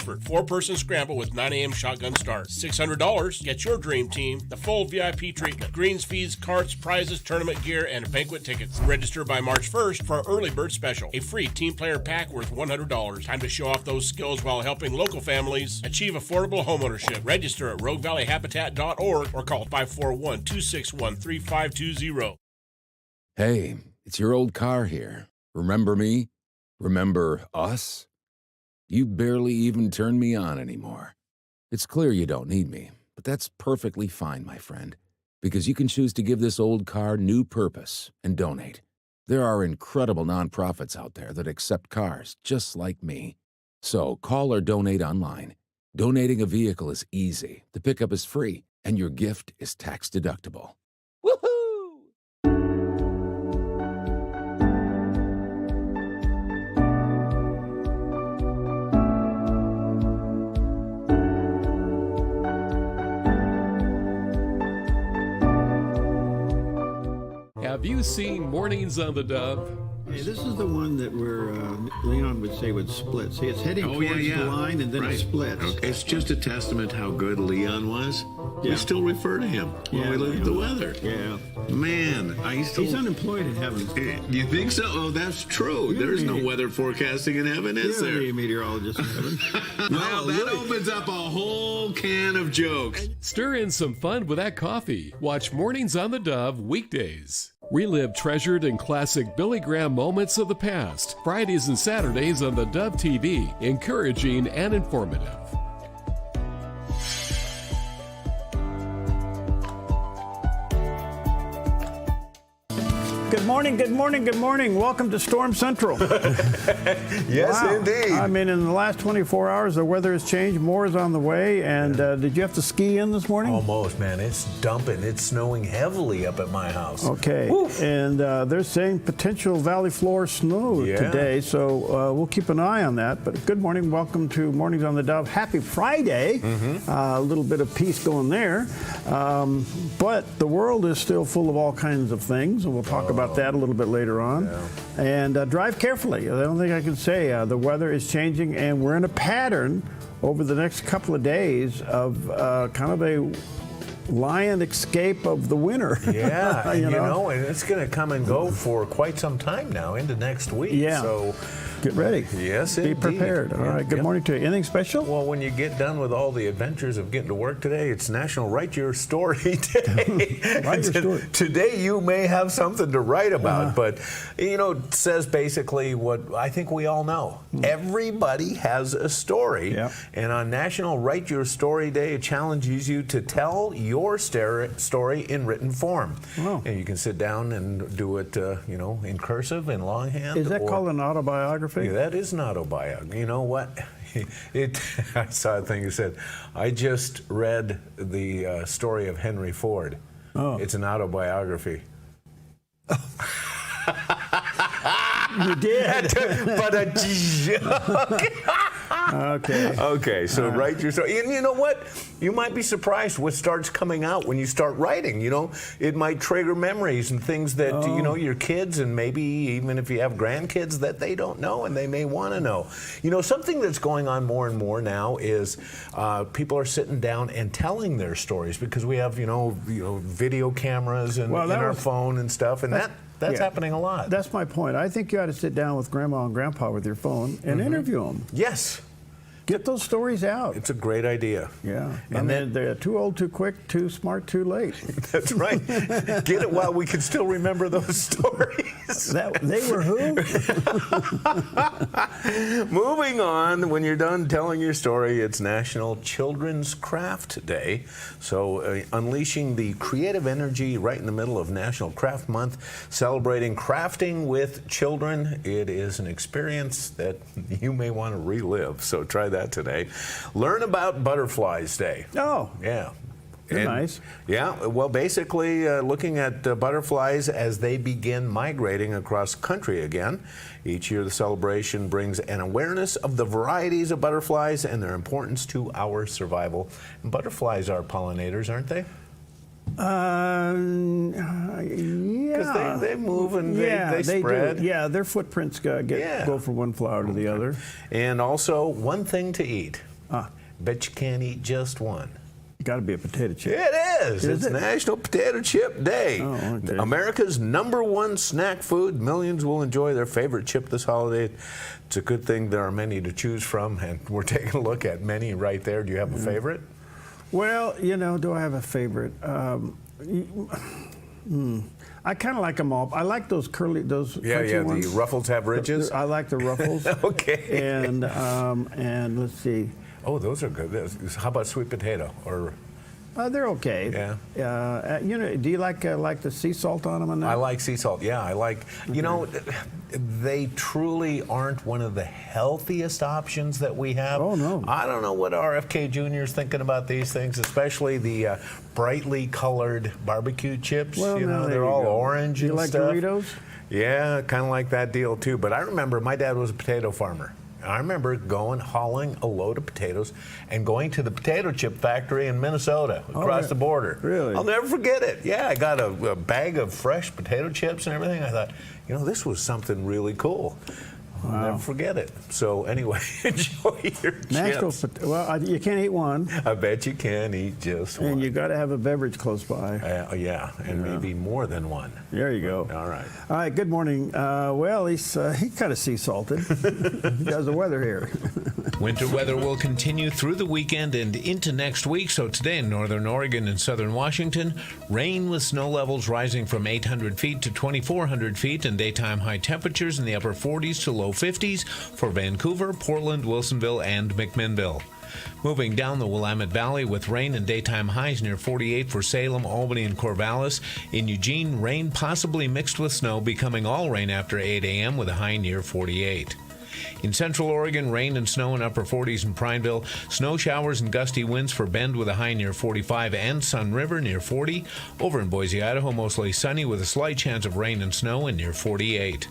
Oxford. 4-person scramble with 9 a.m. shotgun start. $600 gets your dream team the full VIP treatment. Greens fees, carts, prizes, tournament gear, and banquet tickets. Register by March 1st for our early bird special. A free team player pack worth $100. Time to show off those skills while helping local families achieve affordable homeownership. Register at roguevalleyhabitat.org or call 541-261-3520. Hey, it's your old car here. Remember me? Remember us? You barely even turn me on anymore. It's clear you don't need me, but that's perfectly fine, my friend, because you can choose to give this old car new purpose and donate. There are incredible nonprofits out there that accept cars just like me. So call or donate online. Donating a vehicle is easy, the pickup is free, and your gift is tax deductible. Woohoo! Have you seen Mornings on the Dove? Hey, this is the one that where Leon would say would split. See, it's heading towards the line and then it splits. Okay. It's just a testament how good Leon was. Yeah. We still refer to him when we look at the weather. Yeah. Man, He's unemployed in heaven. You think so? Oh, that's true. There's no weather forecasting in heaven, is there? You're a meteorologist in heaven. Well, that opens up a whole can of jokes. Stir in some fun with that coffee. Watch Mornings on the Dove weekdays. Relive treasured and classic Billy Graham moments of the past. Fridays and Saturdays on the Dove TV. Encouraging and informative. Good morning, good morning, good morning. Welcome to Storm Central. Yes, wow. indeed. I mean, in the last 24 hours, the weather has changed. More is on the way. And did you have to ski in this morning? Almost, man. It's dumping. It's snowing heavily up at my house. Okay. Woof. And they're saying potential valley floor snow today. So we'll keep an eye on that. But good morning. Welcome to Mornings on the Dove. Happy Friday. A little bit of peace going there. But the world is still full of all kinds of things. And we'll talk about that a little bit later on. Yeah. And drive carefully. I don't think I can say the weather is changing, and we're in a pattern over the next couple of days of kind of a lion escape of the winter. Yeah, and you know, and it's going to come and go for quite some time now into next week. Yeah. So get ready. Yes, Be indeed. prepared. All right. Good morning to you. Anything special? Well, when you get done with all the adventures of getting to work today, it's National Write Your Story Day. Write your story. Today you may have something to write about, but you know, it says basically what I think we all know. Everybody has a story, and on National Write Your Story Day, it challenges you to tell your story in written form. Wow. And you can sit down and do it, you know, in cursive, in longhand. Is that called an autobiography? Yeah, that is an autobiography. You know what? I saw a thing that said, I just read the story of Henry Ford. Oh. It's an autobiography. You did. But Okay. Okay, so write your story. And you know what? You might be surprised what starts coming out when you start writing. You know, it might trigger memories and things that, you know, your kids and maybe even if you have grandkids that they don't know and they may want to know. You know, something that's going on more and more now is people are sitting down and telling their stories because we have, you know video cameras and in our phone and stuff, and that's happening a lot. That's my point. I think you ought to sit down with Grandma and Grandpa with your phone and interview them. Yes. Get those stories out. It's a great idea. Yeah. And then they're too old, too quick, too smart, too late. That's right. Get it while we can still remember those stories. They were who? Moving on, when you're done telling your story, it's National Children's Craft Day. So unleashing the creative energy right in the middle of National Craft Month, celebrating crafting with children. It is an experience that you may want to relive. So try that today. Learn about Butterflies Day. Oh. Yeah. They're nice. Yeah, well, basically looking at butterflies as they begin migrating across country again. Each year the celebration brings an awareness of the varieties of butterflies and their importance to our survival. And butterflies are pollinators, aren't they? Yeah. Because they move and they spread. Do. Yeah, their footprints go from one flower to the other. And also, one thing to eat. Bet you can't eat just one. Got to be a potato chip. It is. It's it? National Potato Chip Day. Oh, okay. America's #1 snack food. Millions will enjoy their favorite chip this holiday. It's a good thing there are many to choose from, and we're taking a look at many right there. Do you have a favorite? Well, do I have a favorite? I kind of like them all. I like those crunchy ones. The Ruffles have ridges. I like the Ruffles. Okay. And let's see. Oh, those are good. How about sweet potato? Or they're okay. Yeah. Do you like the sea salt on them? And that? I like sea salt. Yeah, I like. They truly aren't one of the healthiest options that we have. Oh no. I don't know what RFK Jr. is thinking about these things, especially the brightly colored barbecue chips. Well, they're all orange and stuff. You like Doritos? Yeah, kind of like that deal too. But I remember my dad was a potato farmer. I remember hauling a load of potatoes and going to the potato chip factory in Minnesota across the border. Really? I'll never forget it. Yeah, I got a bag of fresh potato chips and everything. I thought, this was something really cool. I'll never forget it. So anyway, enjoy your chips. Well, you can't eat one. I bet you can eat just one. And you got to have a beverage close by. Maybe more than one. There you go. All right. All right, good morning. He kind of sea salted. Because the weather here. Winter weather will continue through the weekend and into next week. So today in northern Oregon and southern Washington, rain with snow levels rising from 800 feet to 2,400 feet and daytime high temperatures in the upper 40s to low 50s for Vancouver, Portland, Wilsonville, and McMinnville. Moving down the Willamette Valley with rain and daytime highs near 48 for Salem, Albany, and Corvallis. In Eugene, rain possibly mixed with snow, becoming all rain after 8 a.m. with a high near 48. In central Oregon, rain and snow in upper 40s in Prineville. Snow showers and gusty winds for Bend with a high near 45 and Sun River near 40. Over in Boise, Idaho, mostly sunny with a slight chance of rain and snow and near 48.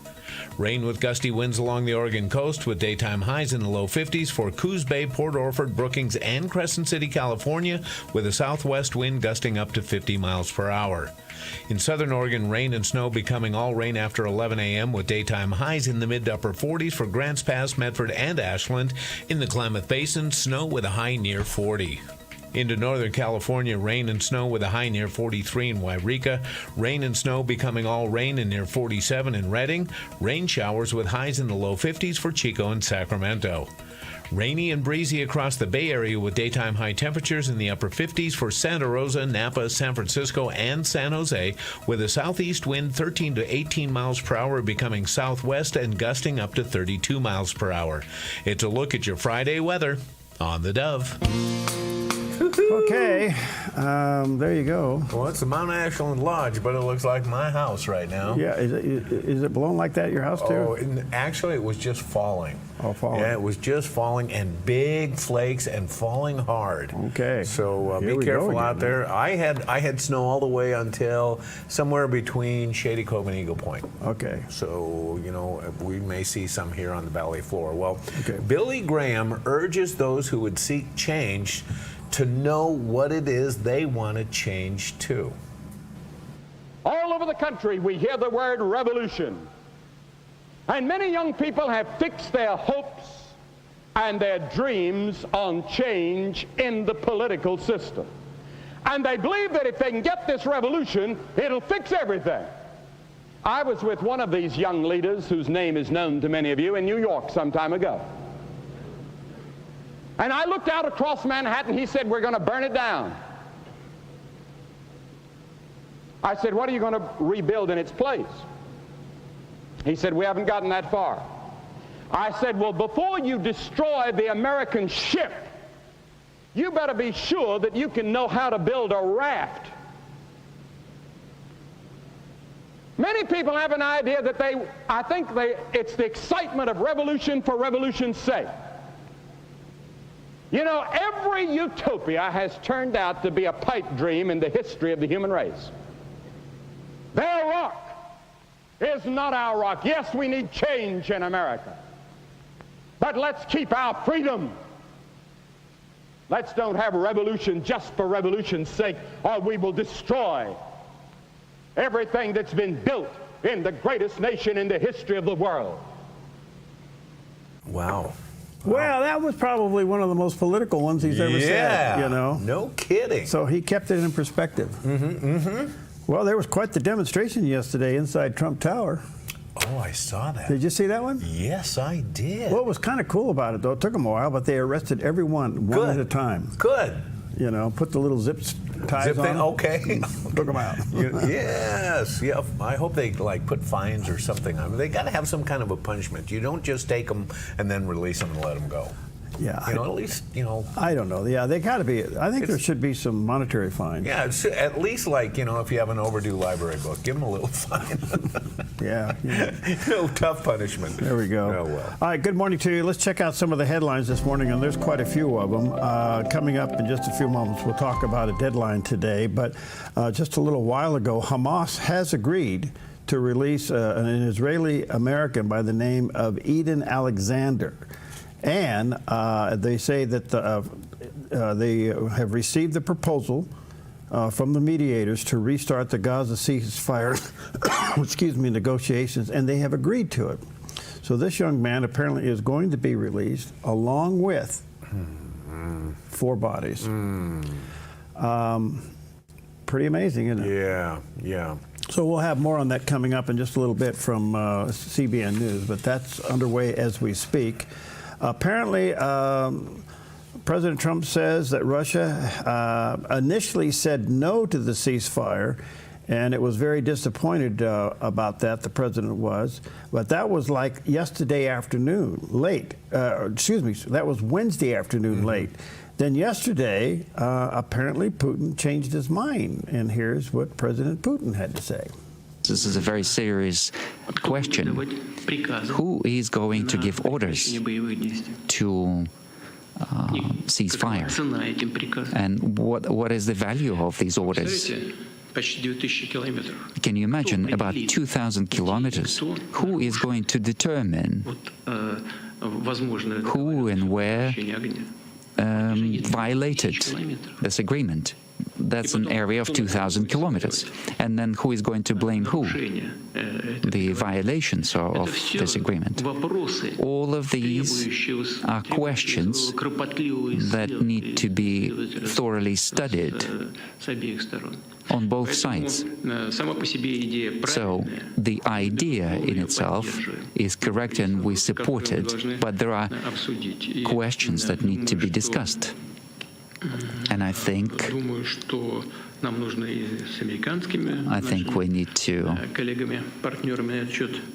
Rain with gusty winds along the Oregon coast with daytime highs in the low 50s for Coos Bay, Port Orford, Brookings, and Crescent City, California, with a southwest wind gusting up to 50 miles per hour. In southern Oregon, rain and snow becoming all rain after 11 a.m. with daytime highs in the mid to upper 40s for Grants Pass, Medford, and Ashland. In the Klamath Basin, snow with a high near 40. Into northern California, rain and snow with a high near 43 in Wairika. Rain and snow becoming all rain and near 47 in Redding. Rain showers with highs in the low 50s for Chico and Sacramento. Rainy and breezy across the Bay Area with daytime high temperatures in the upper 50s for Santa Rosa, Napa, San Francisco, and San Jose, with a southeast wind 13 to 18 miles per hour becoming southwest and gusting up to 32 miles per hour. It's a look at your Friday weather on the Dove. Okay, there you go. Well, it's the Mount Ashland Lodge, but it looks like my house right now. Yeah, is it blowing like that at your house too? Oh, actually, it was just falling. Oh, falling. Yeah, it was just falling and big flakes and falling hard. Okay. So be careful out there. I had snow all the way until somewhere between Shady Cove and Eagle Point. Okay. So, we may see some here on the valley floor. Well, Billy Graham urges those who would seek change to know what it is they want to change to. All over the country, we hear the word revolution. And many young people have fixed their hopes and their dreams on change in the political system. And they believe that if they can get this revolution, it'll fix everything. I was with one of these young leaders whose name is known to many of you in New York some time ago. And I looked out across Manhattan. He said, "We're going to burn it down." I said, "What are you going to rebuild in its place?" He said, "We haven't gotten that far." I said, "Well, before you destroy the American ship, you better be sure that you can know how to build a raft." Many people have an idea that it's the excitement of revolution for revolution's sake. Every utopia has turned out to be a pipe dream in the history of the human race. Their rock is not our rock. Yes, we need change in America. But let's keep our freedom. Let's don't have revolution just for revolution's sake, or we will destroy everything that's been built in the greatest nation in the history of the world. Wow. Well, that was probably one of the most political ones he's ever said, you know. No kidding. So he kept it in perspective. Well, there was quite the demonstration yesterday inside Trump Tower. Oh, I saw that. Did you see that one? Yes, I did. What was kind of cool about it, though, it took them a while, but they arrested everyone one at a time. Good. You know, put the little ties on. Okay. Took them out. Yes. Yeah. I hope they put fines or something on them. They got to have some kind of a punishment. You don't just take them and then release them and let them go. Yeah. At least, I don't know. Yeah, they got to be. I think there should be some monetary fines. Yeah, it's at least if you have an overdue library book, give them a little fine. Yeah. Tough punishment. There we go. Oh, well. All right, good morning to you. Let's check out some of the headlines this morning, and there's quite a few of them. Coming up in just a few moments, we'll talk about a deadline today. But just a little while ago, Hamas has agreed to release an Israeli American by the name of Eden Alexander. And they say that they have received the proposal from the mediators to restart the Gaza ceasefire negotiations, and they have agreed to it. So this young man apparently is going to be released along with 4 bodies. Pretty amazing, isn't it? Yeah. So we'll have more on that coming up in just a little bit from CBN News, but that's underway as we speak. Apparently, President Trump says that Russia initially said no to the ceasefire, and it was very disappointed about that, the president was. But that was like yesterday afternoon, late. That was Wednesday afternoon, late. Then yesterday, apparently Putin changed his mind, and here's what President Putin had to say. This is a very serious question. Who is going to give orders to cease fire? And what is the value of these orders? Can you imagine about 2,000 kilometers? Who is going to determine who and where violated this agreement? That's an area of 2,000 kilometers. And then who is going to blame who? The violations of this agreement. All of these are questions that need to be thoroughly studied on both sides. So the idea in itself is correct and we support it, but there are questions that need to be discussed. And I think we need to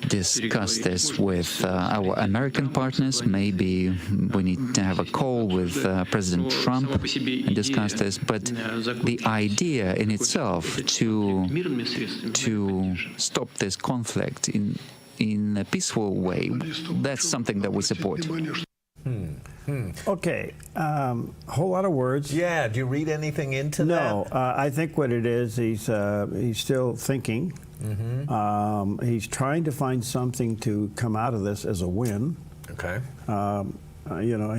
discuss this with our American partners. Maybe we need to have a call with President Trump and discuss this. But the idea in itself to stop this conflict in a peaceful way, that's something that we support. Okay, a whole lot of words. Yeah, do you read anything into that? No, I think what it is, he's still thinking. He's trying to find something to come out of this as a win. Okay.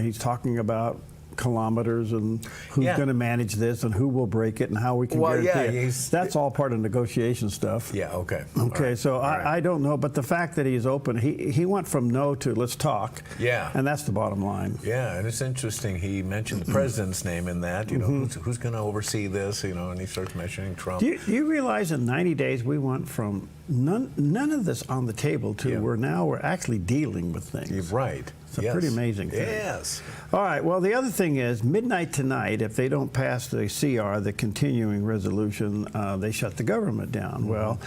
He's talking about kilometers and who's going to manage this and who will break it and how we can guarantee it. That's all part of negotiation stuff. Yeah, okay. Okay, right. so I don't know, but the fact that he's open, he went from no to let's talk. Yeah. And that's the bottom line. Yeah, and it's interesting. He mentioned the president's name in that, who's going to oversee this, and he starts mentioning Trump. Do you realize in 90 days we went from none of this on the table to we're actually dealing with things. You're right. It's a pretty amazing thing. Yes. All right. Well, the other thing is midnight tonight, if they don't pass the CR, the continuing resolution, they shut the government down. Well,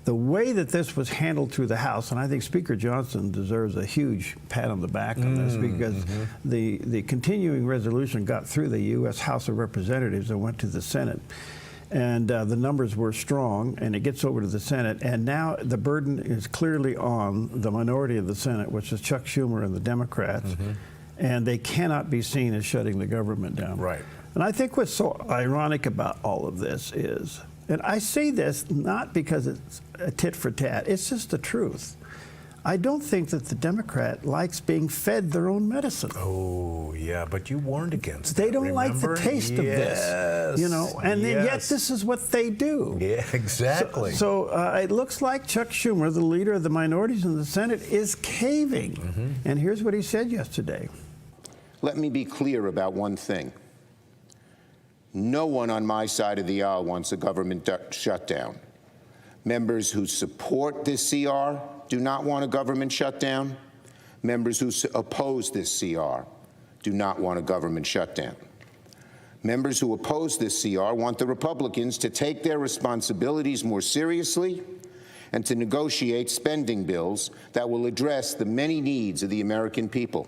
the way that this was handled through the House, and I think Speaker Johnson deserves a huge pat on the back on this because the continuing resolution got through the U.S. House of Representatives and went to the Senate. And the numbers were strong, and it gets over to the Senate. And now the burden is clearly on the minority of the Senate, which is Chuck Schumer and the Democrats. And they cannot be seen as shutting the government down. Right. And I think what's so ironic about all of this is, and I say this not because it's a tit for tat, it's just the truth. I don't think that the Democrat likes being fed their own medicine. Oh, yeah, but you warned against They that, don't like the taste of this, and yet this is what they do. Yeah, exactly. So it looks like Chuck Schumer, the leader of the minorities in the Senate, is caving. And here's what he said yesterday. let me be clear about one thing. No one on my side of the aisle wants a government shutdown. Members who support this CR do not want a government shutdown. Members who oppose this CR do not want a government shutdown. Members who oppose this CR want the Republicans to take their responsibilities more seriously and to negotiate spending bills that will address the many needs of the American people.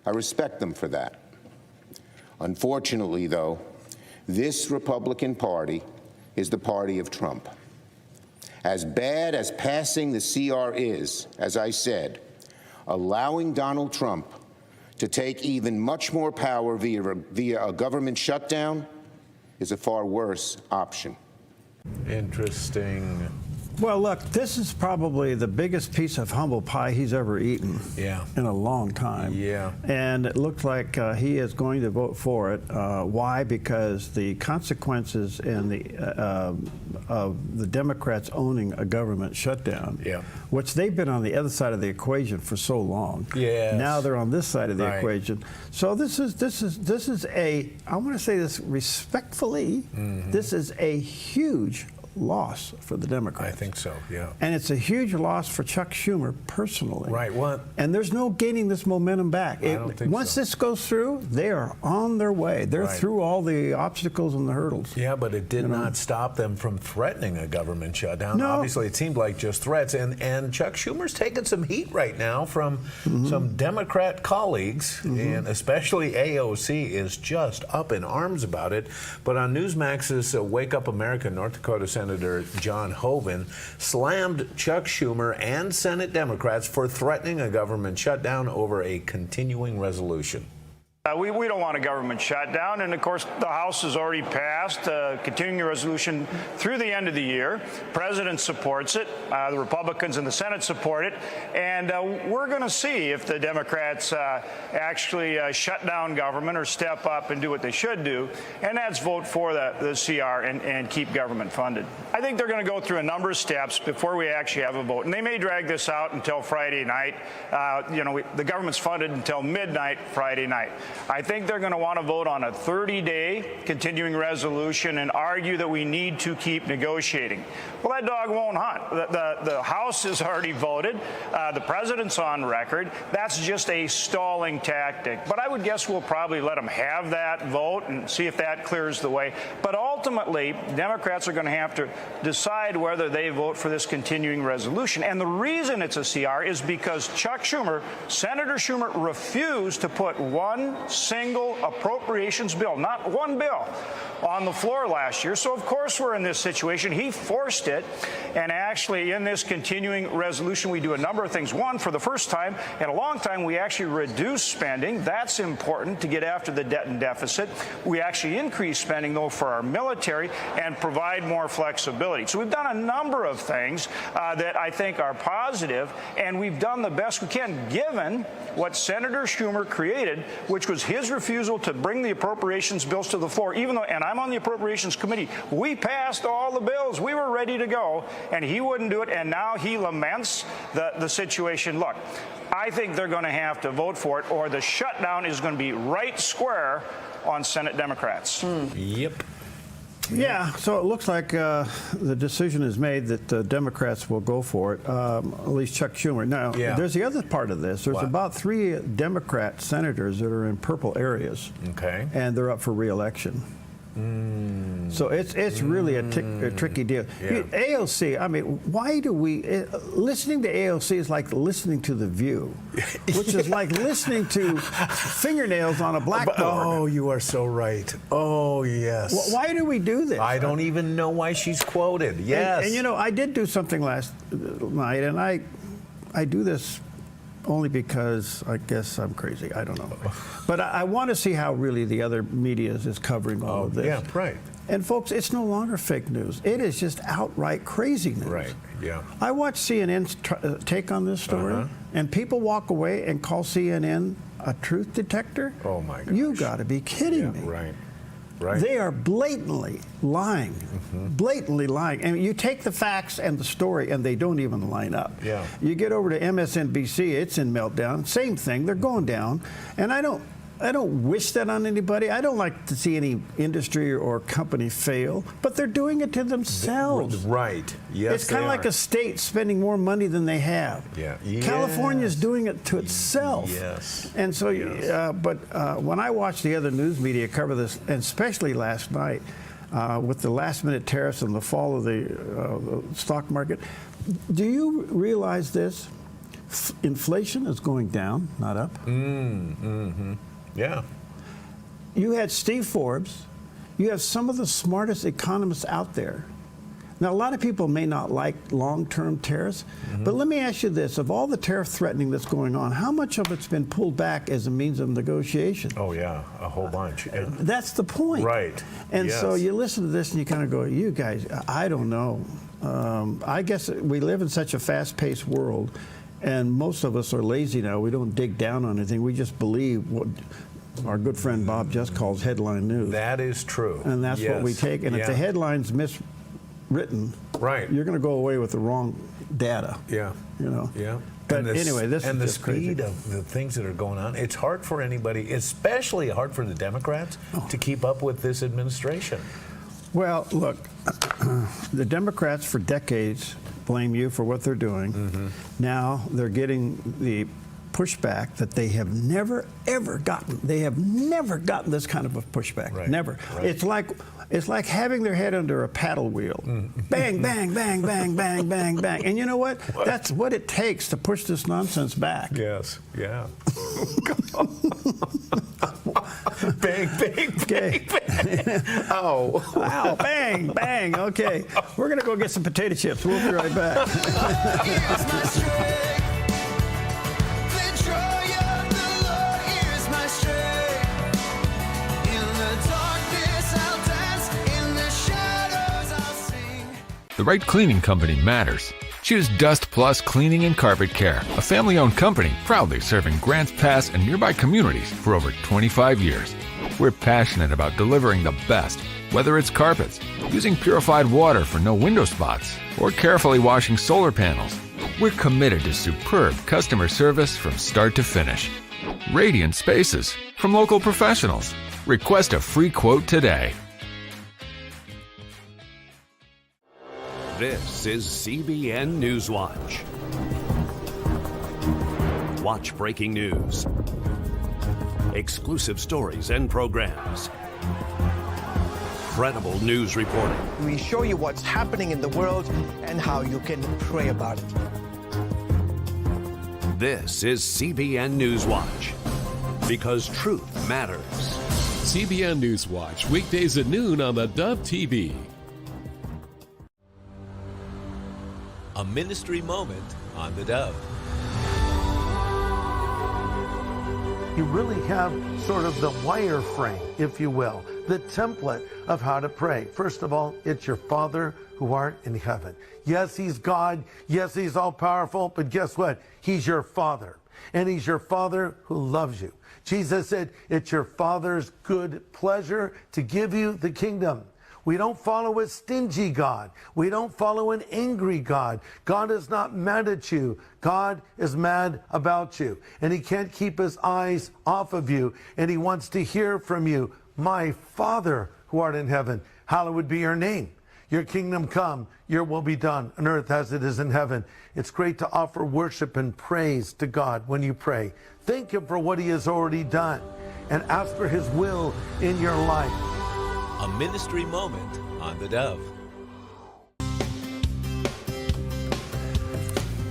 I respect them for that. Unfortunately, though, this Republican Party is the party of Trump. As bad as passing the CR is, as I said, allowing Donald Trump to take even much more power via a government shutdown is a far worse option. Interesting. Well, look, this is probably the biggest piece of humble pie he's ever eaten in a long time. Yeah. And it looks like he is going to vote for it. Why? Because the consequences and of the Democrats owning a government shutdown, which they've been on the other side of the equation for so long. Yes. Now they're on this side of the equation. So this is a, I want to say this respectfully, this is a huge loss for the Democrats. I think so, yeah. And it's a huge loss for Chuck Schumer personally. Right. What? And there's no gaining this momentum back. I don't think once this goes through, they are on their way. They're through all the obstacles and the hurdles. Yeah, but it did not stop them from threatening a government shutdown. No. Obviously, it seemed like just threats. And Chuck Schumer's taking some heat right now from some Democrat colleagues, and especially AOC is just up in arms about it. But on Newsmax's Wake Up America, North Dakota Senator John Hoeven slammed Chuck Schumer and Senate Democrats for threatening a government shutdown over a continuing resolution. We don't want a government shutdown, and of course the House has already passed a continuing resolution through the end of the year. The President supports it, the Republicans in the Senate support it, and we're going to see if the Democrats actually shut down government or step up and do what they should do, and that's vote for the CR and keep government funded. I think they're going to go through a number of steps before we actually have a vote, and they may drag this out until Friday night. The government's funded until midnight Friday night. I think they're going to want to vote on a 30-day continuing resolution and argue that we need to keep negotiating. Well, that dog won't hunt. The House has already voted. The President's on record. That's just a stalling tactic. But I would guess we'll probably let them have that vote and see if that clears the way. But ultimately, Democrats are going to have to decide whether they vote for this continuing resolution. And the reason it's a CR is because Chuck Schumer, Senator Schumer, refused to put one single appropriations bill, not one bill, on the floor last year. So, of course, we're in this situation. He forced it. And actually, in this continuing resolution, we do a number of things. One, for the first time in a long time, we actually reduce spending. That's important to get after the debt and deficit. We actually increase spending, though, for our military and provide more flexibility. So we've done a number of things that I think are positive, and we've done the best we can given what Senator Schumer created, which was his refusal to bring the appropriations bills to the floor, even though, and I'm on the Appropriations Committee, we passed all the bills. We were ready to go, and he wouldn't do it, and now he laments the situation. Look, I think they're going to have to vote for it, or the shutdown is going to be right square on Senate Democrats. Yep. Yeah, so it looks like the decision is made that the Democrats will go for it, at least Chuck Schumer. Now, there's the other part of this. There's about 3 Democrat senators that are in purple areas, and they're up for re-election. So it's really a tricky deal. AOC, I mean, why do we, listening to AOC is like listening to The View, which is like listening to fingernails on a blackboard. Oh, you are so right. Oh, yes. Why do we do this? I don't even know why she's quoted. Yes. And you know, I did do something last night, and I do this only because I guess I'm crazy. I don't know. But I want to see how really the other media is covering all of this. Yeah, right. And folks, it's no longer fake news. It is just outright crazy news. Right, yeah. I watched CNN's take on this story, and people walk away and call CNN a truth detector. Oh, my gosh. You got to be kidding me. Right. Right. They are blatantly lying. Blatantly lying. And you take the facts and the story, and they don't even line up. Yeah. You get over to MSNBC, it's in meltdown. Same thing. They're going down. And I don't wish that on anybody. I don't like to see any industry or company fail, but they're doing it to themselves. Right. Yes, it's kind of like a state spending more money than they have. Yeah. California's doing it to itself. Yes. And so, when I watch the other news media cover this, and especially last night, with the last-minute tariffs and the fall of the stock market, do you realize this? Inflation is going down, not up. Yeah. You had Steve Forbes. You have some of the smartest economists out there. Now, a lot of people may not like long-term tariffs, but let me ask you this. Of all the tariff threatening that's going on, how much of it's been pulled back as a means of negotiation? Oh, yeah, a whole bunch. That's the point. Right. And Yes. so you listen to this and you kind of go, you guys, I don't know. I guess we live in such a fast-paced world, and most of us are lazy now. We don't dig down on anything. We just believe what our good friend Bob just calls headline news. That is true. And that's what we take. And if the headline's miswritten, right, you're going to go away with the wrong data. Yeah. You know. Yeah. But anyway, this and is the just speed crazy. of the things that are going on. It's hard for anybody, especially hard for the Democrats, to keep up with this administration. Well, look, the Democrats for decades blame you for what they're doing. Now they're getting the pushback that they have never, ever gotten. They have never gotten this kind of a pushback. Right. Never. Right. It's like having their head under a paddle wheel. Bang, bang, bang, bang, bang, bang, bang. And you know what? That's what it takes to push this nonsense back. Yes. Yeah. Bang, bang, bang, bang. Oh. Wow, bang, bang. Okay. We're going to go get some potato chips. We'll be right back. The right cleaning company matters. Choose Dust Plus Cleaning and Carpet Care, a family-owned company proudly serving Grants Pass and nearby communities for over 25 years. We're passionate about delivering the best, whether it's carpets, using purified water for no window spots, or carefully washing solar panels. We're committed to superb customer service from start to finish. Radiant spaces from local professionals. Request a free quote today. This is CBN Newswatch. Watch breaking news, exclusive stories and programs, credible news reporting. We show you what's happening in the world and how you can pray about it. This is CBN Newswatch, because truth matters. CBN Newswatch, weekdays at noon on the Dove TV. A ministry moment on the Dove. You really have sort of the wireframe, if you will, the template of how to pray. First of all, it's your Father who art in heaven. Yes, He's God. Yes, He's all-powerful. But guess what? He's your Father. And He's your Father who loves you. Jesus said, it's your Father's good pleasure to give you the kingdom. We don't follow a stingy God. We don't follow an angry God. God is not mad at you. God is mad about you. And He can't keep His eyes off of you. And He wants to hear from you. My Father who art in heaven, hallowed be your name. Your kingdom come, your will be done on earth as it is in heaven. It's great to offer worship and praise to God when you pray. Thank Him for what He has already done and ask for His will in your life. A ministry moment on the Dove.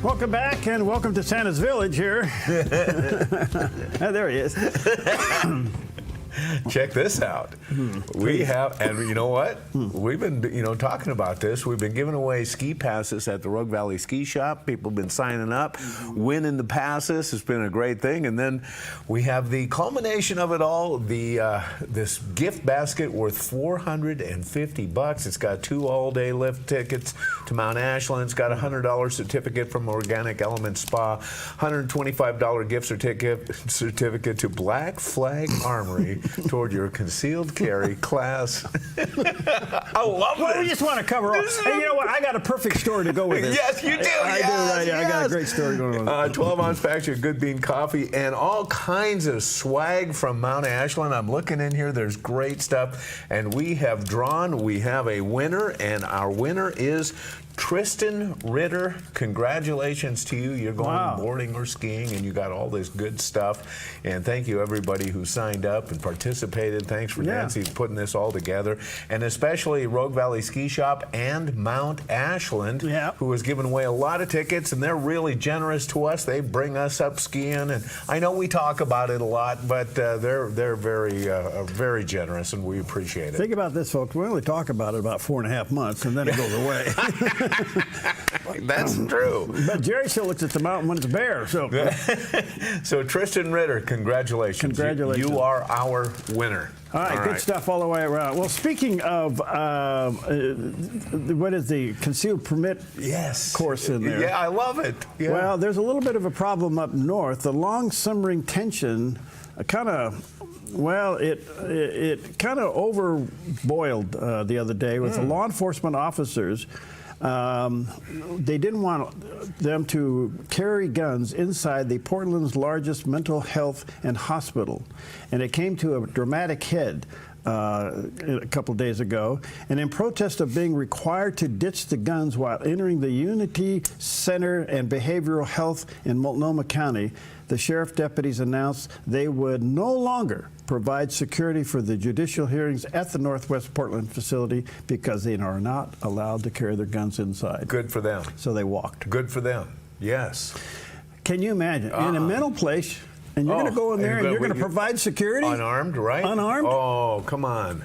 Welcome back, and welcome to Santa's Village here. There he is. Check this out. We have, and you know what? We've been, talking about this. We've been giving away ski passes at the Rogue Valley Ski Shop. People have been signing up, winning the passes. It's been a great thing. And then we have the culmination of it all, this gift basket worth $450. It's got 2 all-day lift tickets to Mount Ashland. It's got a $100 certificate from Organic Element Spa, $125 gift certificate to Black Flag Armory, toward your concealed carry class. I love Well, it. we just want to cover all. Hey, you know what? I got a perfect story to go with it. Yes, you do. I do. Right. I got a great story going on. 12-ounce packs of Good Bean coffee and all kinds of swag from Mount Ashland. I'm looking in here. There's great stuff. And we have a winner, and our winner is Tristan Ritter. Congratulations to you. You're going boarding or skiing, and you got all this good stuff. And thank you, everybody who signed up and participated. Thanks for Nancy putting this all together. And especially Rogue Valley Ski Shop and Mount Ashland, who has given away a lot of tickets, and they're really generous to us. They bring us up skiing, and I know we talk about it a lot, but they're very generous, and we appreciate it. Think about this, folks. We only talk about it about 4.5 months, and then it goes away. That's true. But Jerry still looks at the mountain when it's bare. So, so Tristan Ritter, congratulations. Congratulations. You are our winner. All right, good stuff all the way around. Well, speaking of what is the concealed permit course in there? Yeah, I love it. Yeah. Well, there's a little bit of a problem up north. The long simmering tension it kind of overboiled the other day with the law enforcement officers. They didn't want them to carry guns inside the Portland's largest mental health and hospital. And it came to a dramatic head a couple days ago. And in protest of being required to ditch the guns while entering the Unity Center and Behavioral Health in Multnomah County, the sheriff deputies announced they would no longer provide security for the judicial hearings at the Northwest Portland facility because they are not allowed to carry their guns inside. Good for them. So they walked. Good for them. Yes. Can you imagine? In a mental place, and you're going to go in there and you're going to provide security? Unarmed, right? Unarmed? Oh, come on.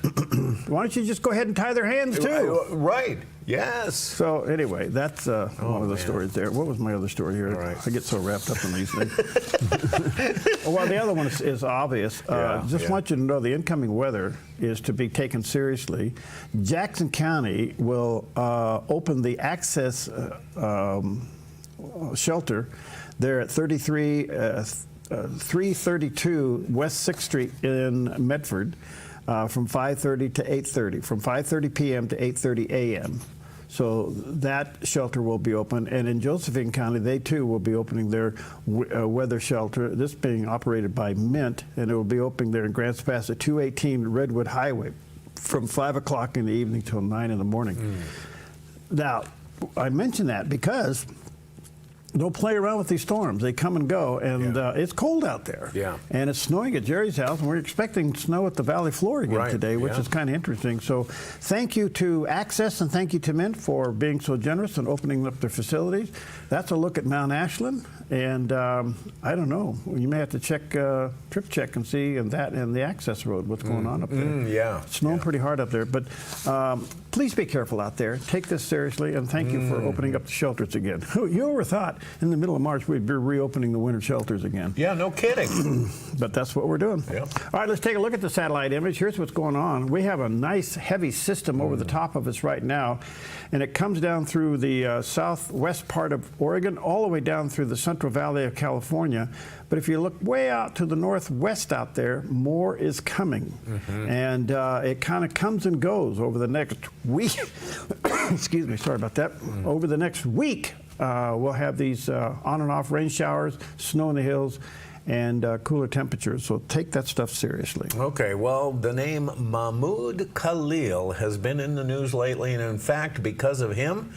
Why don't you just go ahead and tie their hands, too? Right. Yes. So, anyway, that's one of the stories there. What was my other story here? Right. I get so wrapped up in these things. Well, the other one is obvious. Just want you to know the incoming weather is to be taken seriously. Jackson County will open the access shelter there at 332 West 6th Street in Medford from 5:30 to 8:30, from 5:30 p.m. to 8:30 a.m. So that shelter will be open. And in Josephine County, they too will be opening their weather shelter, this being operated by Mint, and it will be opening there in Grants Pass at 218 Redwood Highway from 5 o'clock in the evening till 9 in the morning. Now, I mention that because don't play around with these storms. They come and go, and it's cold out there. Yeah. And it's snowing at Jerry's house, and we're expecting snow at the Valley floor again today, which is kind of interesting. So thank you to Access and thank you to Mint for being so generous and opening up their facilities. That's a look at Mount Ashland, and I don't know. You may have to check, trip check and see and the Access Road, what's going on up there. It's snowing pretty hard up there, but please be careful out there. Take this seriously, and thank you for opening up the shelters again. You ever thought in the middle of March we'd be reopening the winter shelters again? Yeah, no kidding. But that's what we're doing. Yeah. All right, let's take a look at the satellite image. Here's what's going on. We have a nice heavy system over the top of us right now, and it comes down through the southwest part of Oregon, all the way down through the Central Valley of California. But if you look way out to the northwest out there, more is coming. And it kind of comes and goes over the next week. Excuse me, sorry about that. Over the next week, we'll have these on and off rain showers, snow in the hills, and cooler temperatures. So take that stuff seriously. Okay, well, the name Mahmoud Khalil has been in the news lately, and in fact, because of him,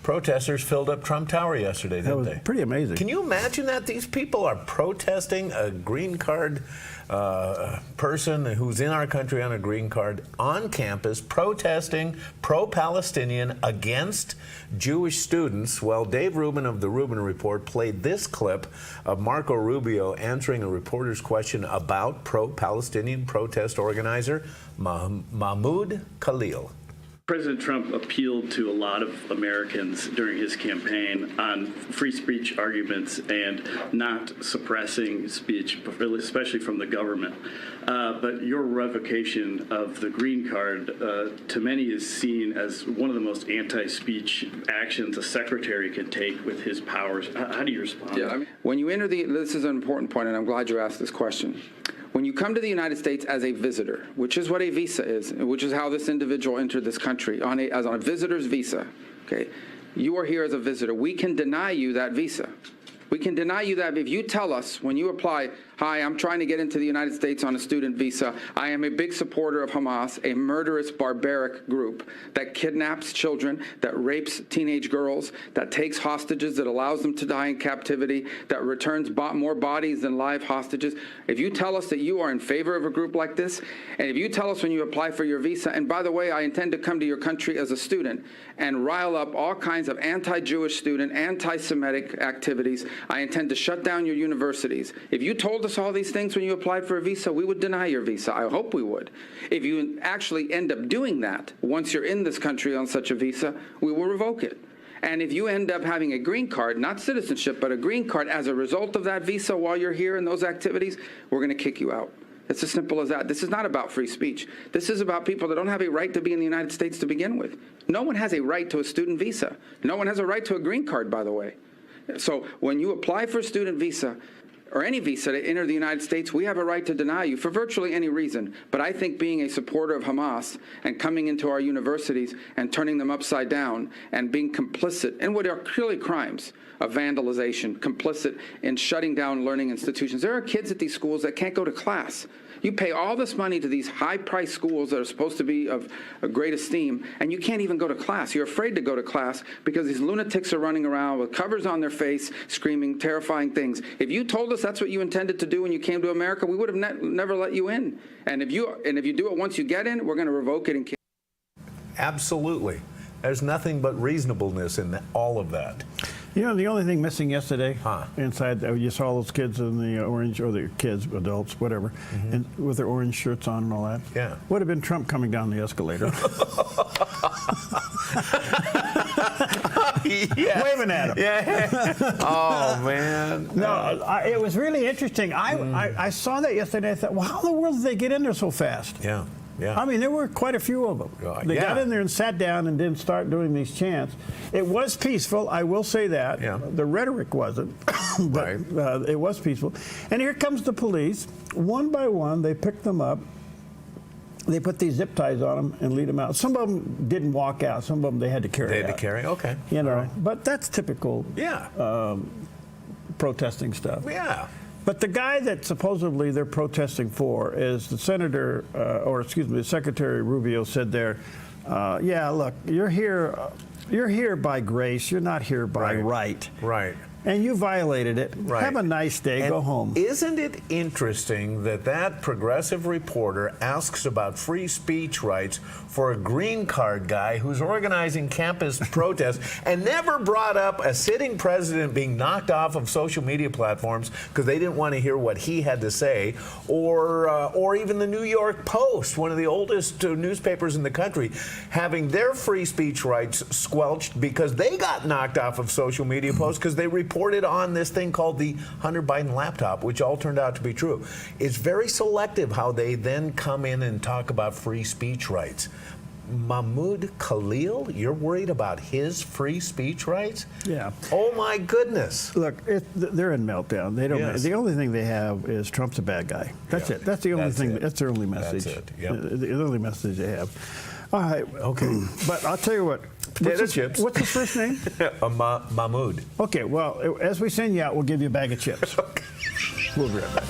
protesters filled up Trump Tower yesterday, didn't they? That was pretty amazing. Can you imagine that? These people are protesting a green card person who's in our country on a green card on campus, protesting pro-Palestinian against Jewish students. Well, Dave Rubin of the Rubin Report played this clip of Marco Rubio answering a reporter's question about pro-Palestinian protest organizer Mahmoud Khalil. President Trump appealed to a lot of Americans during his campaign on free speech arguments and not suppressing speech, especially from the government. But your revocation of the green card, to many, is seen as one of the most anti-speech actions a secretary can take with his powers. How do you respond? Yeah, when you enter this is an important point, and I'm glad you asked this question. when you come to the United States as a visitor, which is what a visa is, which is how this individual entered this country, as on a visitor's visa, okay, you are here as a visitor. We can deny you that visa. We can deny you that if you tell us when you apply, hi, I'm trying to get into the United States on a student visa. I am a big supporter of Hamas, a murderous, barbaric group that kidnaps children, that rapes teenage girls, that takes hostages, that allows them to die in captivity, that returns more bodies than live hostages. If you tell us that you are in favor of a group like this, and if you tell us when you apply for your visa, and by the way, I intend to come to your country as a student and rile up all kinds of anti-Jewish student, anti-Semitic activities, I intend to shut down your universities. If you told us all these things when you applied for a visa, we would deny your visa. I hope we would. If you actually end up doing that, once you're in this country on such a visa, we will revoke it. And if you end up having a green card, not citizenship, but a green card as a result of that visa while you're here in those activities, we're going to kick you out. It's as simple as that. This is not about free speech. This is about people that don't have a right to be in the United States to begin with. No one has a right to a student visa. No one has a right to a green card, by the way. So when you apply for a student visa, or any visa to enter the United States, we have a right to deny you for virtually any reason. But I think being a supporter of Hamas and coming into our universities and turning them upside down and being complicit in what are clearly crimes of vandalization, complicit in shutting down learning institutions. There are kids at these schools that can't go to class. You pay all this money to these high-priced schools that are supposed to be of great esteem, and you can't even go to class. You're afraid to go to class because these lunatics are running around with covers on their face, screaming terrifying things. If you told us that's what you intended to do when you came to America, we would have never let you in. And if you do it once you get in, we're going to revoke it and kill. Absolutely. There's nothing but reasonableness in all of that. You know, the only thing missing yesterday inside, you saw those kids in the orange, or the kids, adults, whatever, and with their orange shirts on and all that. Yeah. Would have been Trump coming down the escalator. Waving at him. Yeah. Oh, man. No, it was really interesting. I saw that yesterday. I thought, well, how in the world did they get in there so fast? Yeah. Yeah. I mean, there were quite a few of them. They got in there and sat down and didn't start doing these chants. It was peaceful, I will say that. Yeah. The rhetoric wasn't, but it was peaceful. And here comes the police. One by one, they picked them up. They put these zip ties on them and lead them out. Some of them didn't walk out. Some of them they had to carry out. They had to carry, okay. You know, but that's typical protesting stuff. Yeah. But the guy that supposedly they're protesting for is the senator, the Secretary Rubio said there, yeah, look, you're here by grace. You're not here by right. Right. And you violated it. Right. Have a nice day. Go home. Isn't it interesting that progressive reporter asks about free speech rights for a green card guy who's organizing campus protests and never brought up a sitting president being knocked off of social media platforms because they didn't want to hear what he had to say, or even the New York Post, one of the oldest newspapers in the country, having their free speech rights squelched because they got knocked off of social media posts because they reported on this thing called the Hunter Biden laptop, which all turned out to be true. It's very selective how they then come in and talk about free speech rights. Mahmoud Khalil, you're worried about his free speech rights? Yeah. Oh my goodness. Look, they're in meltdown. They don't. Yes. The only thing they have is Trump's a bad guy. That's it. That's the only thing. That's their only message. That's it. Yep. The only message they have. All right. Okay. But I'll tell you what. Potato chips. What's his first name? Mahmoud. Okay. Well, as we send you out, we'll give you a bag of chips. Okay. We'll be right back.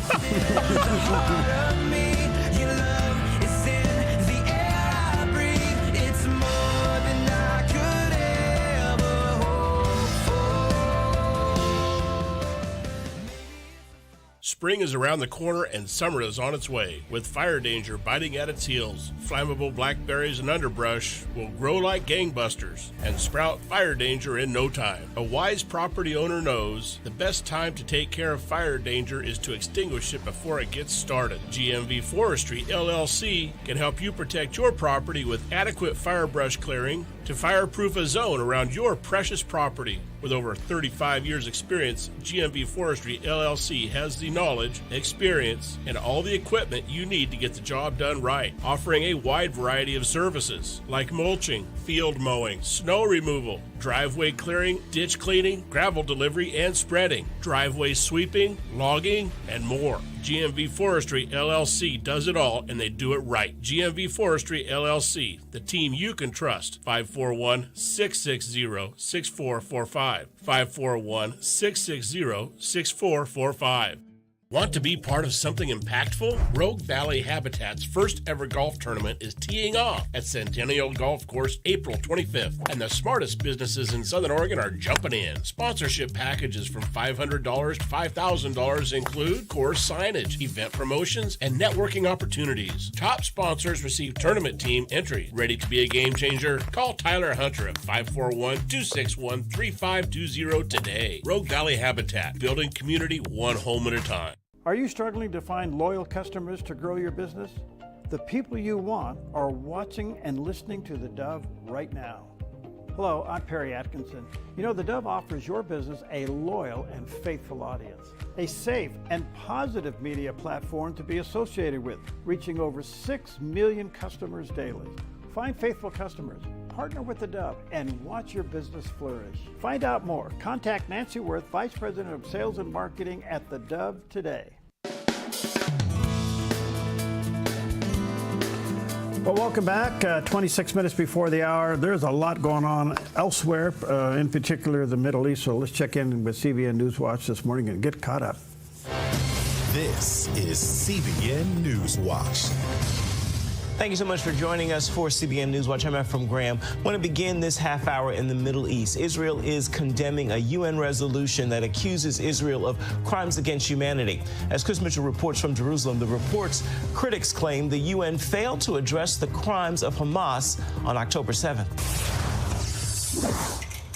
Spring is around the corner and summer is on its way, with fire danger biting at its heels. Flammable blackberries and underbrush will grow like gangbusters and sprout fire danger in no time. A wise property owner knows the best time to take care of fire danger is to extinguish it before it gets started. GMV Forestry, LLC can help you protect your property with adequate fire brush clearing to fireproof a zone around your precious property. With over 35 years experience, GMV Forestry LLC has the knowledge, experience, and all the equipment you need to get the job done right, offering a wide variety of services like mulching, field mowing, snow removal, driveway clearing, ditch cleaning, gravel delivery and spreading, driveway sweeping, logging, and more. GMV Forestry LLC does it all, and they do it right. GMV Forestry LLC, the team you can trust. 541-660-6445. 541-660-6445. Want to be part of something impactful? Rogue Valley Habitat's first ever golf tournament is teeing off at Centennial Golf Course April 25th, and the smartest businesses in Southern Oregon are jumping in. Sponsorship packages from $500 to $5,000 include course signage, event promotions, and networking opportunities. Top sponsors receive tournament team entry. Ready to be a game changer? Call Tyler Hunter at 541-261-3520 today. Rogue Valley Habitat, building community one home at a time. Are you struggling to find loyal customers to grow your business? The people you want are watching and listening to the Dove right now. Hello, I'm Perry Atkinson. You know, the Dove offers your business a loyal and faithful audience, a safe and positive media platform to be associated with, reaching over 6 million customers daily. Find faithful customers, partner with the Dove, and watch your business flourish. Find out more. Contact Nancy Worth, Vice President of Sales and Marketing at the Dove today. Well, welcome back. 26 minutes before the hour. There's a lot going on elsewhere, in particular the Middle East. So let's check in with CBN Newswatch this morning and get caught up. This is CBN Newswatch. Thank you so much for joining us for CBN Newswatch. I'm Ephraim Graham. I want to begin this half hour in the Middle East. Israel is condemning a UN resolution that accuses Israel of crimes against humanity. As Chris Mitchell reports from Jerusalem, the report's critics claim the UN failed to address the crimes of Hamas on October 7th.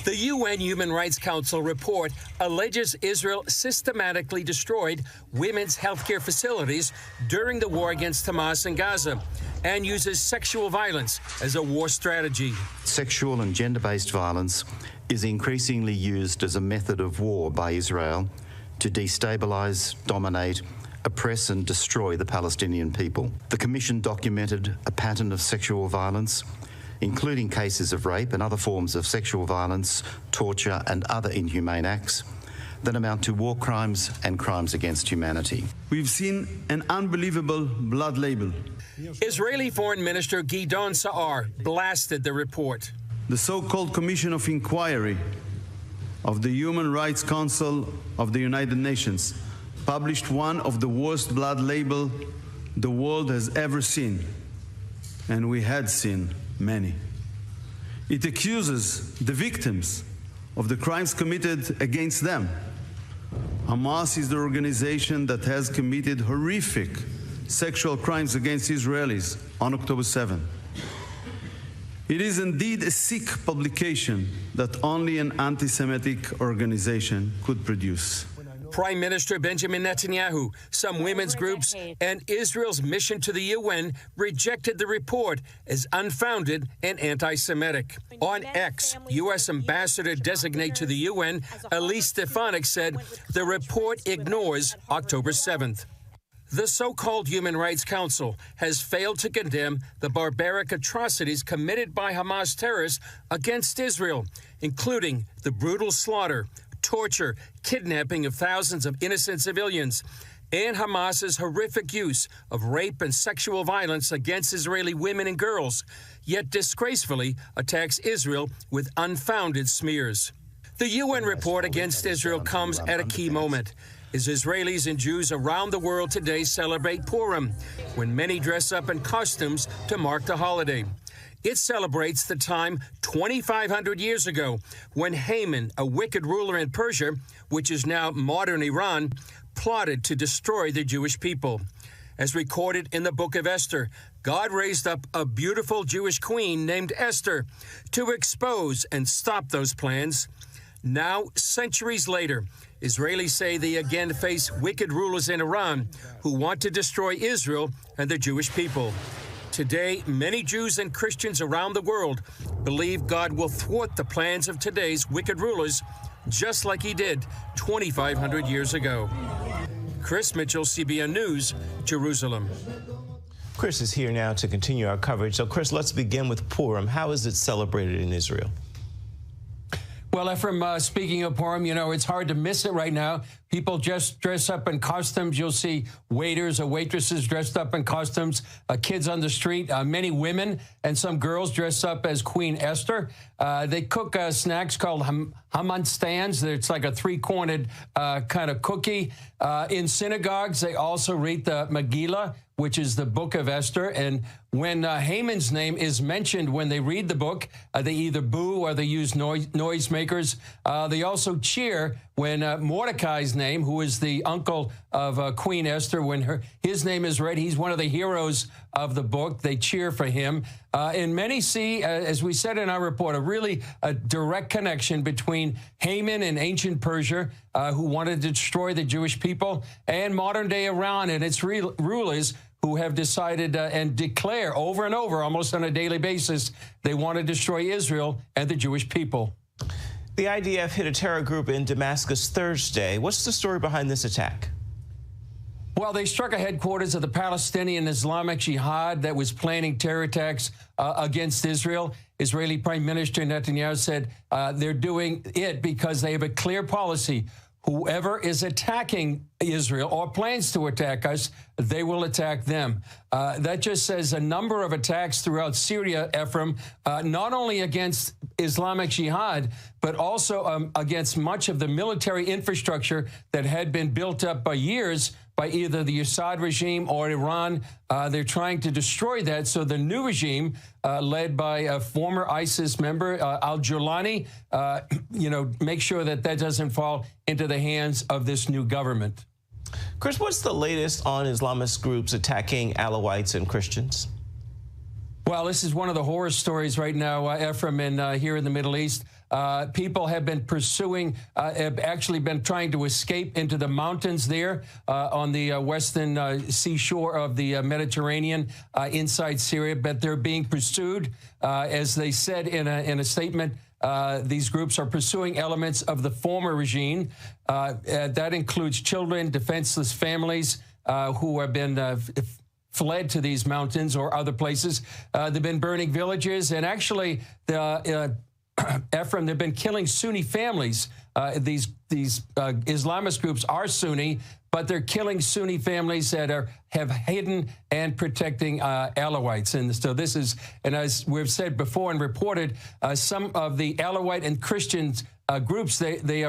The UN Human Rights Council report alleges Israel systematically destroyed women's healthcare facilities during the war against Hamas in Gaza and uses sexual violence as a war strategy. Sexual and gender-based violence is increasingly used as a method of war by Israel to destabilize, dominate, oppress and destroy the Palestinian people. The Commission documented a pattern of sexual violence, including cases of rape and other forms of sexual violence, torture and other inhumane acts that amount to war crimes and crimes against humanity. We've seen an unbelievable blood label. Israeli Foreign Minister Gideon Sa'ar blasted the report. The so-called Commission of Inquiry of the Human Rights Council of the United Nations published one of the worst blood labels the world has ever seen, and we had seen many. It accuses the victims of the crimes committed against them. Hamas is the organization that has committed horrific sexual crimes against Israelis on October 7. It is indeed a sick publication that only an anti-Semitic organization could produce. Prime Minister Benjamin Netanyahu, some women's groups, and Israel's mission to the UN rejected the report as unfounded and anti-Semitic. On X, U.S. Ambassador-designate to the UN, Elise Stefanik, said the report ignores October 7th. The so-called Human Rights Council has failed to condemn the barbaric atrocities committed by Hamas terrorists against Israel, including the brutal slaughter, torture, kidnapping of thousands of innocent civilians, and Hamas's horrific use of rape and sexual violence against Israeli women and girls, yet disgracefully attacks Israel with unfounded smears. The UN report against Israel comes at a key moment, as Israelis and Jews around the world today celebrate Purim, when many dress up in costumes to mark the holiday. It celebrates the time 2,500 years ago when Haman, a wicked ruler in Persia, which is now modern Iran, plotted to destroy the Jewish people. As recorded in the book of Esther, God raised up a beautiful Jewish queen named Esther to expose and stop those plans. Now, centuries later, Israelis say they again face wicked rulers in Iran who want to destroy Israel and the Jewish people. Today, many Jews and Christians around the world believe God will thwart the plans of today's wicked rulers, just like he did 2,500 years ago. Chris Mitchell, CBN News, Jerusalem. Chris is here now to continue our coverage. So, Chris, let's begin with Purim. How is it celebrated in Israel? Well, Ephraim, speaking of Purim, you know, it's hard to miss it right now People just dress up in costumes. You'll see waiters or waitresses dressed up in costumes, kids on the street, many women and some girls dress up as Queen Esther. They cook snacks called Haman stands. It's like a three-cornered kind of cookie. In synagogues, they also read the Megillah, which is the book of Esther. And when Haman's name is mentioned when they read the book, they either boo or they use noisemakers. They also cheer when Mordecai's name, who is the uncle of Queen Esther, when his name is read, he's one of the heroes of the book. They cheer for him. And many see, as we said in our report, a direct connection between Haman in ancient Persia, who wanted to destroy the Jewish people, and modern-day Iran and its rulers, who have decided and declare over and over, almost on a daily basis, they want to destroy Israel and the Jewish people. The IDF hit a terror group in Damascus Thursday. What's the story behind this attack? Well, they struck a headquarters of the Palestinian Islamic Jihad that was planning terror attacks against Israel. Israeli Prime Minister Netanyahu said they're doing it because they have a clear policy. Whoever is attacking Israel or plans to attack us, they will attack them. That just says a number of attacks throughout Syria, Ephraim, not only against Islamic Jihad, but also against much of the military infrastructure that had been built up by years by either the Assad regime or Iran. They're trying to destroy that. So the new regime, led by a former ISIS member, al-Jawlani, make sure that doesn't fall into the hands of this new government. Chris, what's the latest on Islamist groups attacking Alawites and Christians? Well, this is one of the horror stories right now, Ephraim, here in the Middle East. People have been have actually been trying to escape into the mountains there on the western seashore of the Mediterranean inside Syria, but they're being pursued. As they said in a statement, these groups are pursuing elements of the former regime. That includes children, defenseless families who have been fled to these mountains or other places. They've been burning villages, and actually, Ephraim, they've been killing Sunni families. These Islamist groups are Sunni, but they're killing Sunni families that have hidden and protecting Alawites. And so this is, and as we've said before and reported, some of the Alawite and Christian groups, they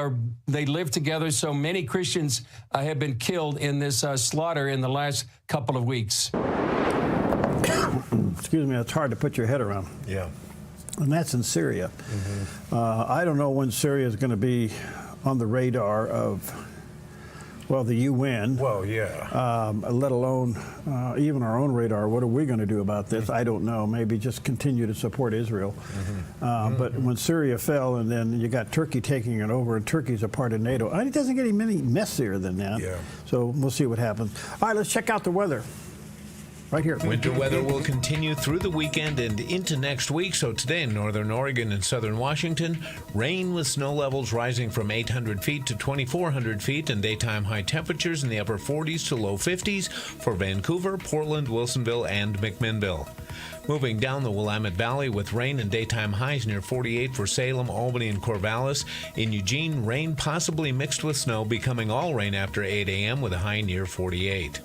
live together. So many Christians have been killed in this slaughter in the last couple of weeks. Excuse me, it's hard to put your head around. Yeah. And that's in Syria. Mm-hmm. I don't know when Syria is going to be on the radar of, well, the UN. Well, yeah. Let alone even our own radar. What are we going to do about this? I don't know. Maybe just continue to support Israel. Mm-hmm. But when Syria fell, and then you got Turkey taking it over, and Turkey's a part of NATO, it doesn't get any messier than that. Yeah. So we'll see what happens. All right, let's check out the weather. Right here. Winter weather will continue through the weekend and into next week. So today in northern Oregon and southern Washington, rain with snow levels rising from 800 feet to 2,400 feet and daytime high temperatures in the upper 40s to low 50s for Vancouver, Portland, Wilsonville, and McMinnville. Moving down the Willamette Valley with rain and daytime highs near 48 for Salem, Albany, and Corvallis. In Eugene, rain possibly mixed with snow, becoming all rain after 8 a.m. with a high near 48.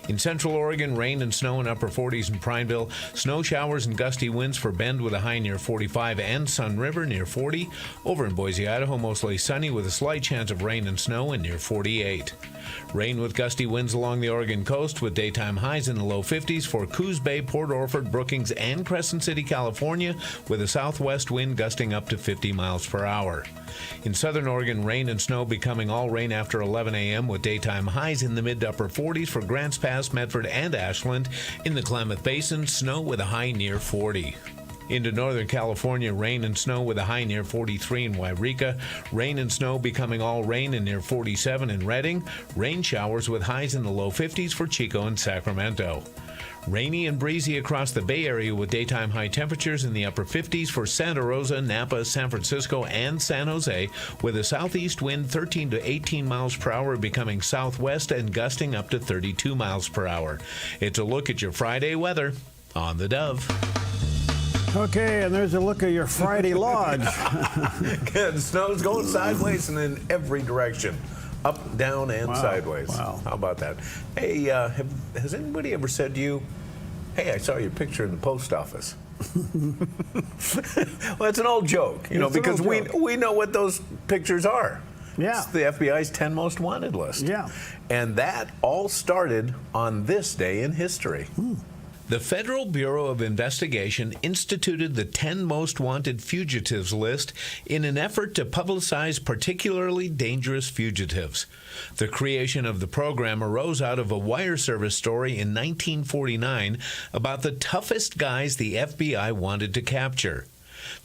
In central Oregon, rain and snow in upper 40s in Prineville. Snow showers and gusty winds for Bend with a high near 45 and Sun River near 40. Over in Boise, Idaho, mostly sunny with a slight chance of rain and snow and near 48. Rain with gusty winds along the Oregon coast with daytime highs in the low 50s for Coos Bay, Port Orford, Brookings, and Crescent City, California, with a southwest wind gusting up to 50 miles per hour. In southern Oregon, rain and snow becoming all rain after 11 a.m. with daytime highs in the mid to upper 40s for Grants Pass, Medford, and Ashland. In the Klamath Basin, snow with a high near 40. Into northern California, rain and snow with a high near 43 in Wairika. Rain and snow becoming all rain and near 47 in Redding. Rain showers with highs in the low 50s for Chico and Sacramento. Rainy and breezy across the Bay Area with daytime high temperatures in the upper 50s for Santa Rosa, Napa, San Francisco, and San Jose, with a southeast wind 13 to 18 miles per hour becoming southwest and gusting up to 32 miles per hour. It's a look at your Friday weather on the Dove. Okay, and there's a look at your Friday lodge. The snow's going sideways and in every direction. Up, down, and sideways. Wow. How about that? Hey, has anybody ever said to you, hey, I saw your picture in the post office? Well, it's an old joke, because we know what those pictures are. Yeah. It's the FBI's 10 most wanted list. Yeah. And that all started on this day in history. The Federal Bureau of Investigation instituted the 10 most wanted fugitives list in an effort to publicize particularly dangerous fugitives. The creation of the program arose out of a wire service story in 1949 about the toughest guys the FBI wanted to capture.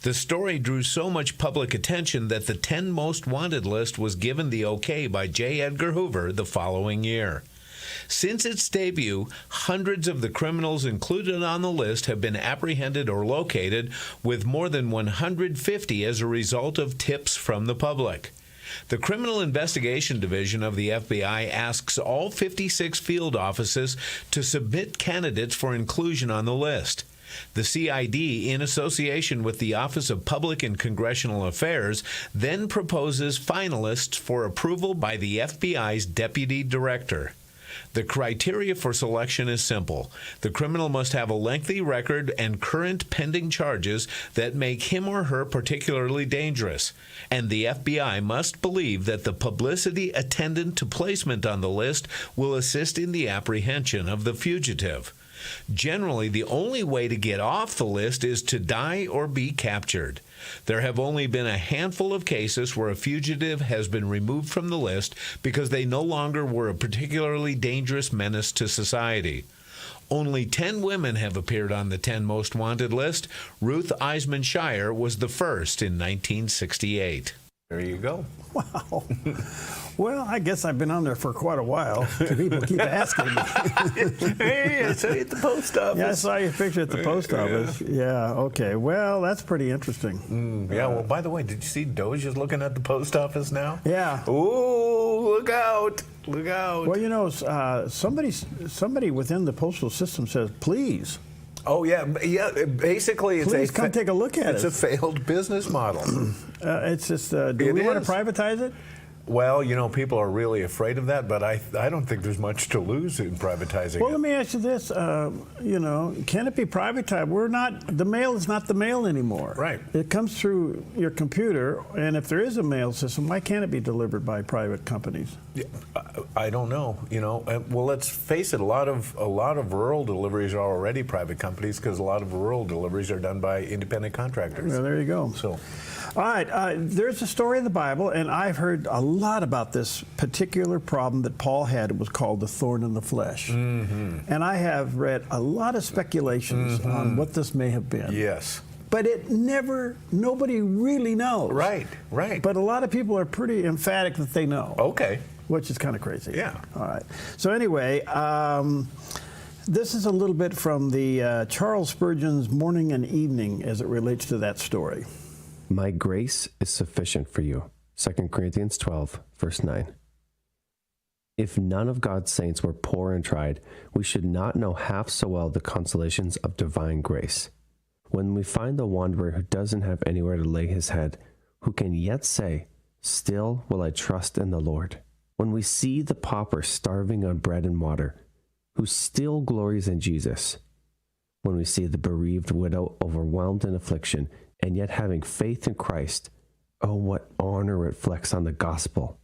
The story drew so much public attention that the 10 most wanted list was given the okay by J. Edgar Hoover the following year. Since its debut, hundreds of the criminals included on the list have been apprehended or located, with more than 150 as a result of tips from the public. The Criminal Investigation Division of the FBI asks all 56 field offices to submit candidates for inclusion on the list. The CID, in association with the Office of Public and Congressional Affairs, then proposes finalists for approval by the FBI's Deputy Director. The criteria for selection is simple. The criminal must have a lengthy record and current pending charges that make him or her particularly dangerous. And the FBI must believe that the publicity attendant to placement on the list will assist in the apprehension of the fugitive. Generally, the only way to get off the list is to die or be captured. There have only been a handful of cases where a fugitive has been removed from the list because they no longer were a particularly dangerous menace to society. Only 10 women have appeared on the 10 most wanted list. Ruth Eisman Shire was the first in 1968. There you go. Wow. Well, I guess I've been on there for quite a while. People keep asking me. Hey, I saw you at the post office. Yeah, I saw your picture at the post office. Yeah, okay. Well, that's pretty interesting. Yeah, well, by the way, did you see Doge is looking at the post office now? Yeah. Ooh, look out. Look out. Well, somebody within the postal system says, please. Oh, yeah. Basically, Please come take a look at it. It's a failed business model. It's just, do we want to privatize it? Well, people are really afraid of that, but I don't think there's much to lose in privatizing Well, it. let me ask you this. Can it be privatized? The mail is not the mail anymore. Right. It comes through your computer, and if there is a mail system, why can't it be delivered by private companies? Yeah, I don't know. Well, let's face it. A lot of rural deliveries are already private companies because a lot of rural deliveries are done by independent contractors. Well, there you go. So. All right, there's a story in the Bible, and I've heard a lot about this particular problem that Paul had. It was called the thorn in the flesh. Mm-hmm. And I have read a lot of speculations on what this may have been. Yes. But nobody really knows. Right. But a lot of people are pretty emphatic that they know. Okay. Which is kind of crazy. Yeah. All right. So anyway, this is a little bit from the Charles Spurgeon's Morning and Evening as it relates to that story. My grace is sufficient for you. 2 Corinthians 12, verse 9. If none of God's saints were poor and tried, we should not know half so well the consolations of divine grace. When we find the wanderer who doesn't have anywhere to lay his head, who can yet say, "Still will I trust in the Lord." When we see the pauper starving on bread and water, who still glories in Jesus. When we see the bereaved widow overwhelmed in affliction, and yet having faith in Christ, oh, what honor reflects on the gospel.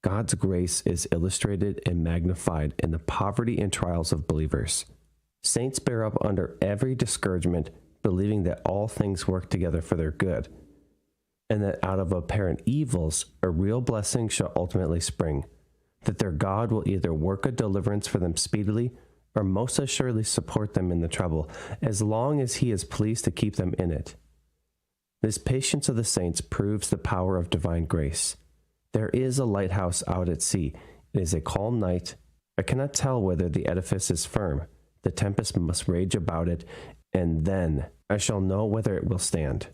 God's grace is illustrated and magnified in the poverty and trials of believers. Saints bear up under every discouragement, believing that all things work together for their good, and that out of apparent evils, a real blessing shall ultimately spring, that their God will either work a deliverance for them speedily, or most assuredly support them in the trouble, as long as he is pleased to keep them in it. This patience of the saints proves the power of divine grace. There is a lighthouse out at sea. It is a calm night. I cannot tell whether the edifice is firm. The tempest must rage about it, and then I shall know whether it will stand.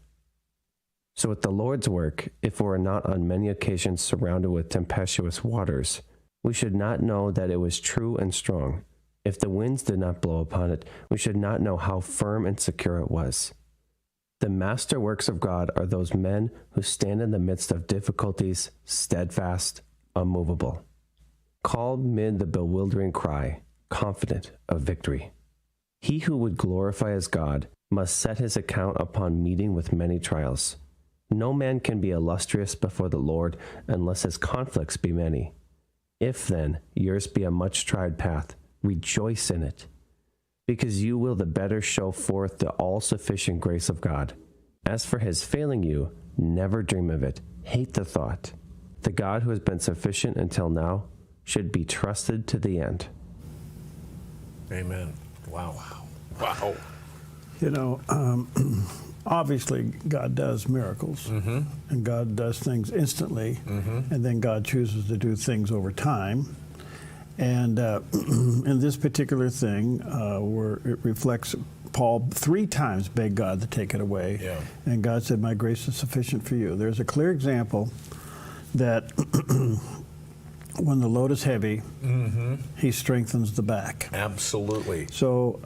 So with the Lord's work, if we are not on many occasions surrounded with tempestuous waters, we should not know that it was true and strong. If the winds did not blow upon it, we should not know how firm and secure it was. The master works of God are those men who stand in the midst of difficulties, steadfast, unmovable. Called mid the bewildering cry, confident of victory. He who would glorify as God must set his account upon meeting with many trials. No man can be illustrious before the Lord unless his conflicts be many. If then yours be a much tried path, rejoice in it, because you will the better show forth the all-sufficient grace of God. As for his failing you, never dream of it, hate the thought. The God who has been sufficient until now should be trusted to the end. Amen. Wow. Wow. You know, obviously God does miracles, and God does things instantly, and then God chooses to do things over time. And in this particular thing, where it reflects, Paul 3 times begged God to take it away, and God said, my grace is sufficient for you. There's a clear example that when the load is heavy, he strengthens the back. Absolutely. So,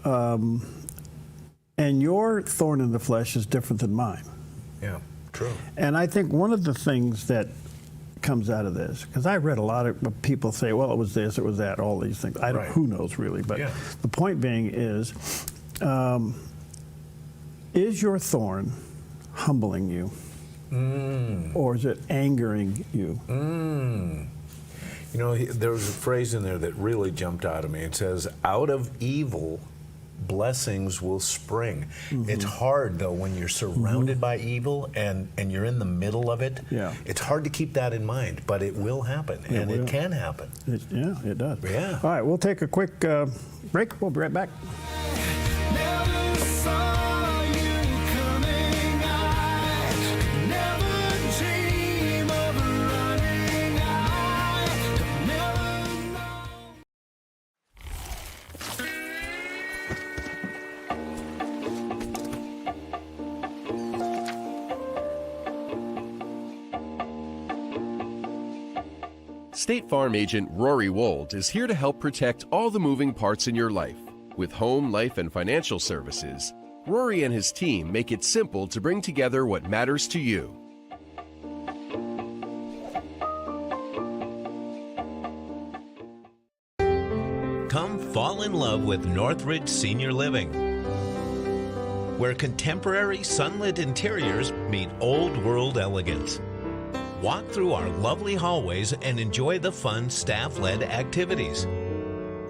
and your thorn in the flesh is different than mine. Yeah, true. And I think one of the things that comes out of this, because I read a lot of people say, well, it was this, it was that, all these things. I don't, who knows really, but the point being is your thorn humbling you? Or is it angering you? You know, there was a phrase in there that really jumped out at me. It says, out of evil, blessings will spring. It's hard, though, when you're surrounded by evil and you're in the middle of it. It's hard to keep that in mind, but it will happen, and it can happen. Yeah, it does. Yeah. All right, we'll take a quick break. We'll be right back. State Farm agent Rory Wold is here to help protect all the moving parts in your life. With home, life, and financial services, Rory and his team make it simple to bring together what matters to you. Come fall in love with Northridge Senior Living, where contemporary sunlit interiors meet old world elegance. Walk through our lovely hallways and enjoy the fun staff-led activities.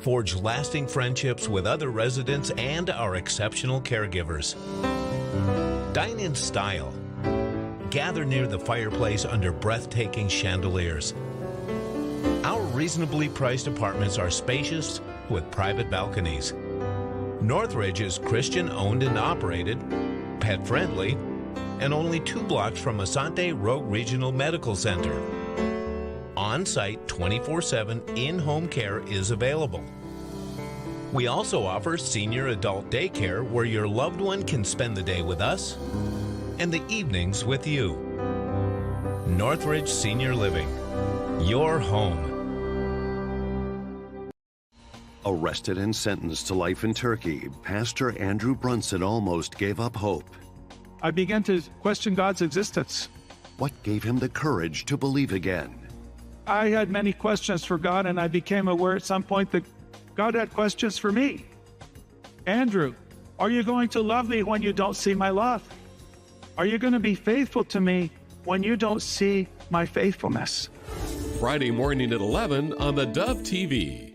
Forge lasting friendships with other residents and our exceptional caregivers. Dine in style. Gather near the fireplace under breathtaking chandeliers. Our reasonably priced apartments are spacious with private balconies. Northridge is Christian-owned and operated, pet-friendly, and only 2 blocks from Asante Rogue Regional Medical Center. On-site 24/7 in-home care is available. We also offer senior adult daycare where your loved one can spend the day with us and the evenings with you. Northridge Senior Living, your home. Arrested and sentenced to life in Turkey, Pastor Andrew Brunson almost gave up hope. I began to question God's existence. What gave him the courage to believe again? I had many questions for God, and I became aware at some point that God had questions for me. Andrew, are you going to love me when you don't see my love? Are you going to be faithful to me when you don't see my faithfulness? Friday morning at 11 on the Dove TV.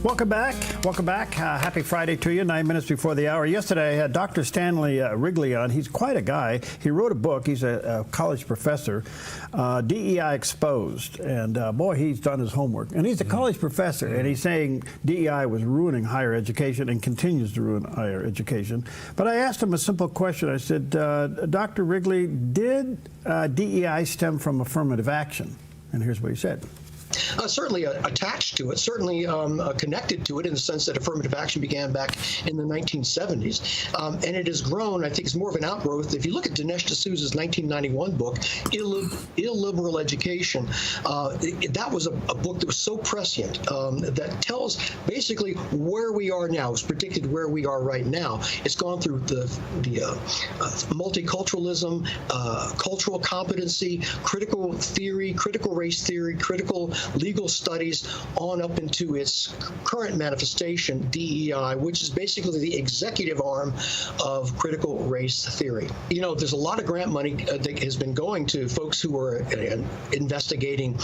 Welcome back. Welcome back. Happy Friday to you, 9 minutes before the hour. Yesterday, I had Dr. Stanley Wrigley on. He's quite a guy. He wrote a book. He's a college professor, DEI Exposed. And boy, he's done his homework. And he's a college professor. And he's saying DEI was ruining higher education and continues to ruin higher education. But I asked him a simple question. I said, Dr. Wrigley, did DEI stem from affirmative action? And here's what he said. certainly attached to it, certainly connected to it in the sense that affirmative action began back in the 1970s. And it has grown. I think it's more of an outgrowth. If you look at Dinesh D'Souza's 1991 book, Illiberal Education, that was a book that was so prescient that tells basically where we are now. It's predicted where we are right now. It's gone through the multiculturalism, cultural competency, critical theory, critical race theory, critical legal studies, on up into its current manifestation, DEI, which is basically the executive arm of critical race theory. You know, there's a lot of grant money that has been going to folks who are investigating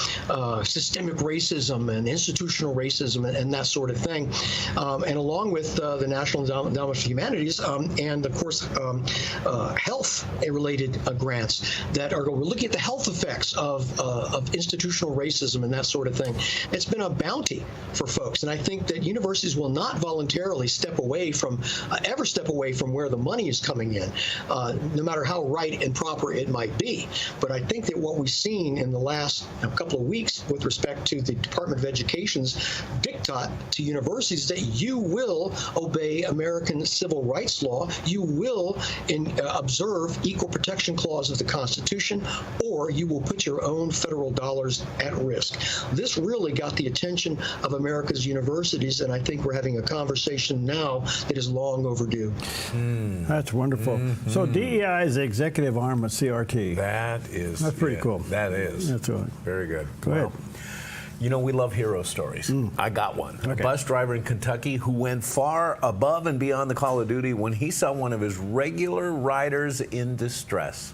systemic racism and institutional racism and that sort of thing. And along with the National Endowment for Humanities and, of course, health-related grants that are looking at the health effects of institutional racism and that sort of thing. It's been a bounty for folks, and I think that universities will not voluntarily ever step away from where the money is coming in, no matter how right and proper it might be. But I think that what we've seen in the last couple of weeks with respect to the Department of Education's diktat to universities is that you will obey American civil rights law, you will observe equal protection clause of the Constitution, or you will put your own federal dollars at risk. This really got the attention of America's universities, and I think we're having a conversation now that is long overdue. That's wonderful. So DEI is the executive arm of CRT. That's pretty cool. That is. That's right. Very good. Go ahead. You know, we love hero stories. I got one. A bus driver in Kentucky who went far above and beyond the call of duty when he saw one of his regular riders in distress.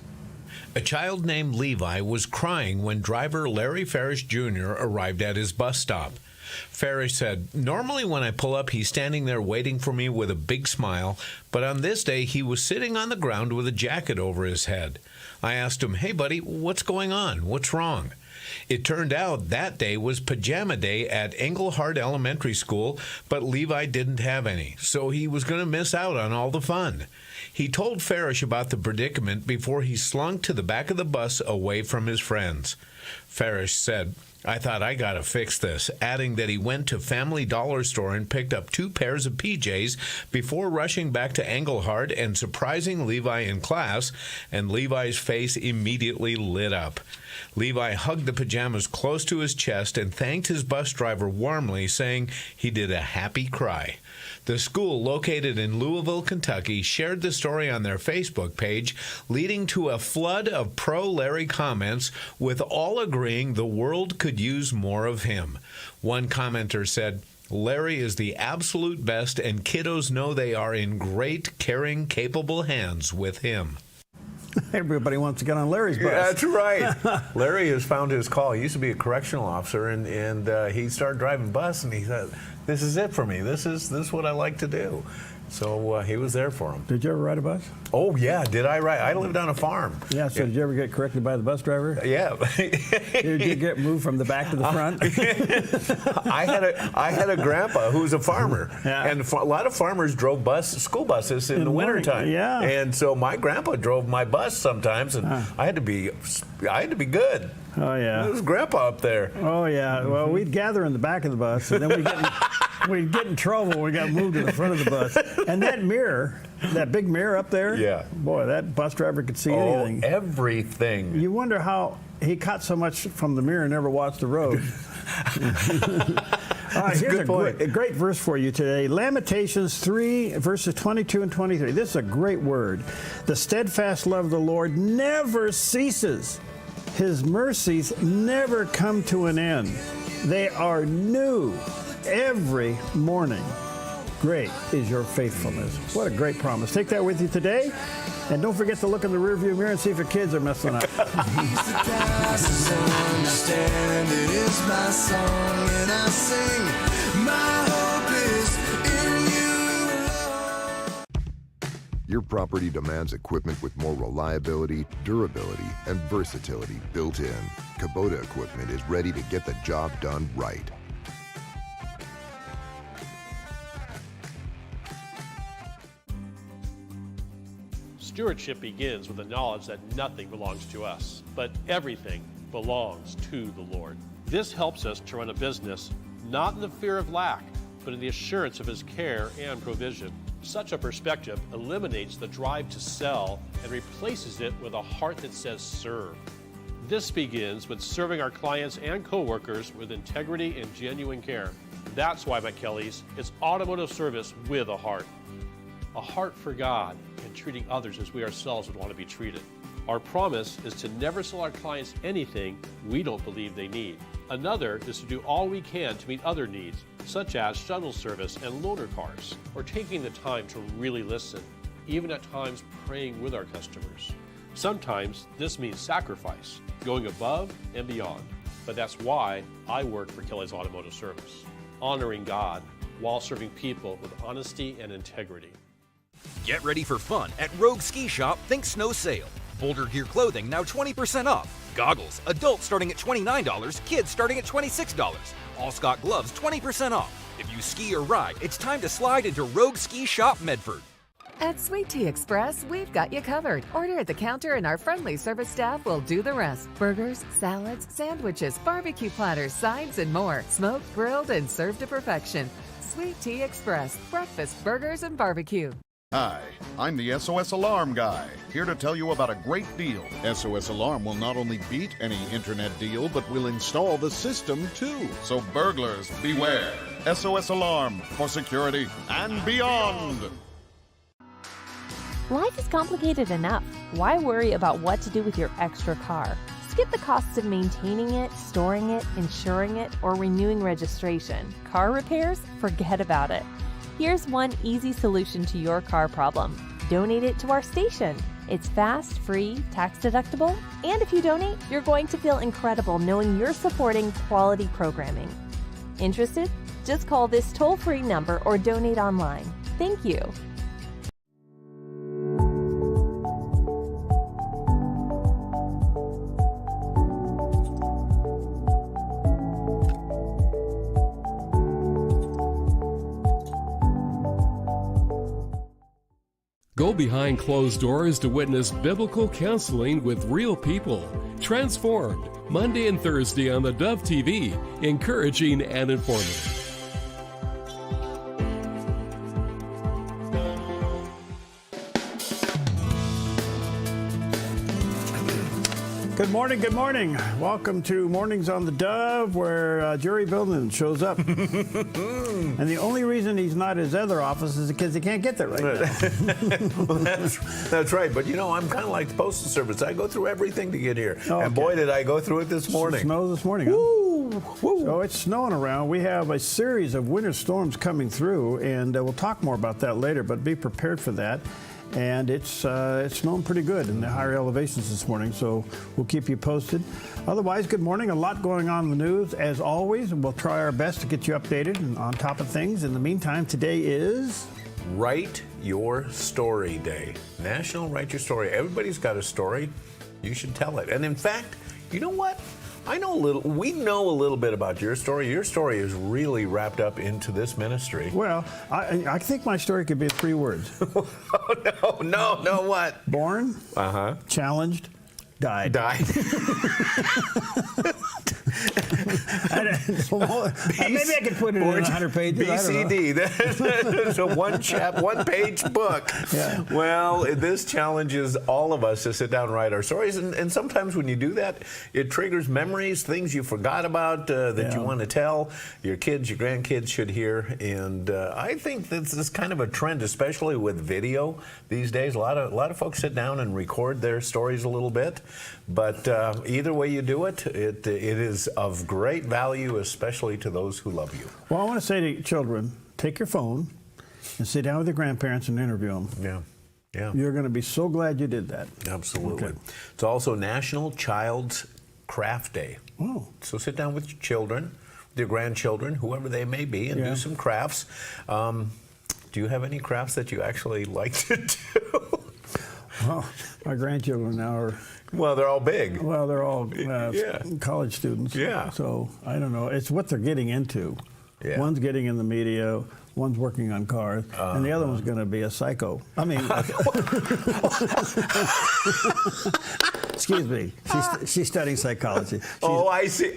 A child named Levi was crying when driver Larry Farish Jr. arrived at his bus stop. Farish said, "Normally when I pull up, he's standing there waiting for me with a big smile, but on this day he was sitting on the ground with a jacket over his head. I asked him, 'Hey buddy, what's going on? What's wrong?' It turned out that day was pajama day at Englehart Elementary School, but Levi didn't have any, so he was going to miss out on all the fun. He told Farish about the predicament before he slunk to the back of the bus away from his friends. Farish said, "I thought I got to fix this," adding that he went to Family Dollar store and picked up 2 pairs of PJs before rushing back to Englehart and surprising Levi in class, and Levi's face immediately lit up. Levi hugged the pajamas close to his chest and thanked his bus driver warmly, saying he did a happy cry. The school, located in Louisville, Kentucky, shared the story on their Facebook page, leading to a flood of pro-Larry comments, with all agreeing the world could use more of him. One commenter said, "Larry is the absolute best, and kiddos know they are in great, caring, capable hands with him." Everybody wants to get on Larry's bus. Yeah, that's right. Larry has found his call. He used to be a correctional officer, and he started driving bus, and he said, "This is it for me. This is what I like to do." So he was there for him. Did you ever ride a bus? Oh, yeah. Did I ride? I lived on a farm. Yeah, so did you ever get corrected by the bus driver? Yeah. Did you get moved from the back to the front? I had a grandpa who was a farmer. Yeah. And a lot of farmers drove school buses in the wintertime. Yeah. And so my grandpa drove my bus sometimes, and I had to be good. Oh, yeah. It was Grandpa up there. Oh, yeah. Well, we'd gather in the back of the bus, and then we'd get in trouble when we got moved to the front of the bus. And that mirror, that big mirror up there, yeah, boy, that bus driver could see anything. Everything. You wonder how he caught so much from the mirror and never watched the road. All right, here's a great verse for you today. Lamentations 3, verses 22 and 23. This is a great word. The steadfast love of the Lord never ceases. His mercies never come to an end. They are new every morning. Great is your faithfulness. What a great promise. Take that with you today. And don't forget to look in the rearview mirror and see if your kids are messing up. Understand it is my song, and I sing, my hope is in you, Lord. Your property demands equipment with more reliability, durability, and versatility built in. Kubota equipment is ready to get the job done right. Stewardship begins with the knowledge that nothing belongs to us, but everything belongs to the Lord. This helps us to run a business not in the fear of lack, but in the assurance of His care and provision. Such a perspective eliminates the drive to sell and replaces it with a heart that says serve. This begins with serving our clients and coworkers with integrity and genuine care. That's why McKelly's is automotive service with a heart for God and treating others as we ourselves would want to be treated. Our promise is to never sell our clients anything we don't believe they need. Another is to do all we can to meet other needs, such as shuttle service and loaner cars, or taking the time to really listen, even at times praying with our customers. Sometimes this means sacrifice, going above and beyond, but that's why I work for Kelly's Automotive Service, honoring God while serving people with honesty and integrity. Get ready for fun at Rogue Ski Shop Think Snow Sale. Boulder Gear clothing now 20% off. Goggles, adults starting at $29, kids starting at $26. All Scott gloves 20% off. If you ski or ride, it's time to slide into Rogue Ski Shop Medford. At Sweet Tea Express, we've got you covered. Order at the counter and our friendly service staff will do the rest. Burgers, salads, sandwiches, barbecue platters, sides, and more. Smoked, grilled, and served to perfection. Sweet Tea Express. Breakfast, burgers, and barbecue. Hi, I'm the SOS Alarm guy, here to tell you about a great deal. SOS Alarm will not only beat any internet deal, but will install the system too. So burglars, beware. SOS Alarm for security and beyond. Life is complicated enough. Why worry about what to do with your extra car? Skip the costs of maintaining it, storing it, insuring it, or renewing registration. Car repairs? Forget about it. Here's one easy solution to your car problem. Donate it to our station. It's fast, free, tax deductible, and if you donate, you're going to feel incredible knowing you're supporting quality programming. Interested? Just call this toll-free number or donate online. Thank you. Go behind closed doors to witness biblical counseling with real people. Transformed, Monday and Thursday on the Dove TV, encouraging and informative. Good morning, good morning. Welcome to Mornings on the Dove, where Jerry Billman shows up. And the only reason he's not at his other office is because he can't get there right now. Well, that's right. But, you know, I'm kind of like the Postal Service. I go through everything to get here. Oh, and boy, did I go through it this morning. Snow this morning. Woo! Huh? Woo. So it's snowing around. We have a series of winter storms coming through, and we'll talk more about that later, but be prepared for that. And it's snowing pretty good in the higher elevations this morning, so we'll keep you posted. Otherwise, good morning. A lot going on in the news, as always, and we'll try our best to get you updated and on top of things. In the meantime, today is Write Your Story Day. National Write Your Story. Everybody's got a story. You should tell it. And in fact, you know what? We know a little bit about your story. Your story is really wrapped up into this ministry. Well, I think my story could be 3 words. Oh, no, what? Born, challenged, died. Maybe I could put it in 100 pages. BCD. That's a one-page book. Yeah. Well, this challenges all of us to sit down and write our stories. And sometimes when you do that, it triggers memories, things you forgot about that you want to tell. Your kids, your grandkids should hear. And I think this is kind of a trend, especially with video these days. A lot of folks sit down and record their stories a little bit. But either way you do it, it is of great value, especially to those who love you. Well, I want to say to children, take your phone and sit down with your grandparents and interview them. Yeah. You're going to be so glad you did that. Absolutely. Okay. It's also National Child's Craft Day. Oh. So sit down with your children, with your grandchildren, whoever they may be, and do some crafts. Do you have any crafts that you actually like to do? Well, my grandchildren now are... Well, they're all big. Well, they're all college students. Yeah. So, I don't know. It's what they're getting into. Yeah. One's getting in the media, one's working on cars, and the other one's going to be a psycho. I mean... Excuse me. She's studying psychology. I see.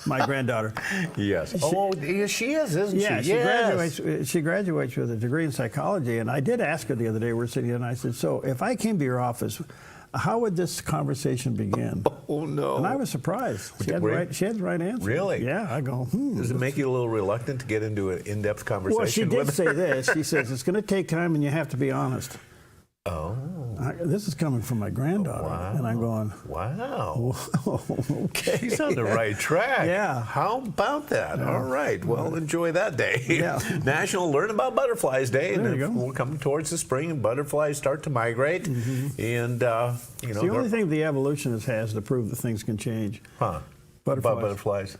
My granddaughter. Yes. She is, isn't she? Yeah, she graduates with a degree in psychology. And I did ask her the other day, we're sitting here, and I said, so if I came to your office, how would this conversation begin? Oh, no. And I was surprised. She had the right answer. Really? Yeah, I go, Does it make you a little reluctant to get into an in-depth conversation Well, she with did say this. She says, it's going to take time and you have to be honest. Oh. This is coming from my granddaughter. Wow. And I'm going, wow. Okay. She's on the right track. Yeah. How about that? Yeah. All right. Well, enjoy that day. Yeah. National Learn About Butterflies Day. There and you go. we're coming towards the spring, and butterflies start to migrate. And, It's the only thing the evolutionist has to prove that things can change. Huh. Butterflies.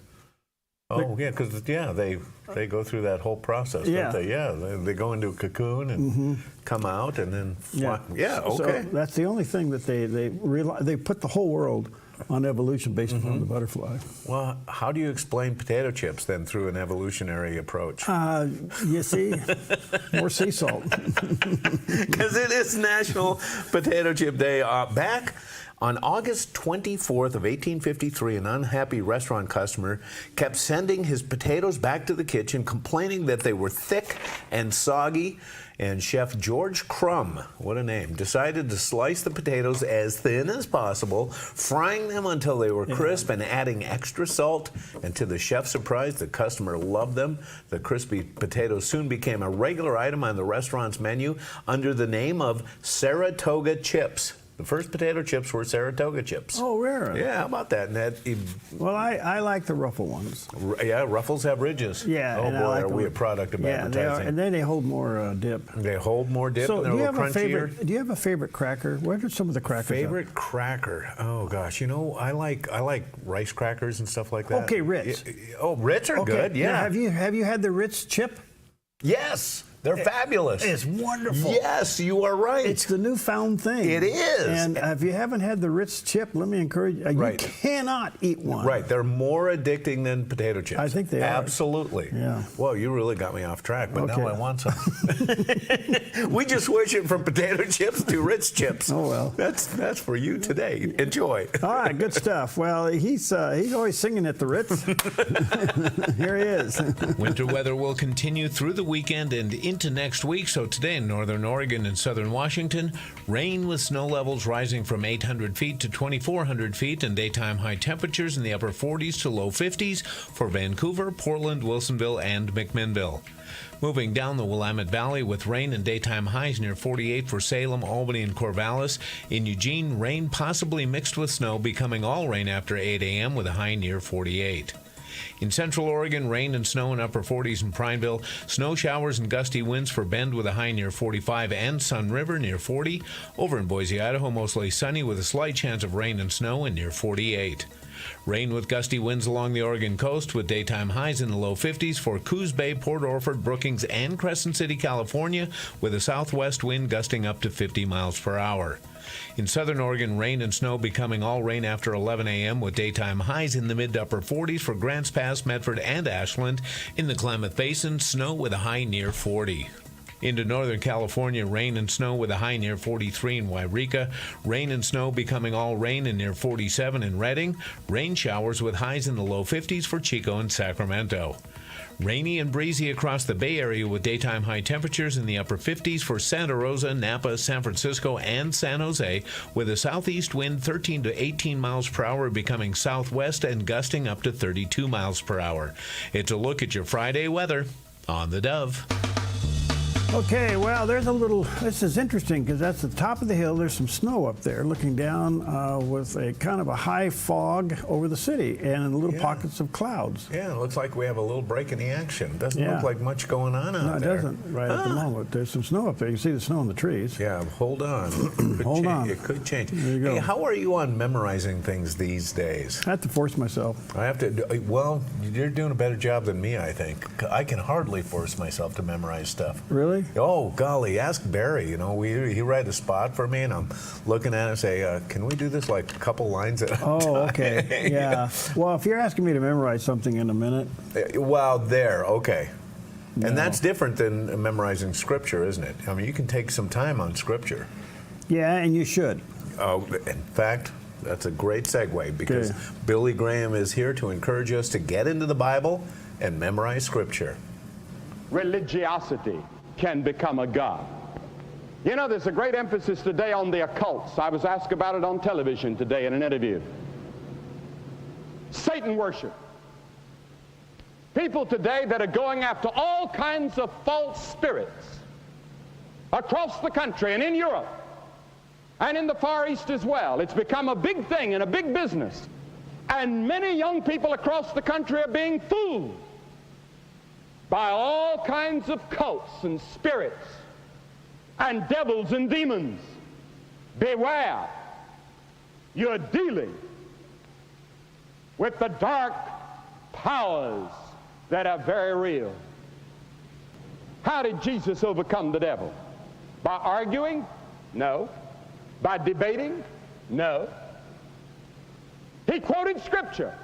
Oh, yeah, because, they go through that whole process, don't they? Yeah, they go into a cocoon and come out and then fly. Yeah, okay. So that's the only thing that they put the whole world on evolution based upon the butterfly. Well, how do you explain potato chips then through an evolutionary approach? You see, more sea salt. Because it is National Potato Chip Day. Back on August 24th of 1853, an unhappy restaurant customer kept sending his potatoes back to the kitchen, complaining that they were thick and soggy. And Chef George Crumb, what a name, decided to slice the potatoes as thin as possible, frying them until they were crisp and adding extra salt. And to the chef's surprise, the customer loved them. The crispy potatoes soon became a regular item on the restaurant's menu under the name of Saratoga chips. The first potato chips were Saratoga chips. Oh, really? Yeah, how about that? Well, I like the ruffle ones. Yeah, ruffles have ridges. Yeah. Oh, boy, are we a product of advertising. They are, and then they hold more dip. They hold more dip, So and they're a little crunchier. do you have a favorite cracker? What are some of the crackers? Favorite cracker? Oh, gosh. I like rice crackers and stuff like that. Okay, Ritz. Oh, Ritz are good, yeah. Now, have you had the Ritz chip? Yes. They're fabulous. It's wonderful. Yes, you are right. It's the newfound thing. It is. And if you haven't had the Ritz chip, let me encourage you. You cannot eat one. Right. They're more addicting than potato chips. I think they are. Absolutely. Yeah. Well, you really got me off track, but now I want some. We just switched it from potato chips to Ritz chips. Oh, well. That's for you today. Enjoy. All right, good stuff. Well, he's always singing at the Ritz. Here he is. Winter weather will continue through the weekend and into next week. So today in northern Oregon and southern Washington, rain with snow levels rising from 800 feet to 2,400 feet and daytime high temperatures in the upper 40s to low 50s for Vancouver, Portland, Wilsonville, and McMinnville. Moving down the Willamette Valley with rain and daytime highs near 48 for Salem, Albany, and Corvallis. In Eugene, rain possibly mixed with snow, becoming all rain after 8 a.m. with a high near 48. In Central Oregon, rain and snow in upper 40s in Prineville, snow showers and gusty winds for Bend with a high near 45 and Sun River near 40. Over in Boise, Idaho, mostly sunny with a slight chance of rain and snow and near 48. Rain with gusty winds along the Oregon coast with daytime highs in the low 50s for Coos Bay, Port Orford, Brookings, and Crescent City, California, with a southwest wind gusting up to 50 miles per hour. In southern Oregon, rain and snow becoming all rain after 11 a.m. with daytime highs in the mid to upper 40s for Grants Pass, Medford, and Ashland. In the Klamath Basin, snow with a high near 40. Into northern California, rain and snow with a high near 43 in Wairika. Rain and snow becoming all rain and near 47 in Redding. Rain showers with highs in the low 50s for Chico and Sacramento. Rainy and breezy across the Bay Area with daytime high temperatures in the upper 50s for Santa Rosa, Napa, San Francisco, and San Jose, with a southeast wind 13 to 18 miles per hour becoming southwest and gusting up to 32 miles per hour. It's a look at your Friday weather on the Dove. Okay, well, this is interesting because that's the top of the hill. There's some snow up there looking down with a kind of a high fog over the city and little pockets of clouds. Yeah, it looks like we have a little break in the action. Doesn't look like much going on out there. No, it doesn't right at the moment. There's some snow up there. You can see the snow in the trees. Yeah, hold on. Hold on. It could change. There you go. Hey, how are you on memorizing things these days? I have to force myself. I have to. Well, you're doing a better job than me, I think. I can hardly force myself to memorize stuff. Really? Oh, golly, ask Barry. You know, he read a spot for me, and I'm looking at it and say, can we do this like a couple lines at a time? Oh, okay. Yeah. Well, if you're asking me to memorize something in a minute. Well, okay. No. And that's different than memorizing scripture, isn't it? I mean, you can take some time on scripture. Yeah, and you should. In fact, That's a great segue because Billy Graham is here to encourage us to get into the Bible and memorize Scripture. Religiosity can become a god. You know, there's a great emphasis today on the occults. I was asked about it on television today in an interview. Satan worship. People today that are going after all kinds of false spirits across the country and in Europe and in the Far East as well. It's become a big thing and a big business. And many young people across the country are being fooled by all kinds of cults and spirits and devils and demons. Beware, you're dealing with the dark powers that are very real. How did Jesus overcome the devil? By arguing? No. By debating? No. He quoted Scripture.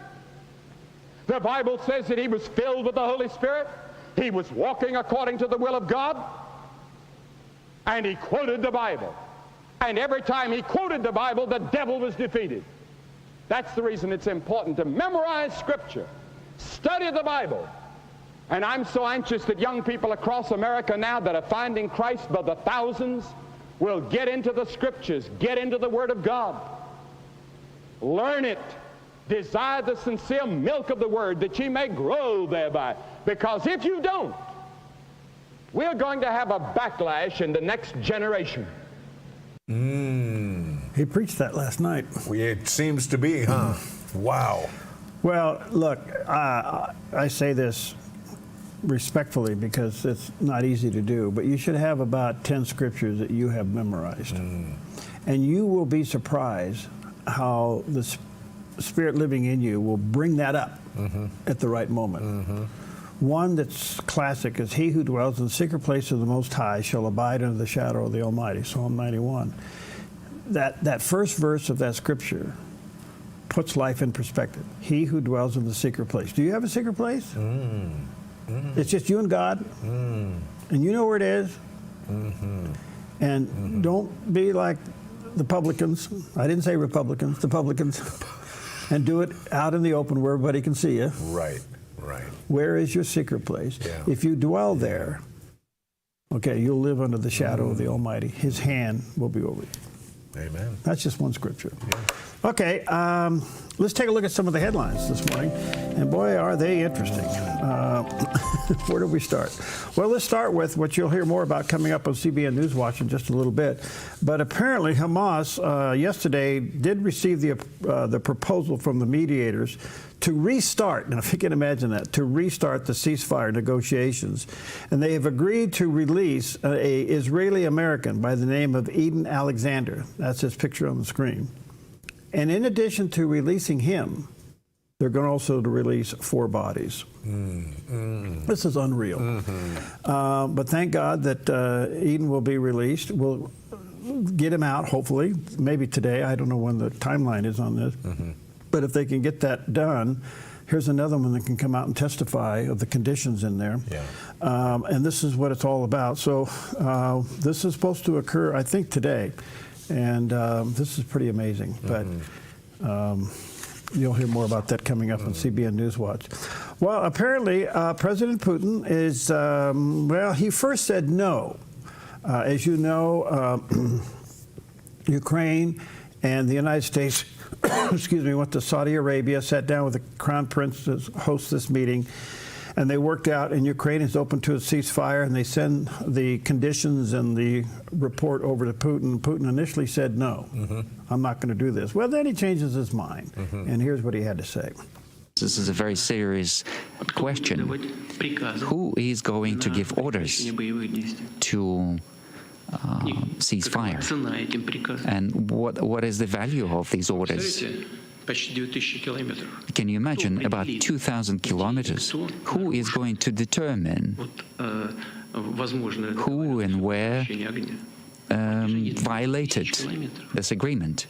The Bible says that he was filled with the Holy Spirit. He was walking according to the will of God. And he quoted the Bible. And every time he quoted the Bible, the devil was defeated. That's the reason it's important to memorize Scripture, study the Bible. And I'm so anxious that young people across America now that are finding Christ by the thousands will get into the Scriptures, get into the Word of God. Learn it. Desire the sincere milk of the Word that ye may grow thereby. Because if you don't, we're going to have a backlash in the next generation. He preached that last night. It seems to be, huh? Wow. Well, look, I say this respectfully because it's not easy to do, but you should have about 10 scriptures that you have memorized. And you will be surprised how the Spirit living in you will bring that up at the right moment. One that's classic is, he who dwells in the secret place of the Most High shall abide under the shadow of the Almighty, Psalm 91. That first verse of that scripture puts life in perspective. He who dwells in the secret place. Do you have a secret place? It's just you and God, and you know where it is. And don't be like the publicans. I didn't say Republicans, the publicans. And do it out in the open where everybody can see you. Right. Where is your secret place? If you dwell there, okay, you'll live under the shadow of the Almighty. His hand will be over you. Amen. That's just one scripture. Okay, let's take a look at some of the headlines this morning. And boy, are they interesting. Where do we start? Well, let's start with what you'll hear more about coming up on CBN Newswatch in just a little bit. But apparently Hamas yesterday did receive the proposal from the mediators to restart, now if you can imagine that, to restart the ceasefire negotiations. And they have agreed to release an Israeli-American by the name of Eden Alexander. That's his picture on the screen. And in addition to releasing him, they're going also to release 4 bodies. This is unreal. But thank God that Eden will be released. We'll get him out, hopefully, maybe today. I don't know when the timeline is on this. But if they can get that done, here's another one that can come out and testify of the conditions in there. And this is what it's all about. So this is supposed to occur, I think, today. And this is pretty amazing. But you'll hear more about that coming up on CBN Newswatch. Well, apparently, President Putin is, well, he first said no. As you know, Ukraine and the United States, excuse me, went to Saudi Arabia, sat down with the Crown Prince to host this meeting, and they worked out, and Ukraine is open to a ceasefire, and they send the conditions and the report over to Putin. Putin initially said, no, I'm not going to do this. Well, then he changes his mind, and here's what he had to say. This is a very serious question. Who is going to give orders to cease fire? And what is the value of these orders? Can you imagine about 2,000 kilometers? Who is going to determine who and where violated this agreement?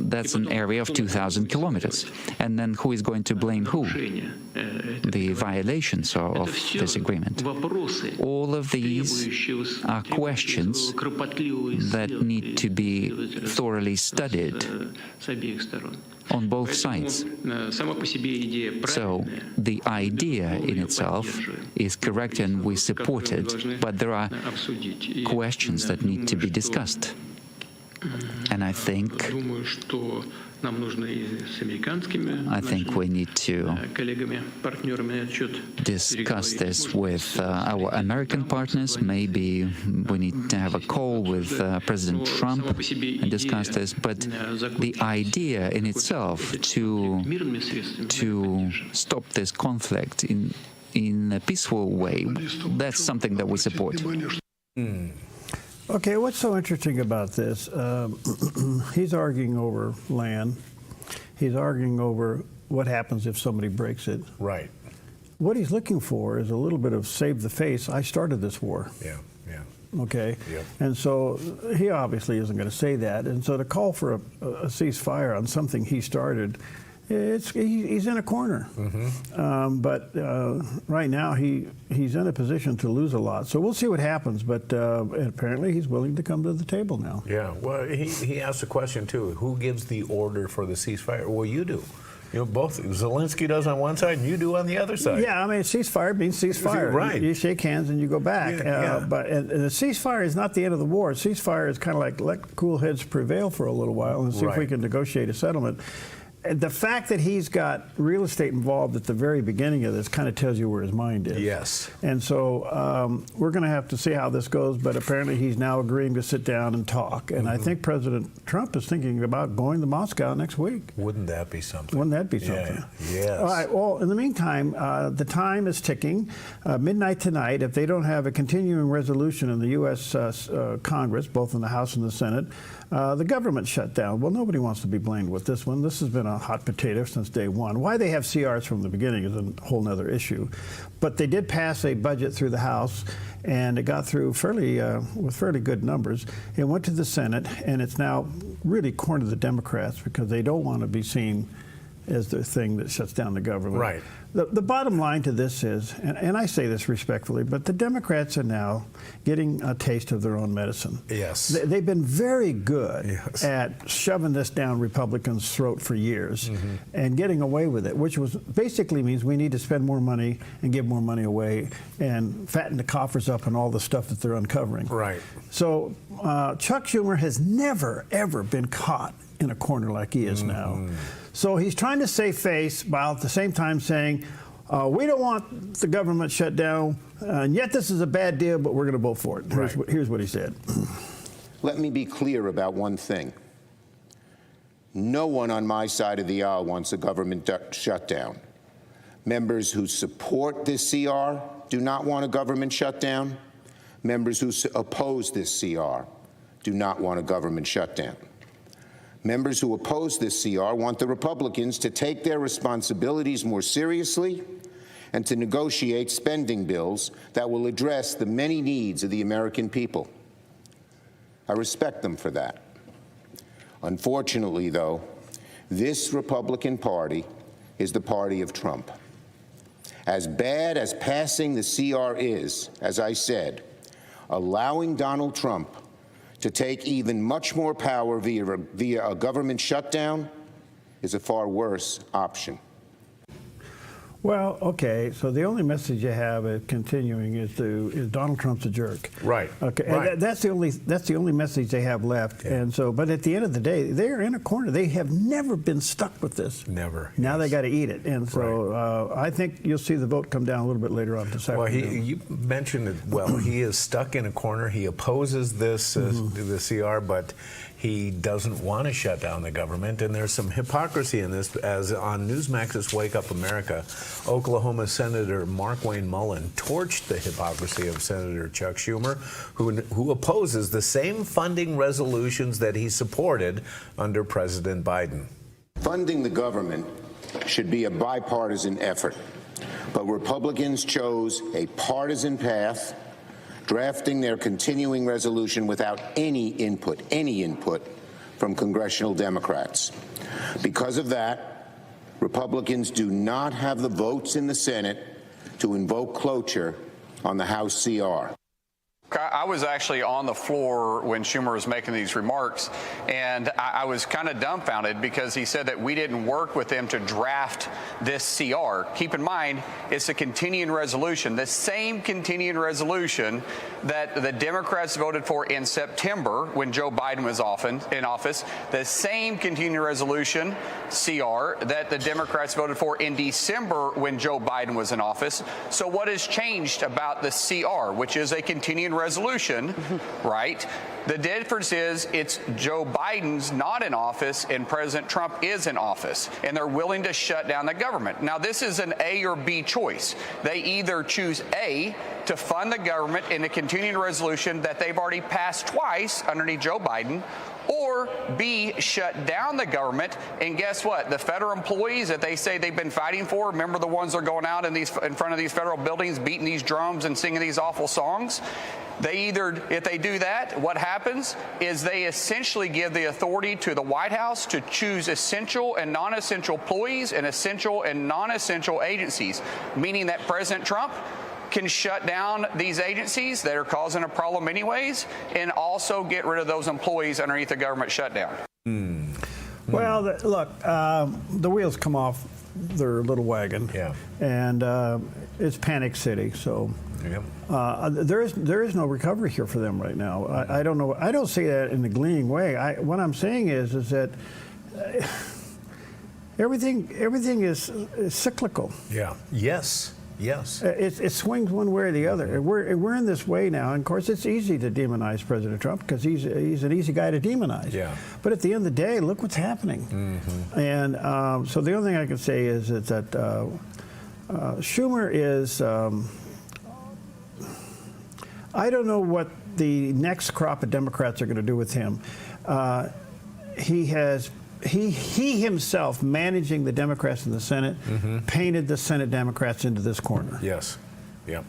that's an area of 2,000 kilometers. And then who is going to blame who? The violations of this agreement. All of these are questions that need to be thoroughly studied on both sides. So the idea in itself is correct and we support it, but there are questions that need to be discussed. And I think we need to discuss this with our American partners. Maybe we need to have a call with President Trump and discuss this. But the idea in itself to stop this conflict in a peaceful way, that's something that we support. Okay, what's so interesting about this? He's arguing over land. He's arguing over what happens if somebody breaks it. Right. What he's looking for is a little bit of save the face. I started this war. Yeah, yeah. Okay? Yep. And so he obviously isn't going to say that. And so to call for a ceasefire on something he started, he's in a corner. Mm-hmm. But right now he's in a position to lose a lot. So we'll see what happens. But apparently he's willing to come to the table now. Yeah. Well, he asked the question too: who gives the order for the ceasefire? Well, you do. You know, both Zelensky does on one side and you do on the other side. Yeah, I mean, ceasefire means ceasefire. Right. You shake hands and you go back. But the ceasefire is not the end of the war. Ceasefire is kind of like let cool heads prevail for a little while and see if we can negotiate a settlement. The fact that he's got real estate involved at the very beginning of this kind of tells you where his mind is. Yes. And so we're going to have to see how this goes, but apparently he's now agreeing to sit down and talk. And I think President Trump is thinking about going to Moscow next week. Wouldn't that be something? Wouldn't that be something? Yeah. Yes. All right, well, in the meantime, the time is ticking. Midnight tonight, if they don't have a continuing resolution in the U.S. Congress, both in the House and the Senate, the government shut down. Well, nobody wants to be blamed with this one. This has been a hot potato since day one. Why they have CRs from the beginning is a whole other issue. But they did pass a budget through the House, and it got through with fairly good numbers. It went to the Senate, and it's now really cornered the Democrats because they don't want to be seen as the thing that shuts down the government. Right. The bottom line to this is, and I say this respectfully, but the Democrats are now getting a taste of their own medicine. Yes. They've been very good at shoving this down Republicans' throat for years and getting away with it, which basically means we need to spend more money and give more money away and fatten the coffers up and all the stuff that they're uncovering. Right. So Chuck Schumer has never, ever been caught in a corner like he is now. So he's trying to save face while at the same time saying, we don't want the government shut down, and yet this is a bad deal, but we're going to vote for it. Here's what he said. Let me be clear about one thing. No one on my side of the aisle wants a government shutdown. Members who support this CR do not want a government shutdown. Members who oppose this CR do not want a government shutdown. Members who oppose this CR want the Republicans to take their responsibilities more seriously and to negotiate spending bills that will address the many needs of the American people. I respect them for that. Unfortunately, though, this Republican Party is the party of Trump. As bad as passing the CR is, as I said, allowing Donald Trump to take even much more power via a government shutdown is a far worse option. Well, okay, so the only message you have continuing is Donald Trump's a jerk. Right. Okay, right. And that's the only message they have left. Yeah. And so, but at the end of the day, they're in a corner. They have never been stuck with this. Never. Now they got to eat it. And so I think you'll see the vote come down a little bit later on this afternoon. Well, you mentioned it well. He is stuck in a corner. He opposes this, the CR, but he doesn't want to shut down the government, and there's some hypocrisy in this. As on Newsmax's Wake Up America, Oklahoma Senator Mark Wayne Mullen torched the hypocrisy of Senator Chuck Schumer, who opposes the same funding resolutions that he supported under President Biden. Funding the government should be a bipartisan effort, but Republicans chose a partisan path, drafting their continuing resolution without any input from congressional Democrats. Because of that, Republicans do not have the votes in the Senate to invoke cloture on the House CR. I was actually on the floor when Schumer was making these remarks, and I was kind of dumbfounded because he said that we didn't work with them to draft this CR. Keep in mind, it's a continuing resolution, the same continuing resolution that the Democrats voted for in September when Joe Biden was in office, the same continuing resolution, CR, that the Democrats voted for in December when Joe Biden was in office. So what has changed about the CR, which is a continuing resolution, right? The difference is it's Joe Biden's not in office and President Trump is in office, and they're willing to shut down the government. Now, this is an A or B choice. They either choose A, to fund the government in a continuing resolution that they've already passed twice underneath Joe Biden, or B, shut down the government. And guess what? The federal employees that they say they've been fighting for, remember the ones that are going out in front of these federal buildings, beating these drums and singing these awful songs? They either, if they do that, what happens is they essentially give the authority to the White House to choose essential and non-essential employees and essential and non-essential agencies, meaning that President Trump can shut down these agencies that are causing a problem anyways, and also get rid of those employees underneath the government shutdown. Well, look, the wheels come off their little wagon, and it's panic city. So there is no recovery here for them right now. I don't know. I don't say that in a gleaming way. What I'm saying is that everything is cyclical. Yeah. Yes. Yes. It swings one way or the other. We're in this way now, and of course it's easy to demonize President Trump because he's an easy guy to demonize. Yeah. But at the end of the day, look what's happening. And so the only thing I can say is that Schumer is, I don't know what the next crop of Democrats are going to do with him. He himself, managing the Democrats in the Senate, painted the Senate Democrats into this corner. Yes. Yeah.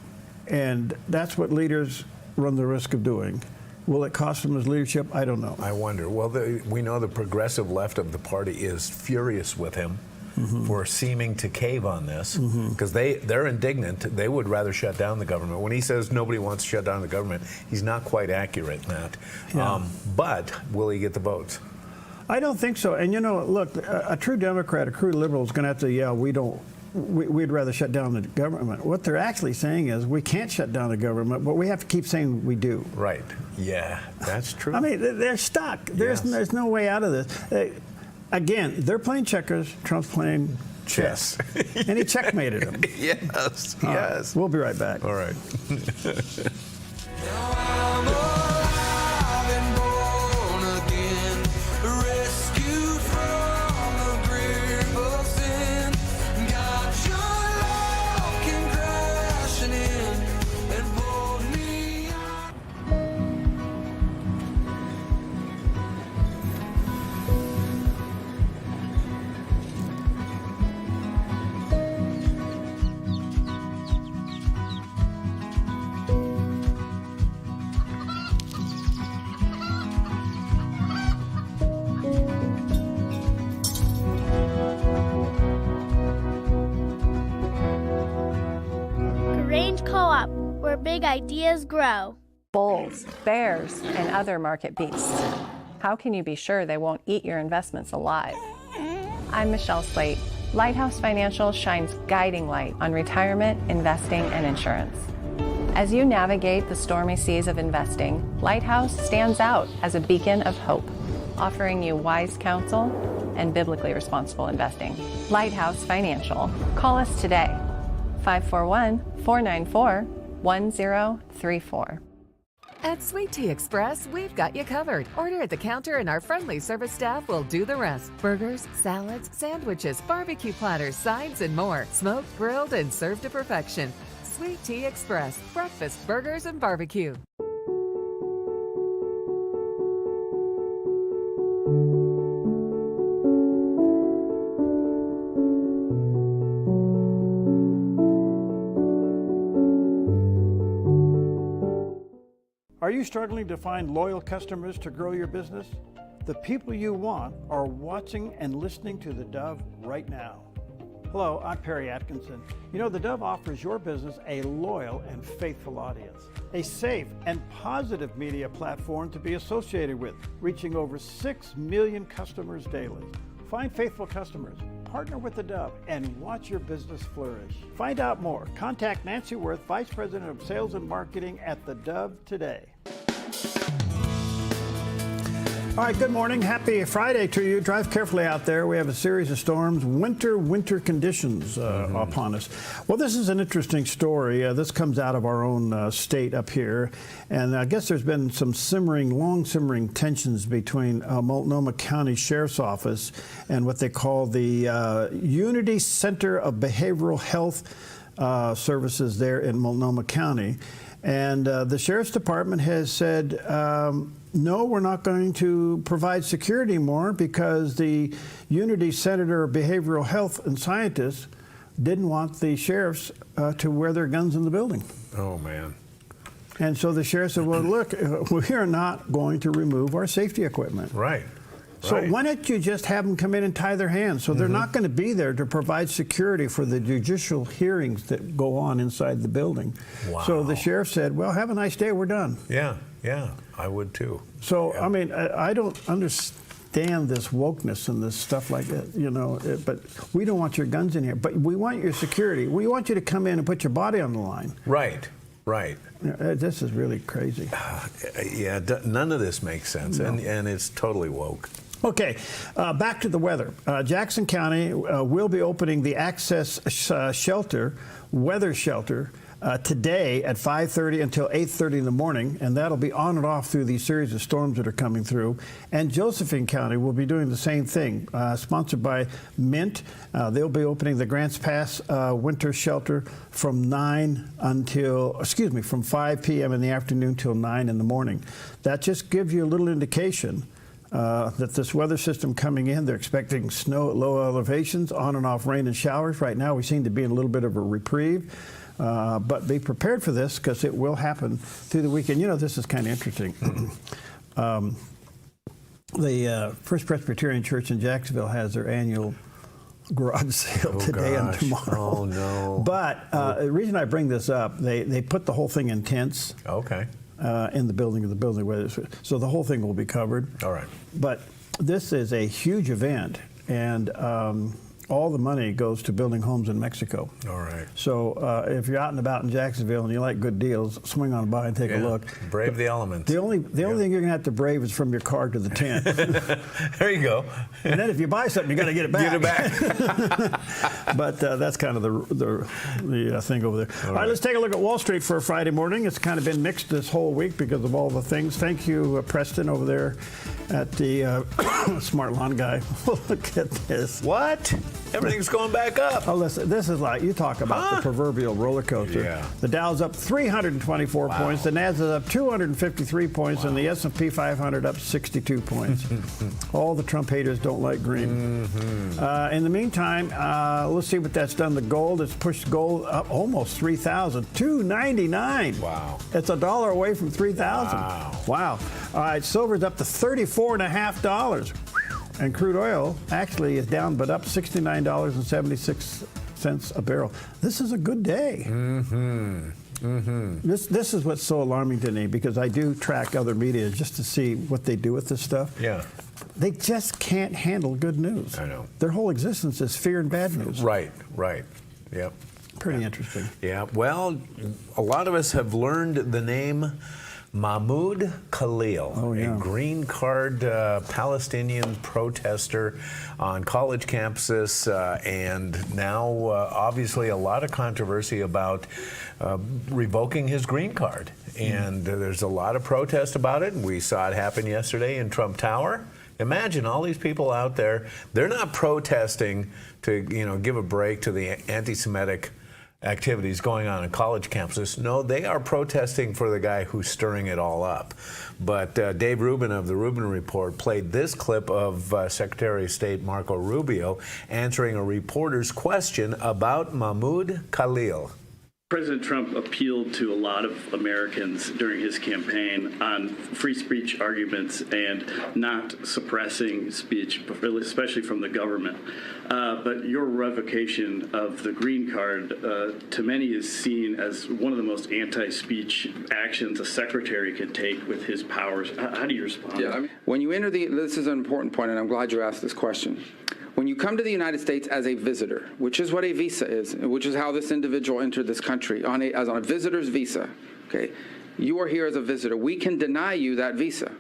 And that's what leaders run the risk of doing. Will it cost him his leadership? I don't know. I wonder. Well, we know the progressive left of the party is furious with him for seeming to cave on this because they're indignant. They would rather shut down the government. When he says nobody wants to shut down the government, he's not quite accurate in that. Yeah. But will he get the votes? I don't think so. And look, a true Democrat, a true liberal is going to have to, we'd rather shut down the government. What they're actually saying is we can't shut down the government, but we have to keep saying we do. Right. Yeah, that's true. I mean, they're stuck. There's no way out of this. Again, they're playing checkers. Trump's playing chess. And he checkmated him. Yes. Yes. We'll be right back. All right. Big ideas grow. Bulls, bears, and other market beasts. How can you be sure they won't eat your investments alive? I'm Michelle Slate. Lighthouse Financial shines guiding light on retirement, investing, and insurance. As you navigate the stormy seas of investing, Lighthouse stands out as a beacon of hope, offering you wise counsel and biblically responsible investing. Lighthouse Financial. Call us today. 541-494-1034. At Sweet Tea Express, we've got you covered. Order at the counter and our friendly service staff will do the rest. Burgers, salads, sandwiches, barbecue platters, sides, and more. Smoked, grilled, and served to perfection. Sweet Tea Express. Breakfast, burgers, and barbecue. Are you struggling to find loyal customers to grow your business? The people you want are watching and listening to the Dove right now. Hello, I'm Perry Atkinson. You know, the Dove offers your business a loyal and faithful audience, a safe and positive media platform to be associated with, reaching over 6 million customers daily. Find faithful customers, partner with the Dove, and watch your business flourish. Find out more. Contact Nancy Worth, Vice President of Sales and Marketing at the Dove today. All right, good morning. Happy Friday to you. Drive carefully out there. We have a series of storms, winter conditions upon us. Well, this is an interesting story. This comes out of our own state up here. And I guess there's been some long simmering tensions between Multnomah County Sheriff's Office and what they call the Unity Center of Behavioral Health Services there in Multnomah County. And the Sheriff's Department has said, no, we're not going to provide security anymore because the Unity Center of Behavioral Health and scientists didn't want the sheriffs to wear their guns in the building. Oh, man. And so the sheriff said, well, look, we are not going to remove our safety equipment. Right. So why don't you just have them come in and tie their hands? So they're not going to be there to provide security for the judicial hearings that go on inside the building. Wow. So the sheriff said, well, have a nice day, we're done. Yeah, I would too. So, I mean, I don't understand this wokeness and this stuff like that, you know, but we don't want your guns in here, but we want your security. We want you to come in and put your body on the line. Right. This is really crazy. Yeah, none of this makes sense, No. and it's totally woke. Okay, back to the weather. Jackson County will be opening the Access weather shelter, today at 5:30 until 8:30 in the morning, and that'll be on and off through these series of storms that are coming through. And Josephine County will be doing the same thing, sponsored by Mint. They'll be opening the Grants Pass winter shelter from 5 p.m. in the afternoon till 9 in the morning. That just gives you a little indication that this weather system coming in, they're expecting snow at low elevations, on and off rain and showers. Right now we seem to be in a little bit of a reprieve, but be prepared for this because it will happen through the weekend. You know, this is kind of interesting. The First Presbyterian Church in Jacksonville has their annual garage sale today and tomorrow. Oh, no. But the reason I bring this up, they put the whole thing in tents. Okay. In the building, so the whole thing will be covered. All right. But this is a huge event, and all the money goes to building homes in Mexico. All right. So if you're out and about in Jacksonville and you like good deals, swing on by and take a look. Brave the elements. The only thing you're going to have to brave is from your car to the tent. There you go. And then if you buy something, you got to get it back. Get it back. But that's kind of the thing over there. All right, let's take a look at Wall Street for a Friday morning. It's kind of been mixed this whole week because of all the things. Thank you, Preston, over there at the Smart Lawn Guy. Look at this. What? Everything's going back up. Oh, listen, this is like, you talk about the proverbial roller coaster. Yeah. The Dow's up 324 points, the Nasdaq's up 253 points, and the S&P 500 up 62 points. All the Trump haters don't like green. In the meantime, let's see what that's done to gold. It's pushed gold up almost 3,000, 299. Wow. It's $1 away from 3,000. Wow. All right, silver's up to $34.50. And crude oil actually is down, but up $69.76 a barrel. This is a good day. This is what's so alarming to me, because I do track other media just to see what they do with this stuff. Yeah. They just can't handle good news. I know. Their whole existence is fear and bad news. Right. Yep. Pretty interesting. Yeah. Well, a lot of us have learned the name Mahmoud Khalil, a green card Palestinian protester on college campuses, and now obviously a lot of controversy about revoking his green card. And there's a lot of protest about it, and we saw it happen yesterday in Trump Tower. Imagine all these people out there. They're not protesting to, give a break to the anti-Semitic activities going on college campuses. No, they are protesting for the guy who's stirring it all up. But Dave Rubin of the Rubin Report played this clip of Secretary of State Marco Rubio answering a reporter's question about Mahmoud Khalil. President Trump appealed to a lot of Americans during his campaign on free speech arguments and not suppressing speech, especially from the government. But your revocation of the green card, to many, is seen as one of the most anti-speech actions a secretary can take with his powers. How do you respond? Yeah, when you enter this is an important point, and I'm glad you asked this question. When you come to the United States as a visitor, which is what a visa is, which is how this individual entered this country, as on a visitor's visa, okay, you are here as a visitor. We can deny you that visa.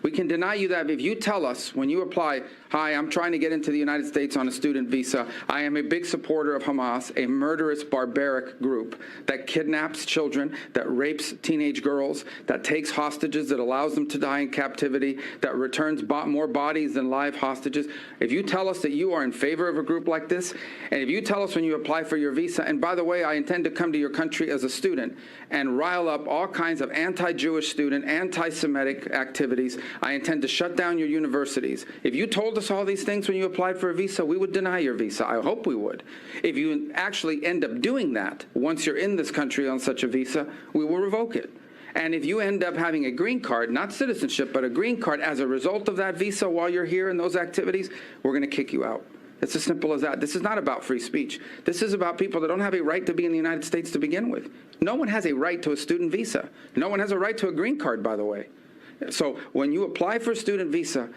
We can deny you that if you tell us when you apply, hi, I'm trying to get into the United States on a student visa. I am a big supporter of Hamas, a murderous, barbaric group that kidnaps children, that rapes teenage girls, that takes hostages, that allows them to die in captivity, that returns more bodies than live hostages. If you tell us that you are in favor of a group like this, and if you tell us when you apply for your visa, and by the way, I intend to come to your country as a student and rile up all kinds of anti-Jewish student, anti-Semitic activities, I intend to shut down your universities. If you told us all these things when you applied for a visa, we would deny your visa. I hope we would. If you actually end up doing that, once you're in this country on such a visa, we will revoke it. And if you end up having a green card, not citizenship, but a green card as a result of that visa while you're here in those activities, we're going to kick you out. It's as simple as that. This is not about free speech. This is about people that don't have a right to be in the United States to begin with. No one has a right to a student visa. No one has a right to a green card, by the way. So when you apply for a student visa,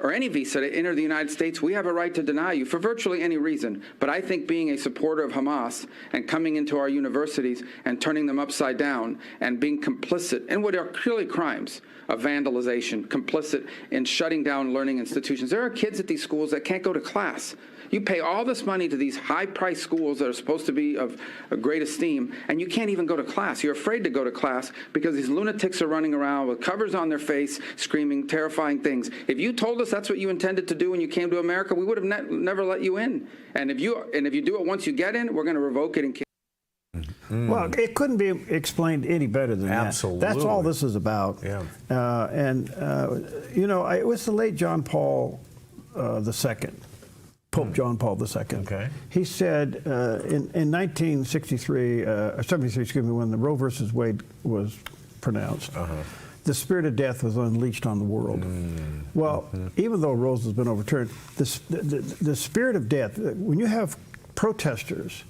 or any visa to enter the United States, we have a right to deny you for virtually any reason. But I think being a supporter of Hamas and coming into our universities and turning them upside down and being complicit in what are clearly crimes of vandalization, complicit in shutting down learning institutions. There are kids at these schools that can't go to class. You pay all this money to these high-priced schools that are supposed to be of great esteem, and you can't even go to class. You're afraid to go to class because these lunatics are running around with covers on their face, screaming terrifying things. If you told us that's what you intended to do when you came to America, we would have never let you in. And if you do it once you get in, we're going to revoke it and kill. Well, it couldn't be explained any better than Absolutely. that. That's all this is about. Yeah. It was the late John Paul II. Pope John Paul II. Okay. He said in 1963, or 73, excuse me, when the Roe versus Wade was pronounced, the spirit of death was unleashed on the world. Well, even though Roe's has been overturned, the spirit of death, when you have protesters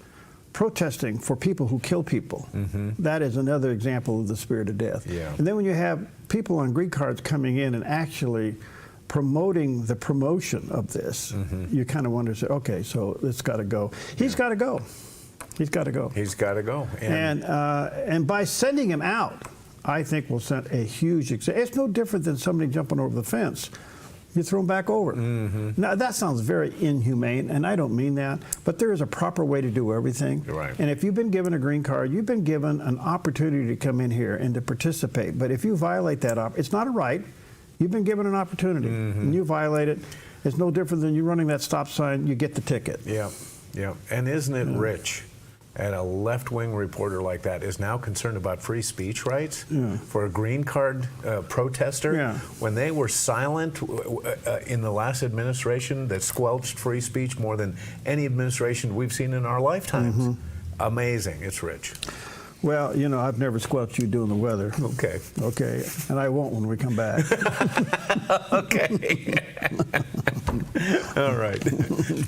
protesting for people who kill people, that is another example of the spirit of death. Yeah. And then when you have people on green cards coming in and actually promoting the promotion of this, you kind of wonder, okay, so it's got to go. He's got to go. He's got to go. He's got to go. And by sending him out, I think we'll send a huge example. It's no different than somebody jumping over the fence. You throw them back over. Now, that sounds very inhumane, and I don't mean that, but there is a proper way to do everything. Right. And if you've been given a green card, you've been given an opportunity to come in here and to participate. But if you violate that, it's not a right. You've been given an opportunity, and you violate it. It's no different than you running that stop sign. You get the ticket. Yeah, yeah. And isn't it rich? And a left-wing reporter like that is now concerned about free speech rights for a green card protester. When they were silent in the last administration that squelched free speech more than any administration we've seen in our lifetimes. Amazing. It's rich. Well, I've never squelched you doing the weather. Okay. Okay. And I won't when we come back. Okay. All right.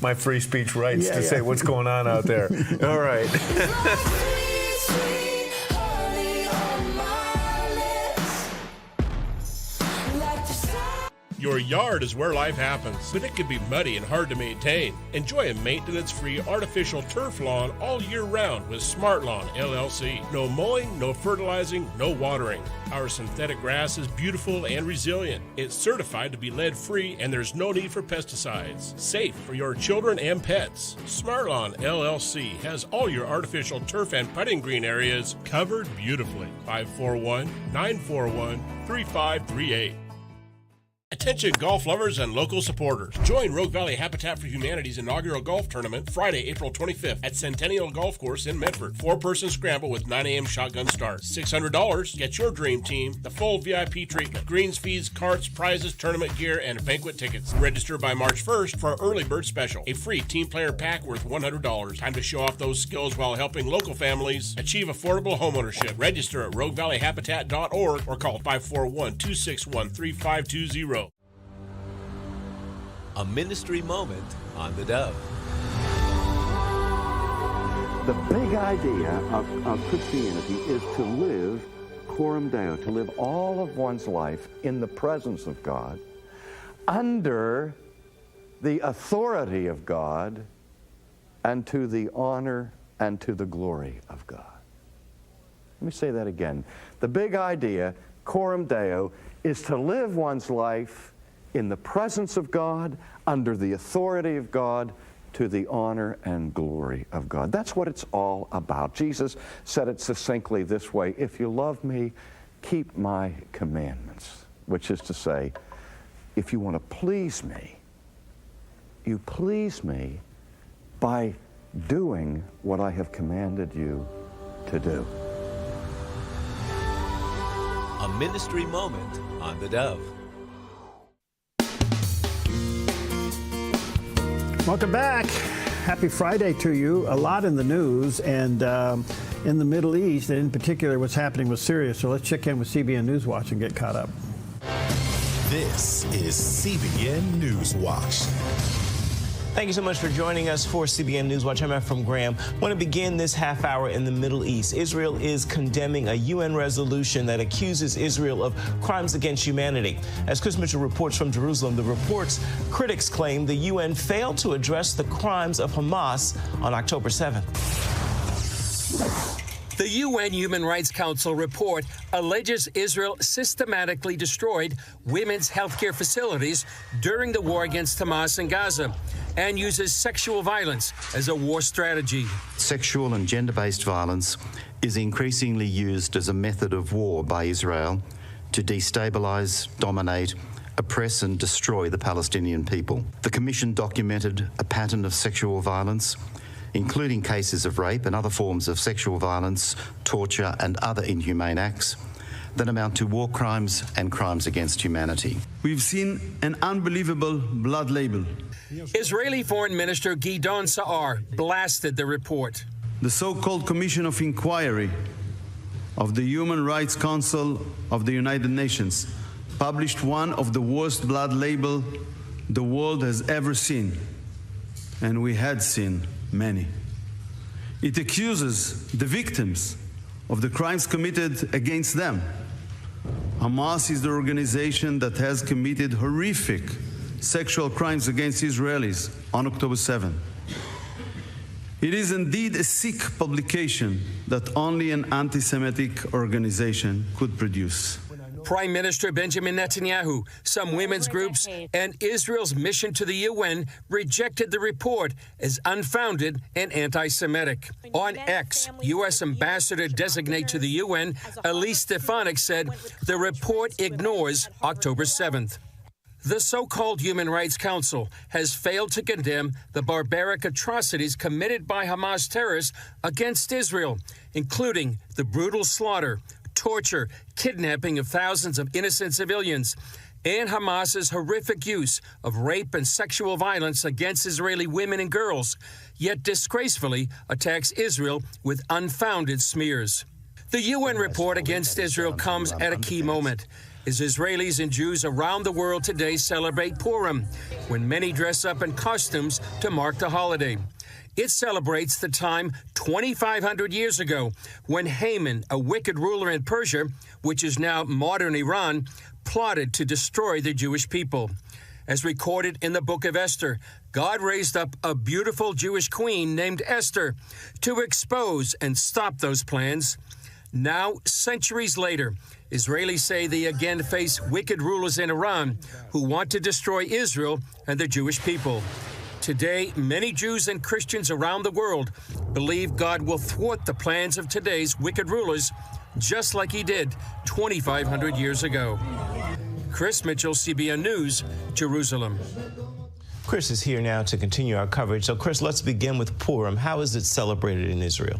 My free speech rights to say what's going on out there. All right. Your yard is where life happens, but it can be muddy and hard to maintain. Enjoy a maintenance-free artificial turf lawn all year round with Smart Lawn LLC. No mowing, no fertilizing, no watering. Our synthetic grass is beautiful and resilient. It's certified to be lead-free, and there's no need for pesticides. Safe for your children and pets. Smart Lawn LLC has all your artificial turf and putting green areas covered beautifully. 541-941-3538. Attention golf lovers and local supporters. Join Rogue Valley Habitat for Humanity's inaugural golf tournament Friday, April 25th at Centennial Golf Course in Medford. 4-person scramble with 9 a.m. shotgun start. $600. Get your dream team, the full VIP treatment, greens fees, carts, prizes, tournament gear, and banquet tickets. Register by March 1st for our early bird special, a free team player pack worth $100. Time to show off those skills while helping local families achieve affordable homeownership. Register at roguevalleyhabitat.org or call 541-261-3520. A ministry moment on the Dove. The big idea of Christianity is to live coram Deo, to live all of one's life in the presence of God, under the authority of God, and to the honor and to the glory of God. Let me say that again. The big idea, coram Deo, is to live one's life in the presence of God, under the authority of God, to the honor and glory of God. That's what it's all about. Jesus said it succinctly this way: if you love me, keep my commandments. Which is to say, if you want to please me, you please me by doing what I have commanded you to do. A ministry moment on the Dove. Welcome back. Happy Friday to you. A lot in the news and in the Middle East, and in particular what's happening with Syria. So let's check in with CBN Newswatch and get caught up. This is CBN Newswatch. Thank you so much for joining us for CBN Newswatch. I'm Ephraim Graham. I want to begin this half hour in the Middle East. Israel is condemning a UN resolution that accuses Israel of crimes against humanity. As Chris Mitchell reports from Jerusalem, the report's critics claim the UN failed to address the crimes of Hamas on October 7th. The UN Human Rights Council report alleges Israel systematically destroyed women's healthcare facilities during the war against Hamas in Gaza and uses sexual violence as a war strategy. Sexual and gender-based violence is increasingly used as a method of war by Israel to destabilize, dominate, oppress and destroy the Palestinian people. The Commission documented a pattern of sexual violence, including cases of rape and other forms of sexual violence, torture and other inhumane acts that amount to war crimes and crimes against humanity. We've seen an unbelievable blood label. Israeli Foreign Minister Gideon Sa'ar blasted the report. The so-called Commission of Inquiry of the Human Rights Council of the United Nations published one of the worst blood label the world has ever seen, and we had seen many. It accuses the victims of the crimes committed against them. Hamas is the organization that has committed horrific sexual crimes against Israelis on October 7. It is indeed a sick publication that only an anti-Semitic organization could produce. Prime Minister Benjamin Netanyahu, some women's groups, and Israel's mission to the UN rejected the report as unfounded and anti-Semitic. On X, U.S. Ambassador-designate to the UN, Elise Stefanik, said the report ignores October 7th. The so-called Human Rights Council has failed to condemn the barbaric atrocities committed by Hamas terrorists against Israel, including the brutal slaughter, torture, kidnapping of thousands of innocent civilians, and Hamas's horrific use of rape and sexual violence against Israeli women and girls, yet disgracefully attacks Israel with unfounded smears. The UN report against Israel comes at a key moment, as Israelis and Jews around the world today celebrate Purim, when many dress up in costumes to mark the holiday. It celebrates the time 2,500 years ago when Haman, a wicked ruler in Persia, which is now modern Iran, plotted to destroy the Jewish people. As recorded in the book of Esther, God raised up a beautiful Jewish queen named Esther to expose and stop those plans. Now, centuries later, Israelis say they again face wicked rulers in Iran who want to destroy Israel and the Jewish people. Today, many Jews and Christians around the world believe God will thwart the plans of today's wicked rulers, just like he did 2,500 years ago. Chris Mitchell, CBN News, Jerusalem. Chris is here now to continue our coverage. So, Chris, let's begin with Purim. How is it celebrated in Israel?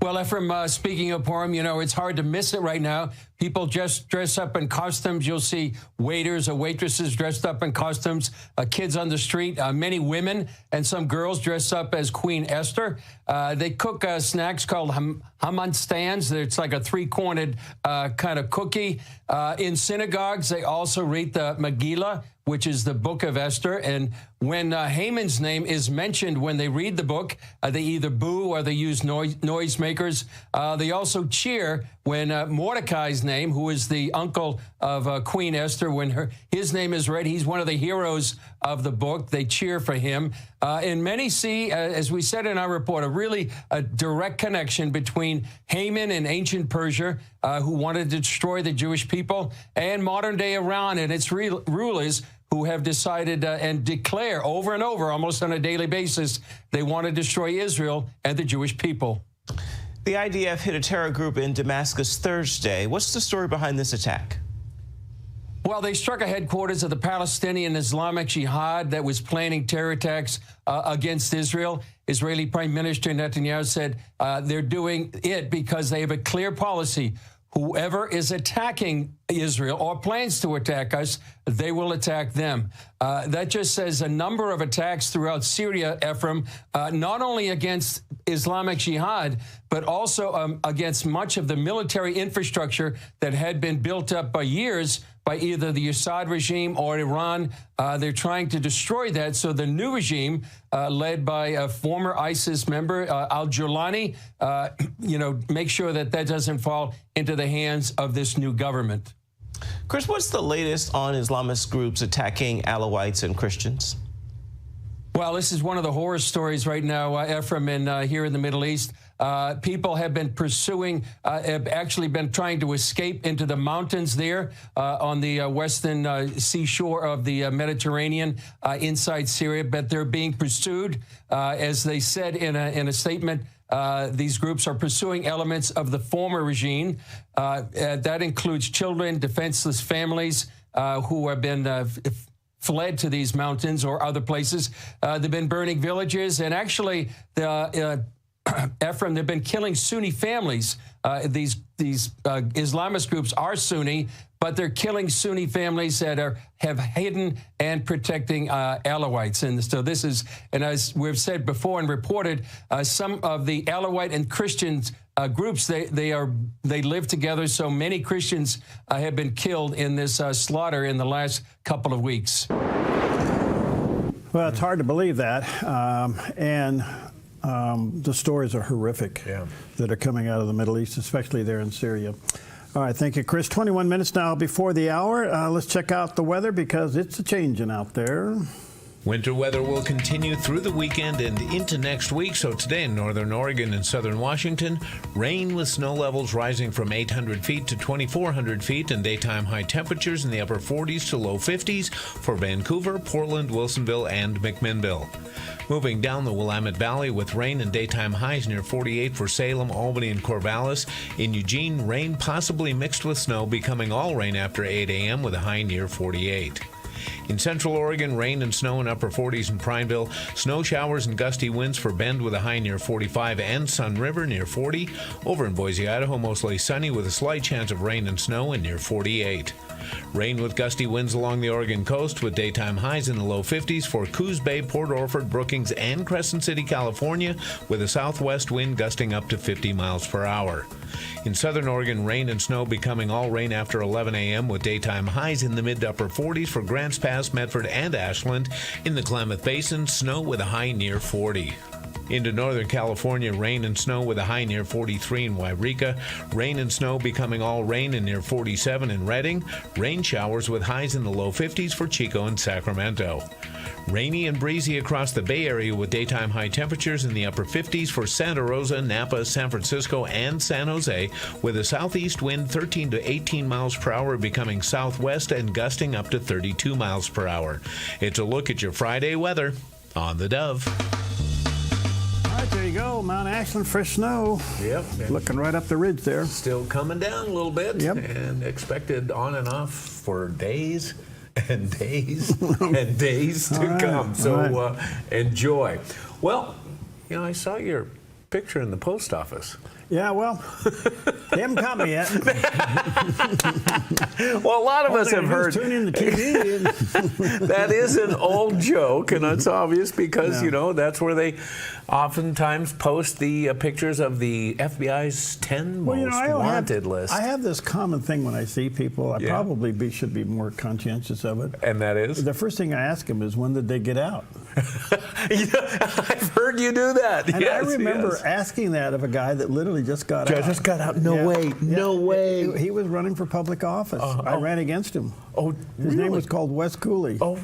Well, Ephraim, speaking of Purim, you know, it's hard to miss it right now. People just dress up in costumes. You'll see waiters or waitresses dressed up in costumes, kids on the street, many women and some girls dress up as Queen Esther. They cook snacks called Haman stands. It's like a three-cornered kind of cookie. In synagogues, they also read the Megillah, which is the book of Esther. And when Haman's name is mentioned when they read the book, they either boo or they use noisemakers. They also cheer when Mordecai's name, who is the uncle of Queen Esther, when his name is read. He's one of the heroes of the book. They cheer for him. And many see, as we said in our report, a direct connection between Haman and ancient Persia, who wanted to destroy the Jewish people, and modern-day Iran and its rulers, who have decided and declare over and over, almost on a daily basis, they want to destroy Israel and the Jewish people. The IDF hit a terror group in Damascus Thursday. What's the story behind this attack? Well, they struck a headquarters of the Palestinian Islamic Jihad that was planning terror attacks against Israel. Israeli Prime Minister Netanyahu said they're doing it because they have a clear policy. Whoever is attacking Israel or plans to attack us, they will attack them. That just says a number of attacks throughout Syria, Ephraim, not only against Islamic Jihad, but also against much of the military infrastructure that had been built up by years by either the Assad regime or Iran. They're trying to destroy that. So the new regime, led by a former ISIS member, al-Jolani, make sure that doesn't fall into the hands of this new government. Chris, what's the latest on Islamist groups attacking Alawites and Christians? Well, this is one of the horror stories right now, Ephraim, here in the Middle East. People have been pursuing, have actually been trying to escape into the mountains there on the western seashore of the Mediterranean inside Syria, but they're being pursued. As they said in a statement, these groups are pursuing elements of the former regime. That includes children, defenseless families who have been fled to these mountains or other places. They've been burning villages, and actually, Ephraim, they've been killing Sunni families. These Islamist groups are Sunni, but they're killing Sunni families that have hidden and protecting Alawites. And so this is, and as we've said before and reported, some of the Alawite and Christian groups, they live together. So many Christians have been killed in this slaughter in the last couple of weeks. Well, it's hard to believe that. The stories are horrific that are coming out of the Middle East, especially there in Syria. All right, thank you, Chris. 21 minutes now before the hour. Let's check out the weather because it's a changing out there. Winter weather will continue through the weekend and into next week. So today in northern Oregon and southern Washington, rain with snow levels rising from 800 feet to 2,400 feet and daytime high temperatures in the upper 40s to low 50s for Vancouver, Portland, Wilsonville, and McMinnville. Moving down the Willamette Valley with rain and daytime highs near 48 for Salem, Albany, and Corvallis. In Eugene, rain possibly mixed with snow, becoming all rain after 8 a.m. with a high near 48. In central Oregon, rain and snow in upper 40s in Prineville. Snow showers and gusty winds for Bend with a high near 45 and Sun River near 40. Over in Boise, Idaho, mostly sunny with a slight chance of rain and snow and near 48. Rain with gusty winds along the Oregon coast with daytime highs in the low 50s for Coos Bay, Port Orford, Brookings, and Crescent City, California, with a southwest wind gusting up to 50 miles per hour. In southern Oregon, rain and snow becoming all rain after 11 a.m. with daytime highs in the mid to upper 40s for Grants Pass, Medford, and Ashland. In the Klamath Basin, snow with a high near 40. Into northern California, rain and snow with a high near 43 in Wairika. Rain and snow becoming all rain and near 47 in Redding. Rain showers with highs in the low 50s for Chico and Sacramento. Rainy and breezy across the Bay Area with daytime high temperatures in the upper 50s for Santa Rosa, Napa, San Francisco, and San Jose, with a southeast wind 13 to 18 miles per hour becoming southwest and gusting up to 32 miles per hour. It's a look at your Friday weather on the Dove. All right, there you you go, Mount Ashland, fresh snow. Yep. Looking right up the ridge there. Still coming down a little bit. Yep. And expected on and off for days and days and days to come. So enjoy. Well, I saw your picture in the post office. Yeah, well, they haven't caught me yet. Well, a lot of us have heard. Tune in the TV. That is an old joke, and it's obvious because, that's where they oftentimes post the pictures of the FBI's 10 most wanted list. I have this common thing when I see people. I probably should be more conscientious of it. And that is? The first thing I ask them is, when did they get out? I've heard you do that. And I remember asking that of a guy that literally just got out. Just got out. No way. No way. He was running for public office. I ran against him. Oh, His name was called Wes Cooley. Oh,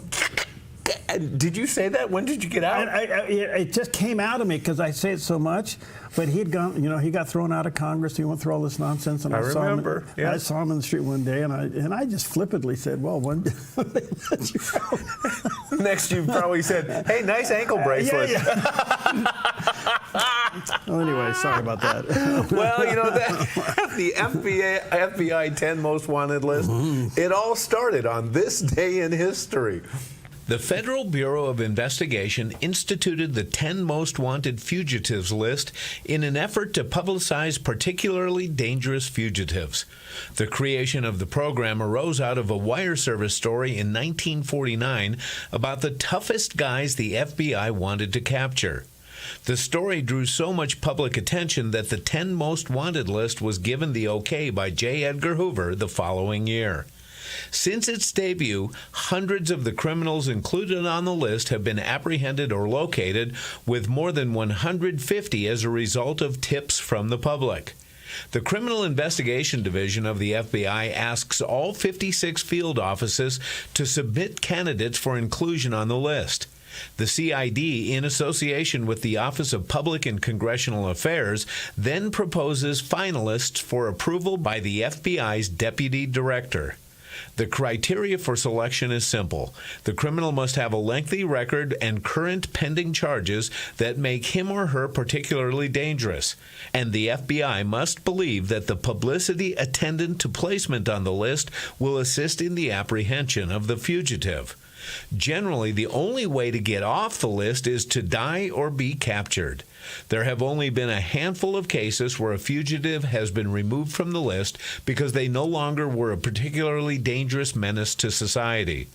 did you say that? When did you get out? It just came out of me because I say it so much. But he'd gone, he got thrown out of Congress. He went through all this nonsense. And I remember. I saw him in the street one day, and I just flippantly said, "Well, when did they let you out?" Next, you probably said, "Hey, nice ankle bracelet." Well, anyway, sorry about that. Well, the FBI 10 most wanted list. It all started on this day in history. The Federal Bureau of Investigation instituted the 10 most wanted fugitives list in an effort to publicize particularly dangerous fugitives. The creation of the program arose out of a wire service story in 1949 about the toughest guys the FBI wanted to capture. The story drew so much public attention that the 10 most wanted list was given the okay by J. Edgar Hoover the following year. Since its debut, hundreds of the criminals included on the list have been apprehended or located, with more than 150 as a result of tips from the public. The Criminal Investigation Division of the FBI asks all 56 field offices to submit candidates for inclusion on the list. The CID, in association with the Office of Public and Congressional Affairs, then proposes finalists for approval by the FBI's Deputy Director. The criteria for selection is simple. The criminal must have a lengthy record and current pending charges that make him or her particularly dangerous. And the FBI must believe that the publicity attendant to placement on the list will assist in the apprehension of the fugitive. Generally, the only way to get off the list is to die or be captured. There have only been a handful of cases where a fugitive has been removed from the list because they no longer were a particularly dangerous menace to society.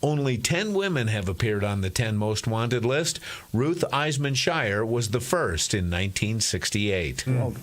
Only 10 women have appeared on the 10 most wanted list. Ruth Eisman Shire was the first in 1968. So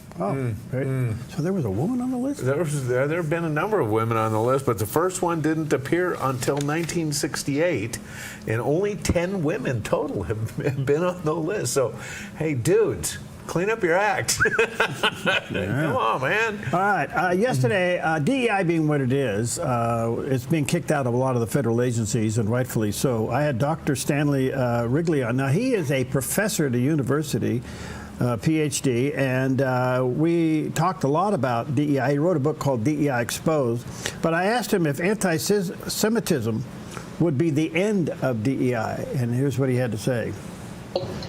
there was a woman on the list? There have been a number of women on the list, but the first one didn't appear until 1968, and only 10 women total have been on the list. So, hey, dudes, clean up your act. Come on, man. All right. Yesterday, DEI being what it is, it's being kicked out of a lot of the federal agencies, and rightfully so. I had Dr. Stanley Wrigley on. Now, he is a professor at a university, PhD, and we talked a lot about DEI. He wrote a book called DEI Exposed. But I asked him if anti-Semitism would be the end of DEI, and here's what he had to say.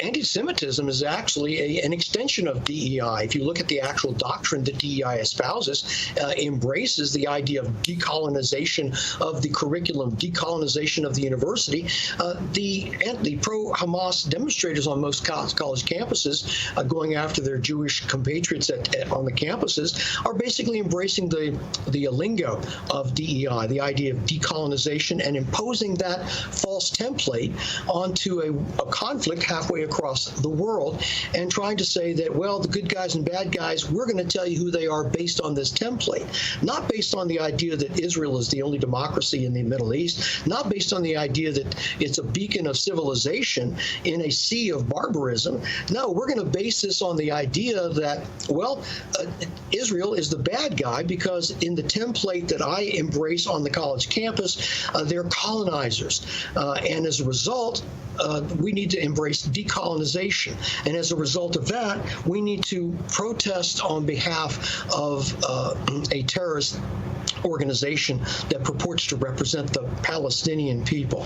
Anti-Semitism is actually an extension of DEI. If you look at the actual doctrine that DEI espouses, embraces the idea of decolonization of the curriculum, decolonization of the university. The pro-Hamas demonstrators on most college campuses going after their Jewish compatriots on the campuses are basically embracing the lingo of DEI, the idea of decolonization, and imposing that false template onto a conflict halfway across the world, and trying to say that, well, the good guys and bad guys, we're going to tell you who they are based on this template, not based on the idea that Israel is the only democracy in the Middle East, not based on the idea that it's a beacon of civilization in a sea of barbarism. No, we're going to base this on the idea that, well, Israel is the bad guy because in the template that I embrace on the college campus, they're colonizers. And as a result, we need to embrace decolonization. And as a result of that, we need to protest on behalf of a terrorist organization that purports to represent the Palestinian people.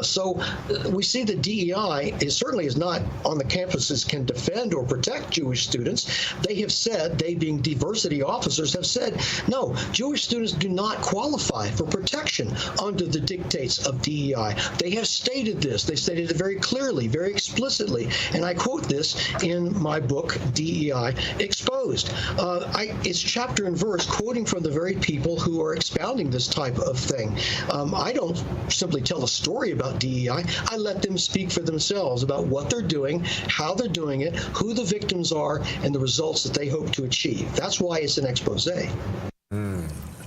So we see the DEI certainly is not on the campuses can defend or protect Jewish students. They have said, they being diversity officers, have said, no, Jewish students do not qualify for protection under the dictates of DEI. They have stated this. They stated it very clearly, very explicitly, and I quote this in my book, DEI Exposed. It's chapter and verse quoting from the very people who are expounding this type of thing. I don't simply tell a story about DEI. I let them speak for themselves about what they're doing, how they're doing it, who the victims are, and the results that they hope to achieve. That's why it's an expose.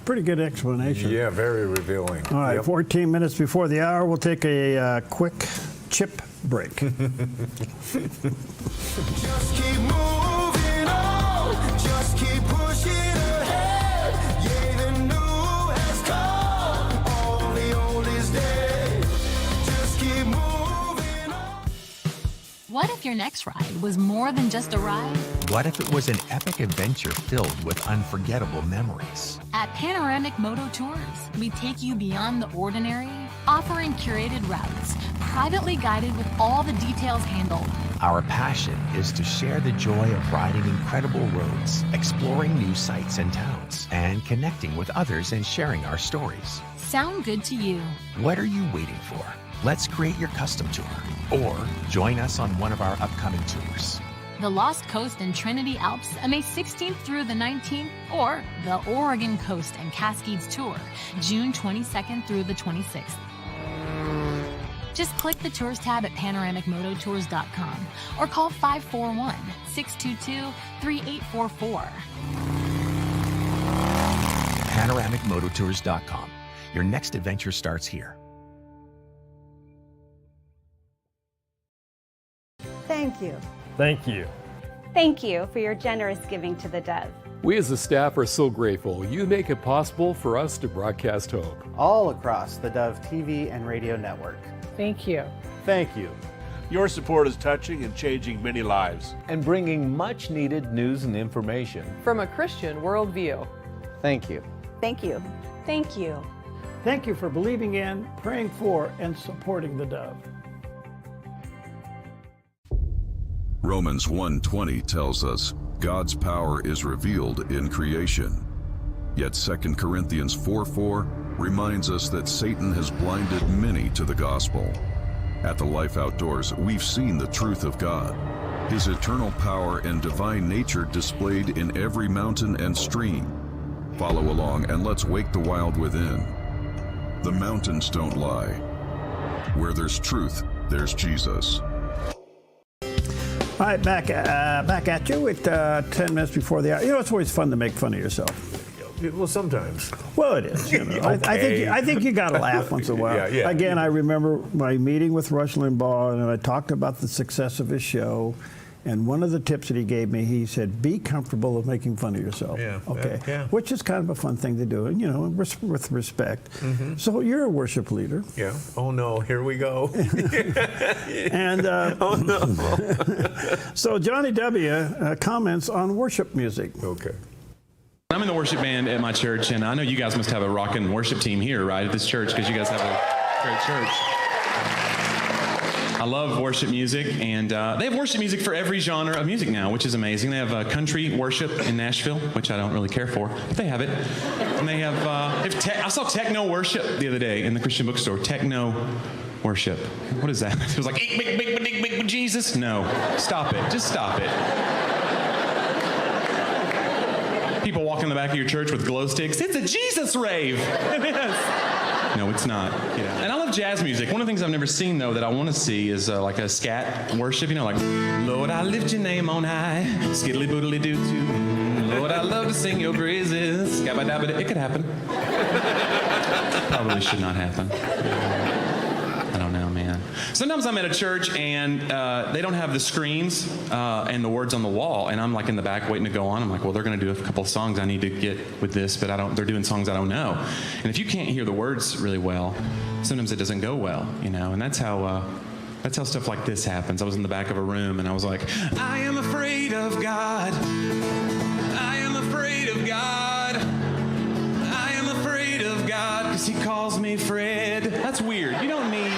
Pretty good explanation. Yeah, very revealing. All right, 14 minutes before the hour, we'll take a quick chip break. Just keep moving on, just keep pushing ahead. Yeah, the new has come, all the old is dead. Just keep moving on. What if your next ride was more than just a ride? What if it was an epic adventure filled with unforgettable memories? At Panoramic Moto Tours, we take you beyond the ordinary, offering curated routes, privately guided with all the details handled. Our passion is to share the joy of riding incredible roads, exploring new sights and towns, and connecting with others and sharing our stories. Sound good to you? What are you waiting for? Let's create your custom tour, or join us on one of our upcoming tours. The Lost Coast and Trinity Alps, May 16th through the 19th, or the Oregon Coast and Cascades Tour, June 22nd through the 26th. Just click the Tours tab at panoramicmototours.com or call 541-622-3844. panoramicmototours.com. Your next adventure starts here. Thank you. Thank you. Thank you for your generous giving to the Dove. We as a staff are so grateful. You make it possible for us to broadcast hope. All across the Dove TV and radio network. Thank you. Thank you. Your support is touching and changing many lives. And bringing much needed news and information from a Christian worldview. Thank you. Thank you. Thank you. Thank you for believing in, praying for, and supporting the Dove. Romans 1:20 tells us God's power is revealed in creation. Yet 2 Corinthians 4:4 reminds us that Satan has blinded many to the gospel. At the Life Outdoors, we've seen the truth of God, His eternal power and divine nature displayed in every mountain and stream. Follow along and let's wake the wild within. The mountains don't lie. Where there's truth, there's Jesus. All right, back at you at 10 minutes before the hour. You know, it's always fun to make fun of yourself. Well, sometimes. Well, it is. You know. Okay. I think you got to laugh once in a while. Yeah. Again, I remember my meeting with Rush Limbaugh, and I talked about the success of his show. And one of the tips that he gave me, he said, be comfortable of making fun of yourself. Yeah. Okay. Yeah. Which is kind of a fun thing to do, and, you know, with respect. Mm-hmm. So you're a worship leader. Yeah. Oh, no. Here we go. And oh, no. So Johnny W. Comments on worship music. Okay. I'm in the worship band at my church, and I know you guys must have a rockin' worship team here, right, at this church, because you guys have a great church. I love worship music, and they have worship music for every genre of music now, which is amazing. They have country worship in Nashville, which I don't really care for, but they have it. And they have, I saw techno worship the other day in the Christian bookstore. Techno worship. What is that? It was like, big, Jesus. No, stop it. Just stop it. People walk in the back of your church with glow sticks. It's a Jesus rave. It is. No, it's not. Yeah. And I love jazz music. One of the things I've never seen, though, that I want to see is like a scat worship. You know, like, Lord, I lift your name on high. Skiddly boodly doo doo. Lord, I love to sing your praises. It could happen. Probably should not happen. I don't know, man. Sometimes I'm at a church and they don't have the screens and the words on the wall, and I'm like in the back waiting to go on. I'm like, well, they're going to do a couple of songs I need to get with this, but they're doing songs I don't know. And if you can't hear the words really well, sometimes it doesn't go well, you know. And that's how stuff like this happens. I was in the back of a room and I was like, I am afraid of God. I am afraid of God. I am afraid because he calls me Fred. That's weird. You don't need...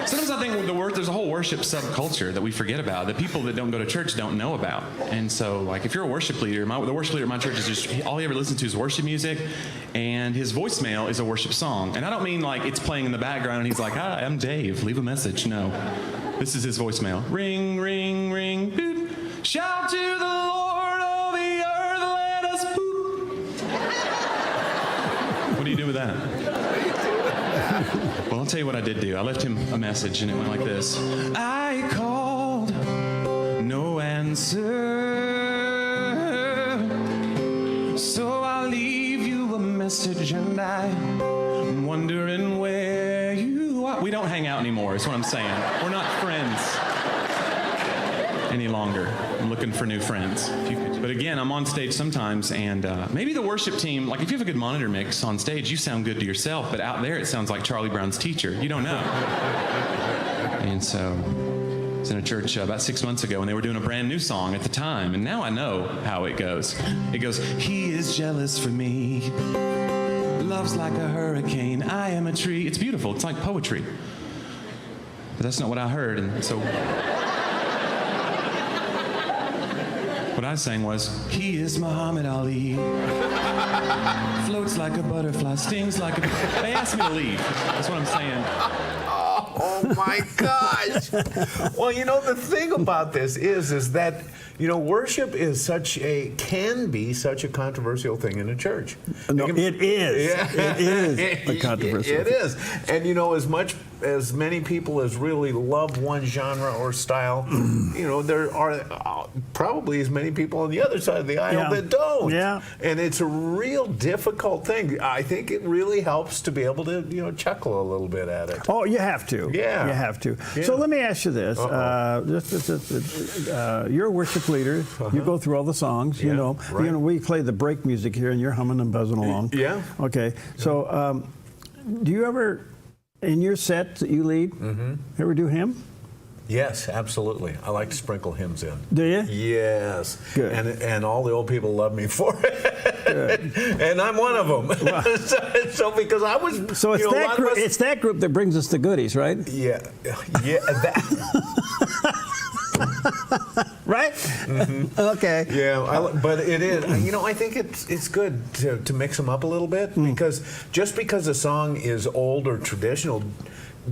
Sometimes I think there's a whole worship subculture that we forget about, that people that don't go to church don't know about. And so, like, if you're a worship leader, the worship leader at my church is just, all he ever listens to is worship music, and his voicemail is a worship song. And I don't mean like it's playing in the background and he's like, hi, I'm Dave, leave a message. No. This is his voicemail. Ring, ring, ring, boop. Shout to the Lord of the earth, let us boop. What do you do with that? Well, I'll tell you what I did do. I left him a message, and it went like this. I called, no answer, so I'll leave you a message, and I'm wondering where you are. We don't hang out anymore, is what I'm saying. We're not friends any longer. I'm looking for new friends. But again, I'm on stage sometimes, and maybe the worship team, like if you have a good monitor mix on stage, you sound good to yourself, but out there it sounds like Charlie Brown's teacher. You don't know. And so I was in a church about 6 months ago, and they were doing a brand new song at the time, and now I know how it goes. It goes, he is jealous for me, loves like a hurricane, I am a tree. It's beautiful. It's like poetry. But that's not what I heard, and so... What I sang was, he is Muhammad Ali, floats like a butterfly, stings like a... They asked me to leave. That's what I'm saying. Oh my gosh. Well, you know, the thing about this is that, you know, worship is can be such a controversial thing in a church. No, it is. Yeah. It is a controversial thing. It is. And, you know, as many people as really love one genre or style, you know, there are probably as many people on the other side of the aisle that don't. Yeah. And it's a real difficult thing. I think it really helps to be able to, you know, chuckle a little bit at it. Oh, you have to. Yeah. You have to. Yeah. So let me ask you this. You're a worship leader. You go through all the songs, you know. Right. You know, we play the break music here, and you're humming and buzzing along. Yeah. Okay. So do you ever, in your set that you lead, ever do hymn? Yes, absolutely. I like to sprinkle hymns in. Do you? Yes. Good. And all the old people love me for it. Good. And I'm one of them. Wow. so because I was... So it's, it's that group that brings us the goodies, right? Yeah. Yeah. Right? Okay. Yeah, but it is. You know, I think it's good to mix them up a little bit because just because a song is old or traditional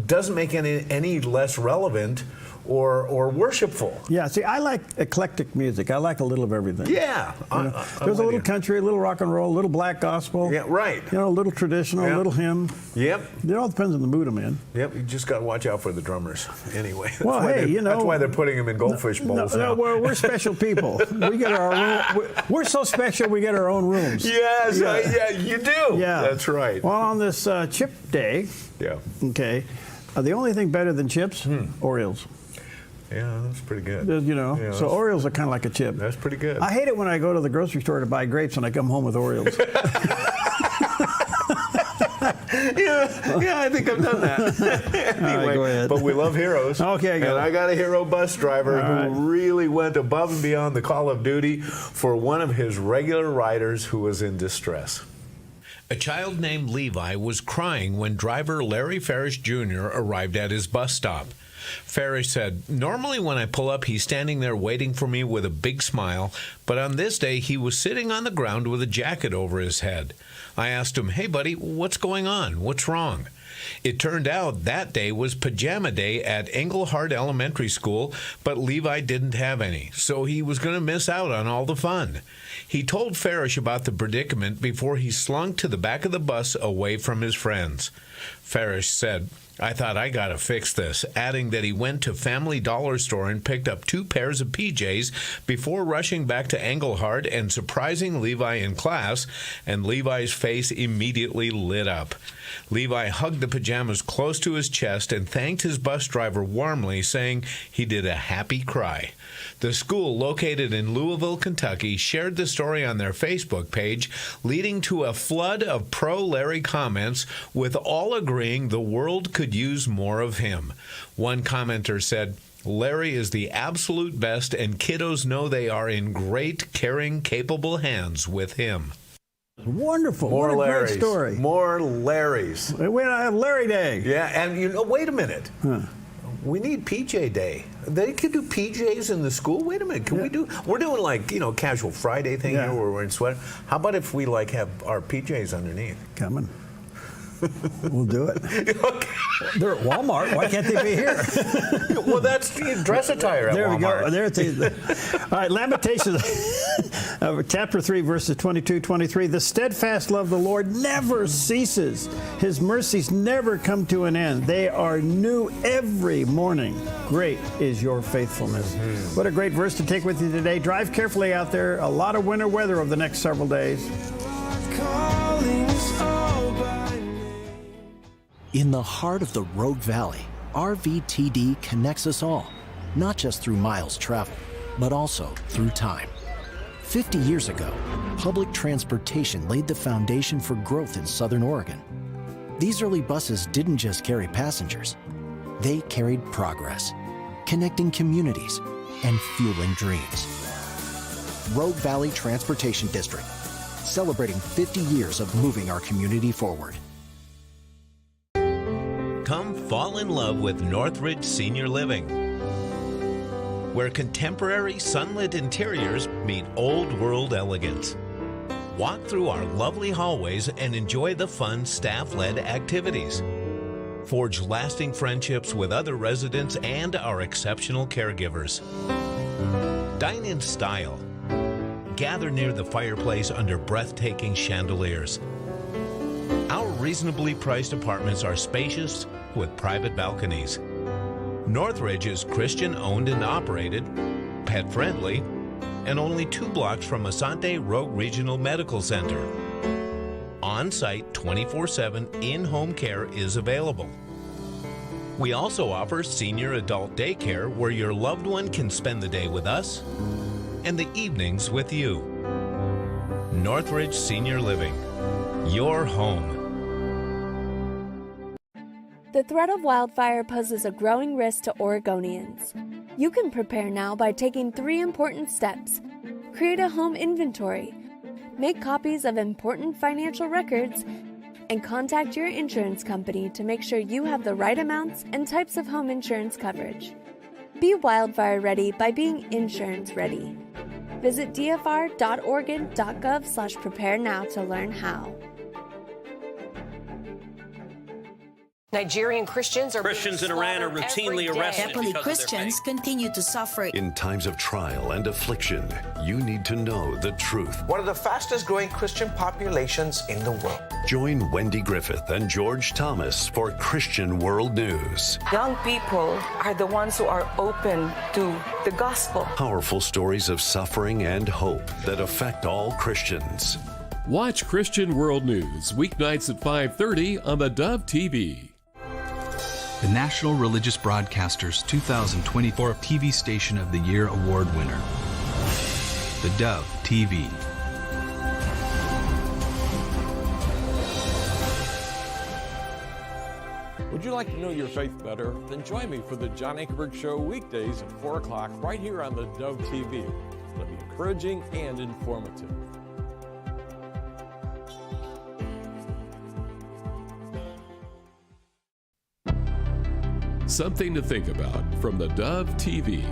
doesn't make it any less relevant or worshipful. Yeah, see, I like eclectic music. I like a little of everything. Yeah. There's a little country, a little rock and roll, a little black gospel. Yeah, right. You know, a little traditional, a little hymn. Yep. It all depends on the mood I'm in. Yep, you just got to watch out for the drummers. Anyway. Well, hey, you know. That's why they're putting them in goldfish bowls now. No, we're special people. We get our own, we're so special we get our own rooms. Yes, yeah, you do. Yeah. That's right. Well, on this chip day, okay, the only thing better than chips, Oreos. Yeah, that's pretty good. You know, so Oreos are kind of like a chip. That's pretty good. I hate it when I go to the grocery store to buy grapes and I come home with Oreos. yeah, I think I've done that. Anyway, go ahead. But we love heroes. Okay, and I got a hero bus driver who really went above and beyond the call of duty for one of his regular riders who was in distress. A child named Levi was crying when driver Larry Farish Jr. arrived at his bus stop. Farish said, "Normally when I pull up, he's standing there waiting for me with a big smile, but on this day he was sitting on the ground with a jacket over his head. I asked him, 'Hey buddy, what's going on? What's wrong?' It turned out that day was pajama day at Englehart Elementary School, but Levi didn't have any, so he was going to miss out on all the fun. He told Farish about the predicament before he slunk to the back of the bus away from his friends. Farish said, "I thought I got to fix this," adding that he went to Family Dollar store and picked up 2 pairs of PJs before rushing back to Englehart and surprising Levi in class, and Levi's face immediately lit up. Levi hugged the pajamas close to his chest and thanked his bus driver warmly, saying he did a happy cry. The school, located in Louisville, Kentucky, shared the story on their Facebook page, leading to a flood of pro-Larry comments, with all agreeing the world could use more of him. One commenter said, "Larry is the absolute best, and kiddos know they are in great, caring, capable hands with him." Wonderful. More what a Larrys. great story. More Larrys. We have Larry Day. Yeah, and you know, wait a minute. We need PJ Day. They could do PJs in the school. Wait a minute. Can we do? We're doing like, you know, casual Friday thing here where we're in sweater. How about if we like have our PJs underneath? Coming. We'll do it. They're at Walmart. Why can't they be here? Well, that's dress attire at Walmart. There we go. All right, Lamentations, chapter 3, verses 22, 23. The steadfast love of the Lord never ceases. His mercies never come to an end. They are new every morning. Great is your faithfulness. What a great verse to take with you today. Drive carefully out there. A lot of winter weather over the next several days. In the heart of the Rogue Valley, RVTD connects us all, not just through miles traveled, but also through time. 50 years ago, public transportation laid the foundation for growth in Southern Oregon. These early buses didn't just carry passengers, they carried progress, connecting communities and fueling dreams. Rogue Valley Transportation District, celebrating 50 years of moving our community forward. Come fall in love with Northridge Senior Living, where contemporary sunlit interiors meet old world elegance. Walk through our lovely hallways and enjoy the fun staff-led activities. Forge lasting friendships with other residents and our exceptional caregivers. Dine in style. Gather near the fireplace under breathtaking chandeliers. Our reasonably priced apartments are spacious with private balconies. Northridge is Christian owned and operated, pet friendly, and only 2 blocks from Asante Rogue Regional Medical Center. On-site 24/7 in-home care is available. We also offer senior adult daycare where your loved one can spend the day with us and the evenings with you. Northridge Senior Living, your home. The threat of wildfire poses a growing risk to Oregonians. You can prepare now by taking 3 important steps. Create a home inventory, make copies of important financial records, and contact your insurance company to make sure you have the right amounts and types of home insurance coverage. Be wildfire ready by being insurance ready. Visit dfr.oregon.gov/prepare now to learn how. Nigerian Christians in Iran are routinely arrested. Happily, Christians continue to suffer. In times of trial and affliction, you need to know the truth. One of the fastest growing Christian populations in the world. Join Wendy Griffith and George Thomas for Christian World News. Young people are the ones who are open to the gospel. Powerful stories of suffering and hope that affect all Christians. Watch Christian World News weeknights at 5:30 on the Dove TV. The National Religious Broadcasters 2024 TV Station of the Year Award winner, the Dove TV. Would you like to know your faith better? Then join me for the John Ankerberg Show weekdays at 4 o'clock right here on the Dove TV. It'll be encouraging and informative. Something to think about from the Dove TV.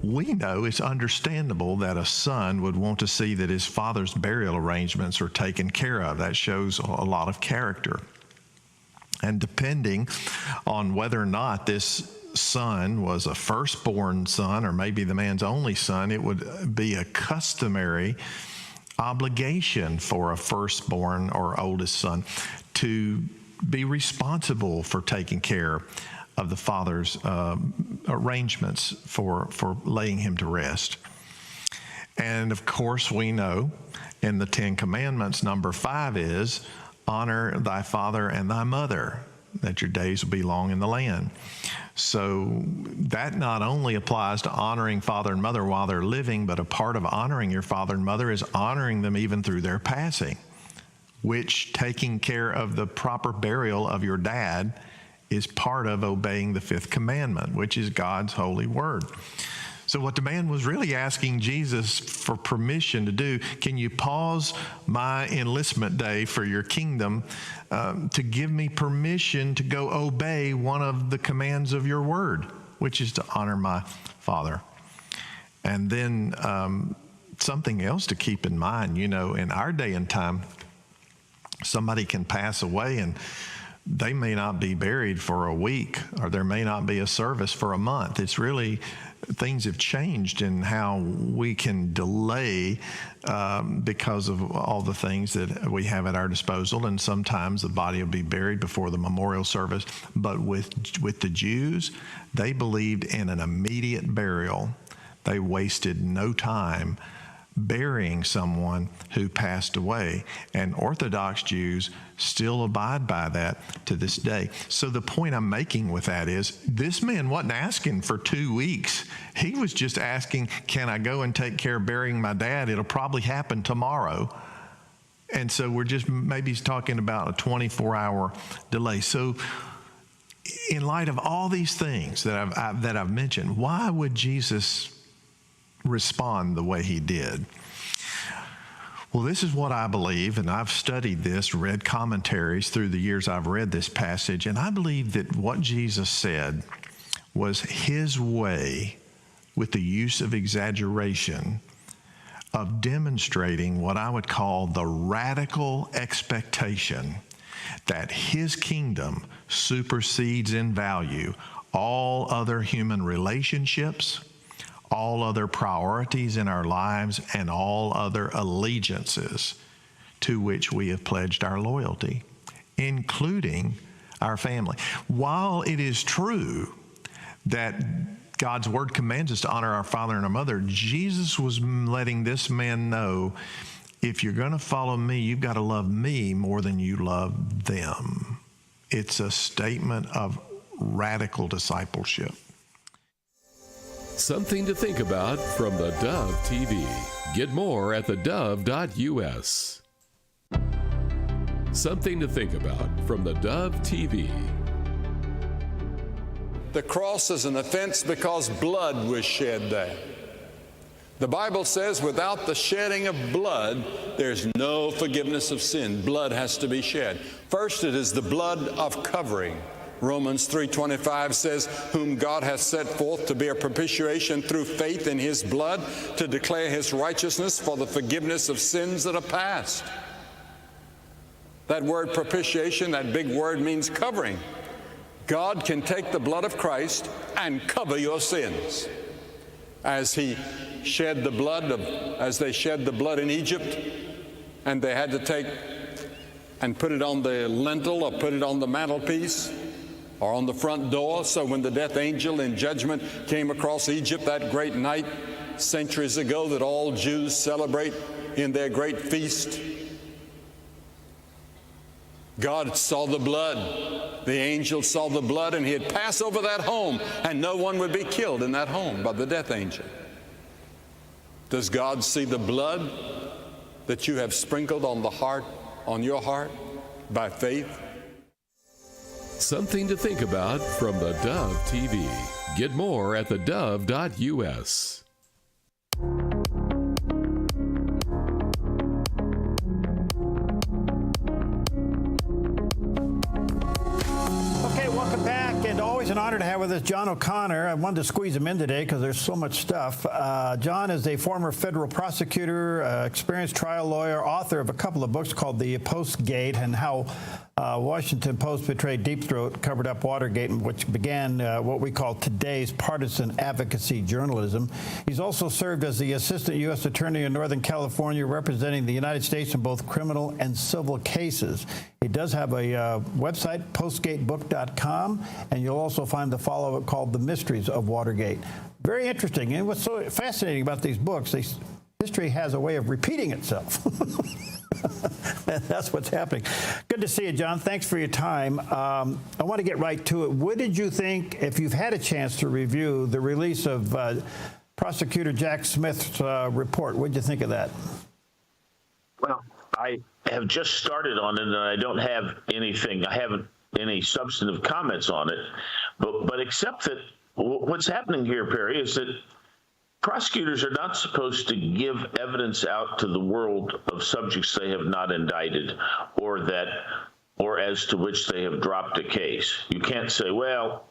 We know it's understandable that a son would want to see that his father's burial arrangements are taken care of. That shows a lot of character. And depending on whether or not this son was a firstborn son or maybe the man's only son, it would be a customary obligation for a firstborn or oldest son to be responsible for taking care of the father's arrangements for laying him to rest. And of course, we know in the 10 Commandments, number 5 is, honor thy father and thy mother, that your days will be long in the land. So that not only applies to honoring father and mother while they're living, but a part of honoring your father and mother is honoring them even through their passing, which taking care of the proper burial of your dad is part of obeying the 5th commandment, which is God's holy word. So what the man was really asking Jesus for permission to do, can you pause my enlistment day for your kingdom to give me permission to go obey one of the commands of your word, which is to honor my Father. And then something else to keep in mind, in our day and time, somebody can pass away and they may not be buried for a week, or there may not be a service for a month. It's really, things have changed in how we can delay because of all the things that we have at our disposal. And sometimes the body will be buried before the memorial service. But with the Jews, they believed in an immediate burial. They wasted no time burying someone who passed away. And Orthodox Jews still abide by that to this day. So the point I'm making with that is, this man wasn't asking for 2 weeks. He was just asking, can I go and take care of burying my dad? It'll probably happen tomorrow. And so we're just maybe talking about a 24-hour delay. So in light of all these things that I've mentioned, why would Jesus respond the way he did? Well, this is what I believe, and I've studied this, read commentaries through the years I've read this passage, and I believe that what Jesus said was his way, with the use of exaggeration, of demonstrating what I would call the radical expectation that his kingdom supersedes in value all other human relationships, all other priorities in our lives, and all other allegiances to which we have pledged our loyalty, including our family. While it is true that God's word commands us to honor our father and our mother, Jesus was letting this man know, if you're going to follow me, you've got to love me more than you love them. It's a statement of radical discipleship. Something to think about from the Dove TV. Get more at theDove.us. Something to think about from the Dove TV. The cross is an offense because blood was shed there. The Bible says without the shedding of blood, there's no forgiveness of sin. Blood has to be shed. First, it is the blood of covering. Romans 3:25 says, whom God hath set forth to be a propitiation through faith in his blood, to declare his righteousness for the forgiveness of sins that are past. That word propitiation, that big word, means covering. God can take the blood of Christ and cover your sins. As he shed the blood as they shed the blood in Egypt, and they had to take and put it on the lintel or put it on the mantelpiece or on the front door, so when the death angel in judgment came across Egypt that great night centuries ago that all Jews celebrate in their great feast, God saw the blood. The angel saw the blood, and he'd pass over that home, and no one would be killed in that home by the death angel. Does God see the blood that you have sprinkled on the heart, on your heart, by faith? Something to think about from the Dove TV. Get more at theDove.us. Okay, welcome back, and always an honor to have with us John O'Connor. I wanted to squeeze him in today because there's so much stuff. John is a former federal prosecutor, experienced trial lawyer, author of a couple of books called The Postgate and How Washington Post Betrayed Deep Throat, Covered Up Watergate, which began what we call today's partisan advocacy journalism. He's also served as the Assistant U.S. Attorney in Northern California, representing the United States in both criminal and civil cases. He does have a website, postgatebook.com, and you'll also find the follow-up called The Mysteries of Watergate. Very interesting. And what's so fascinating about these books, history has a way of repeating itself. That's what's happening. Good to see you, John. Thanks for your time. I want to get right to it. What did you think, if you've had a chance to review the release of Prosecutor Jack Smith's report? What did you think of that? Well, I have just started on it, and I don't have anything. I haven't any substantive comments on it. But except that what's happening here, Perry, is that prosecutors are not supposed to give evidence out to the world of subjects they have not indicted or as to which they have dropped a case. You can't say, well,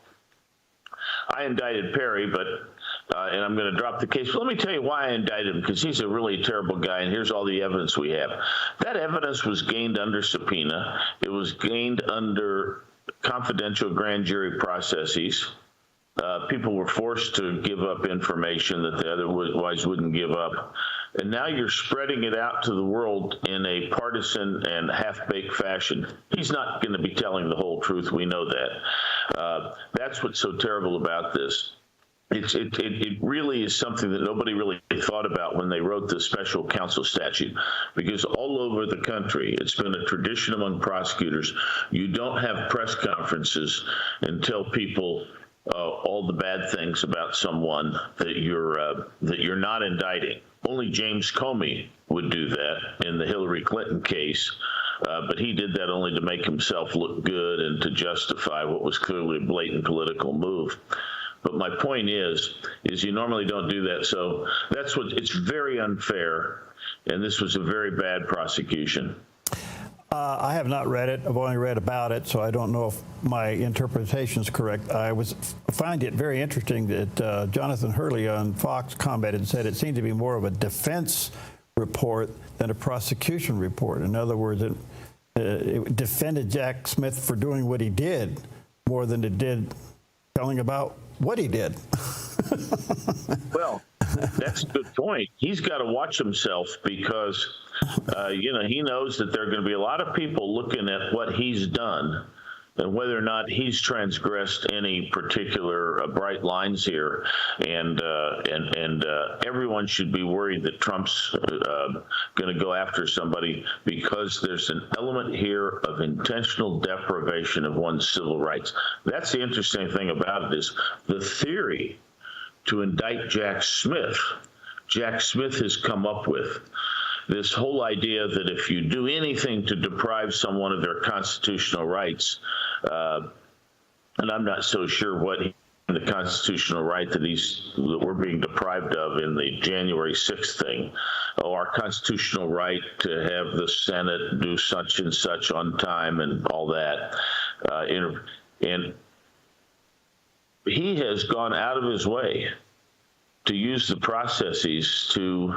I indicted Perry, and I'm going to drop the case. But let me tell you why I indicted him, because he's a really terrible guy, and here's all the evidence we have. That evidence was gained under subpoena. It was gained under confidential grand jury processes. People were forced to give up information that they otherwise wouldn't give up. And now you're spreading it out to the world in a partisan and half-baked fashion. He's not going to be telling the whole truth. We know that. That's what's so terrible about this. It really is something that nobody really thought about when they wrote the special counsel statute, because all over the country, it's been a tradition among prosecutors. You don't have press conferences and tell people all the bad things about someone that you're not indicting. Only James Comey would do that in the Hillary Clinton case, but he did that only to make himself look good and to justify what was clearly a blatant political move. But my point is you normally don't do that. So it's very unfair, and this was a very bad prosecution. I have not read it. I've only read about it, so I don't know if my interpretation is correct. I find it very interesting that Jonathan Hurley on Fox commented and said it seemed to be more of a defense report than a prosecution report. In other words, it defended Jack Smith for doing what he did more than it did telling about what he did. Well, that's a good point. He's got to watch himself because, he knows that there are going to be a lot of people looking at what he's done and whether or not he's transgressed any particular bright lines here. And everyone should be worried that Trump's going to go after somebody, because there's an element here of intentional deprivation of one's civil rights. That's the interesting thing about it, is the theory to indict Jack Smith has come up with. This whole idea that if you do anything to deprive someone of their constitutional rights, and I'm not so sure what the constitutional right that we're being deprived of in the January 6th thing, our constitutional right to have the Senate do such and such on time and all that. And he has gone out of his way to use the processes to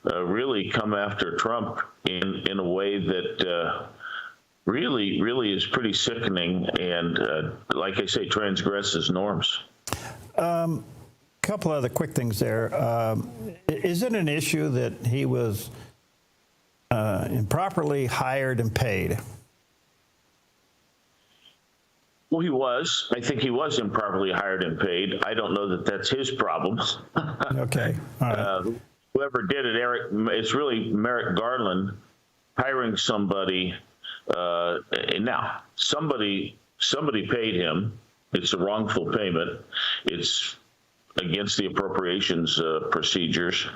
really come after Trump in a way that really is pretty sickening and, like I say, transgresses norms. Couple other quick things there. Is it an issue that he was improperly hired and paid? Well, he was. I think he was improperly hired and paid. I don't know that that's his problem. Okay. All right. Whoever did it, it's really Merrick Garland hiring somebody. Now, somebody paid him. It's a wrongful payment. It's against the appropriations procedures,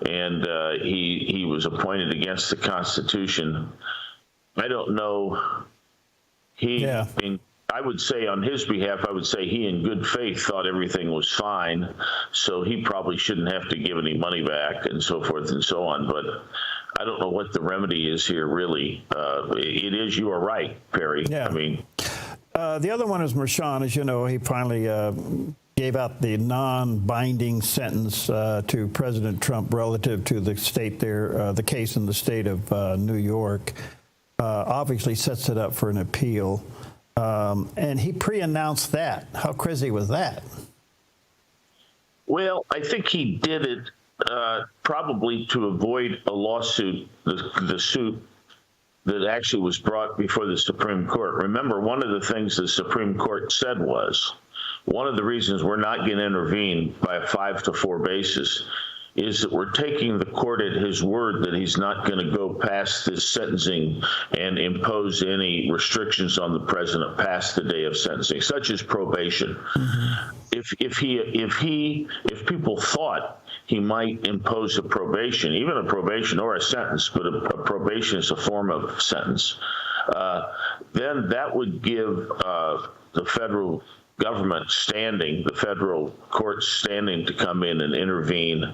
and he was appointed against the Constitution. I don't know. I would say on his behalf, he in good faith thought everything was fine, so he probably shouldn't have to give any money back and so forth and so on. But I don't know what the remedy is here, really. It is, you are right, Perry. Yeah. I mean, the other one is Mershon. As you know, he finally gave out the non-binding sentence to President Trump relative to the state there, the case in the state of New York. Obviously sets it up for an appeal. And he pre-announced that. How crazy was that? Well, I think he did it probably to avoid a lawsuit, the suit that actually was brought before the Supreme Court. Remember, one of the things the Supreme Court said was, one of the reasons we're not going to intervene by a 5-4 basis is that we're taking the court at his word that he's not going to go past this sentencing and impose any restrictions on the president past the day of sentencing, such as probation. Mm-hmm. If people thought he might impose a probation, even a probation or a sentence, but a probation is a form of sentence, then that would give the federal government standing, the federal courts standing to come in and intervene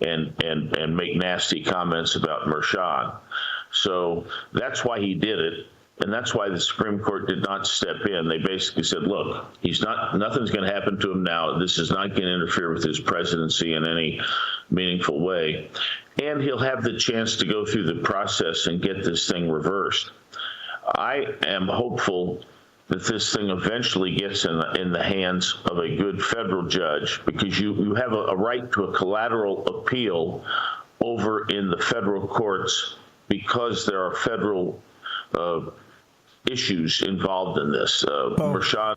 and make nasty comments about Mershon. So that's why he did it. And that's why the Supreme Court did not step in. They basically said, look, nothing's going to happen to him now. This is not going to interfere with his presidency in any meaningful way. And he'll have the chance to go through the process and get this thing reversed. I am hopeful that this thing eventually gets in the hands of a good federal judge, because you have a right to a collateral appeal over in the federal courts because there are federal issues involved in this. Mershon,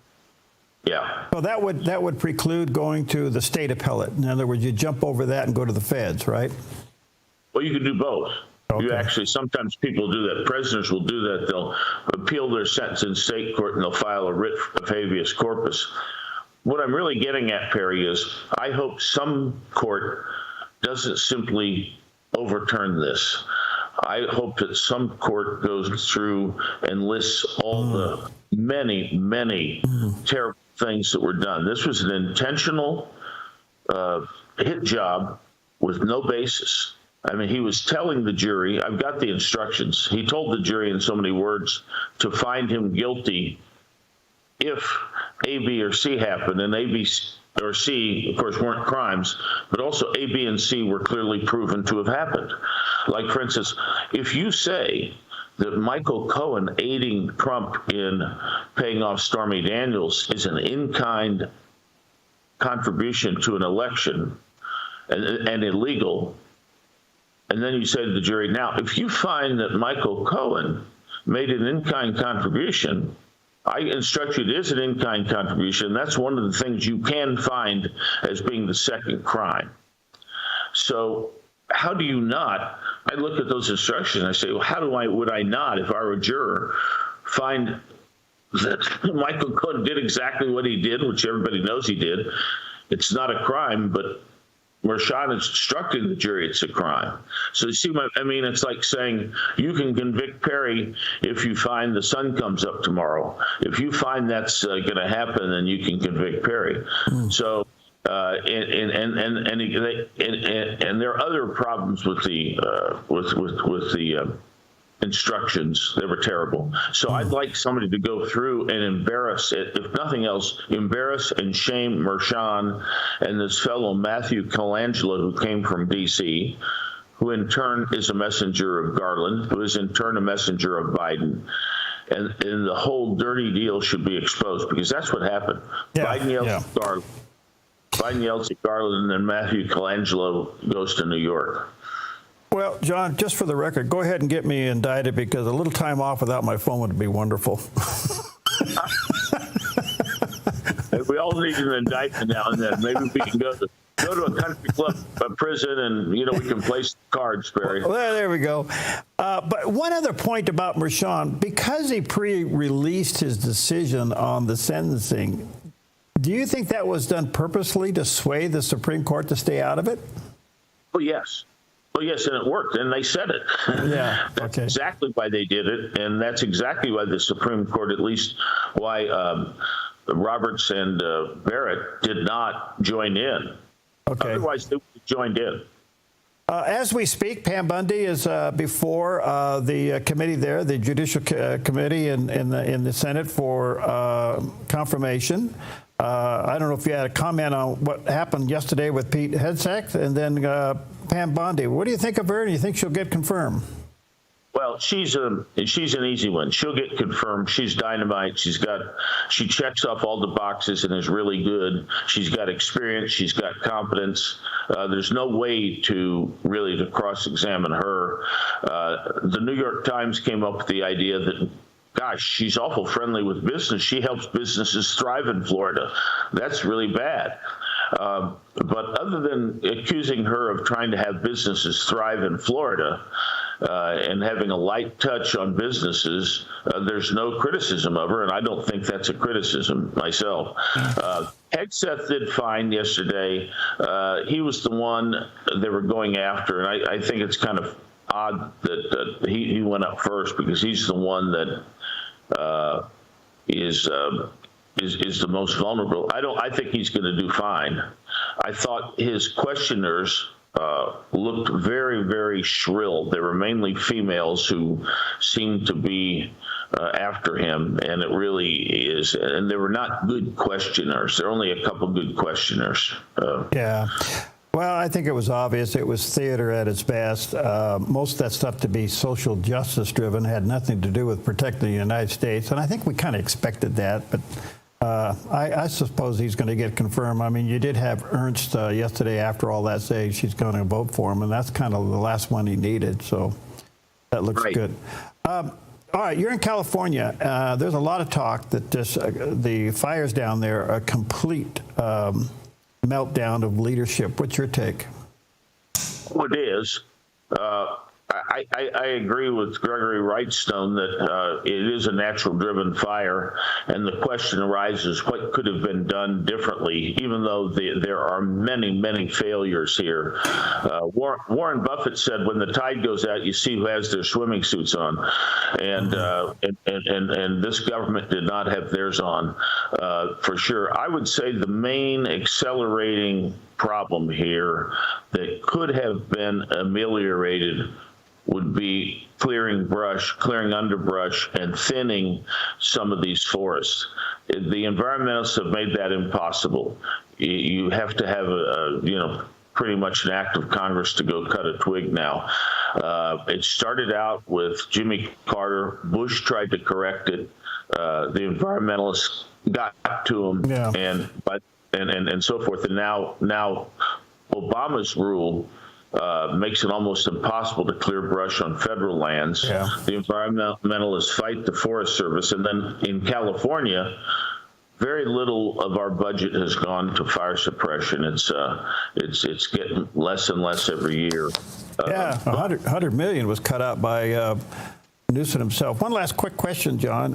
yeah. Well, that would preclude going to the state appellate. In other words, you jump over that and go to the feds, right? Well, you can do both. Okay. You actually, sometimes people do that. Presidents will do that. They'll appeal their sentence in state court and they'll file a writ of habeas corpus. What I'm really getting at, Perry, is I hope some court doesn't simply overturn this. I hope that some court goes through and lists all the many, many terrible things that were done. This was an intentional hit job with no basis. I mean, he was telling the jury, I've got the instructions. He told the jury in so many words to find him guilty if A, B, or C happened. And A, B, or C, of course, weren't crimes, but also A, B, and C were clearly proven to have happened. Like, for instance, if you say that Michael Cohen aiding Trump in paying off Stormy Daniels is an in-kind contribution to an election and illegal, and then you say to the jury, now, if you find that Michael Cohen made an in-kind contribution, I instruct you it is an in-kind contribution. That's one of the things you can find as being the second crime. So how do you not? I look at those instructions and I say, well, would I not, if I were a juror, find that Michael Cohen did exactly what he did, which everybody knows he did. It's not a crime, but Mershon instructed the jury it's a crime. So you see, it's like saying you can convict Perry if you find the sun comes up tomorrow. If you find that's going to happen, then you can convict Perry. So, and there are other problems with the instructions. They were terrible. So I'd like somebody to go through and embarrass it, if nothing else, embarrass and shame Mershon and this fellow Matthew Colangelo, who came from D.C., who in turn is a messenger of Garland, who is in turn a messenger of Biden. And the whole dirty deal should be exposed, because that's what happened. Biden yells at Garland, and then Matthew Colangelo goes to New York. Well, John, just for the record, go ahead and get me indicted, because a little time off without my phone would be wonderful. We all need an indictment now and then. Maybe we can go to a country club, a prison, and we can place cards, Barry. Well, there we go. But one other point about Mershon, because he pre-released his decision on the sentencing, do you think that was done purposely to sway the Supreme Court to stay out of it? Oh, yes. Well, yes, and it worked, and they said it. Yeah, that's exactly why they did it, and that's exactly why the Supreme Court, at least why Roberts and Barrett did not join in. Okay. Otherwise, they would have joined in. As we speak, Pam Bundy is before the committee there, the Judicial Committee in the Senate for confirmation. I don't know if you had a comment on what happened yesterday with Pete Hegseth and then Pam Bondi. What do you think of her? Do you think she'll get confirmed? Well, she's an easy one. She'll get confirmed. She's dynamite. She checks off all the boxes and is really good. She's got experience. She's got competence. There's no way to cross-examine her. The New York Times came up with the idea that, gosh, she's awful friendly with business. She helps businesses thrive in Florida. That's really bad. But other than accusing her of trying to have businesses thrive in Florida and having a light touch on businesses, there's no criticism of her, and I don't think that's a criticism myself. Hegseth did fine yesterday. He was the one they were going after, and I think it's kind of odd that he went up first, because he's the one that is is the most vulnerable. I think he's going to do fine. I thought his questioners looked very, very shrill. They were mainly females who seemed to be after him, and it really is. And they were not good questioners. There are only a couple good questioners. Yeah. Well, I think it was obvious. It was theater at its best. Most of that stuff to be social justice driven had nothing to do with protecting the United States, and I think we kind of expected that, but I suppose he's going to get confirmed. I mean, you did have Ernst yesterday after all that saying she's going to vote for him, and that's kind of the last one he needed, so that looks good. All right, you're in California. There's a lot of talk that the fires down there are a complete meltdown of leadership. What's your take? Well, it is. I agree with Gregory Wrightstone that it is a natural-driven fire, and the question arises, what could have been done differently, even though there are many, many failures here. Warren Buffett said, when the tide goes out, you see who has their swimming suits on, and this government did not have theirs on, for sure. I would say the main accelerating problem here that could have been ameliorated would be clearing underbrush, and thinning some of these forests. The environmentalists have made that impossible. You have to have pretty much an act of Congress to go cut a twig now. It started out with Jimmy Carter. Bush tried to correct it. The environmentalists got to him, and so forth. And now Obama's rule makes it almost impossible to clear brush on federal lands. Yeah. The environmentalists fight the Forest Service, and then in California, very little of our budget has gone to fire suppression. It's getting less and less every year. $100 million was cut out by Newsom himself. One last quick question, John.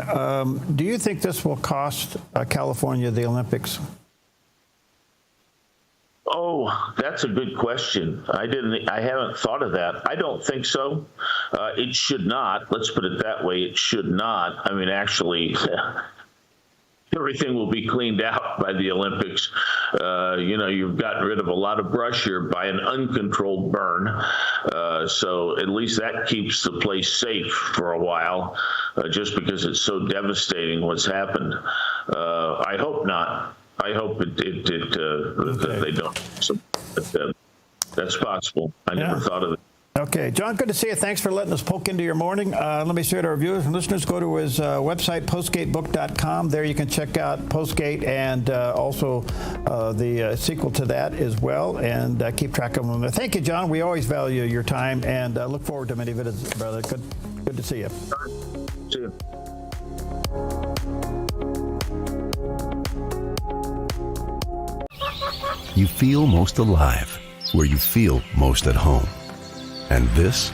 Do you think this will cost California the Olympics? Oh, that's a good question. I haven't thought of that. I don't think so. It should not. Let's put it that way. It should not. I mean, actually, everything will be cleaned out by the Olympics. You've gotten rid of a lot of brush here by an uncontrolled burn. So at least that keeps the place safe for a while, just because it's so devastating what's happened. I hope not. I hope that they don't. So that's possible. I never thought of it. Okay, John, good to see you. Thanks for letting us poke into your morning. Let me say to our viewers and listeners, go to his website, postgatebook.com. There you can check out Postgate and also the sequel to that as well, and keep track of them. Thank you, John. We always value your time, and look forward to many visits, brother. Good to see you. See you. You feel most alive where you feel most at home. And this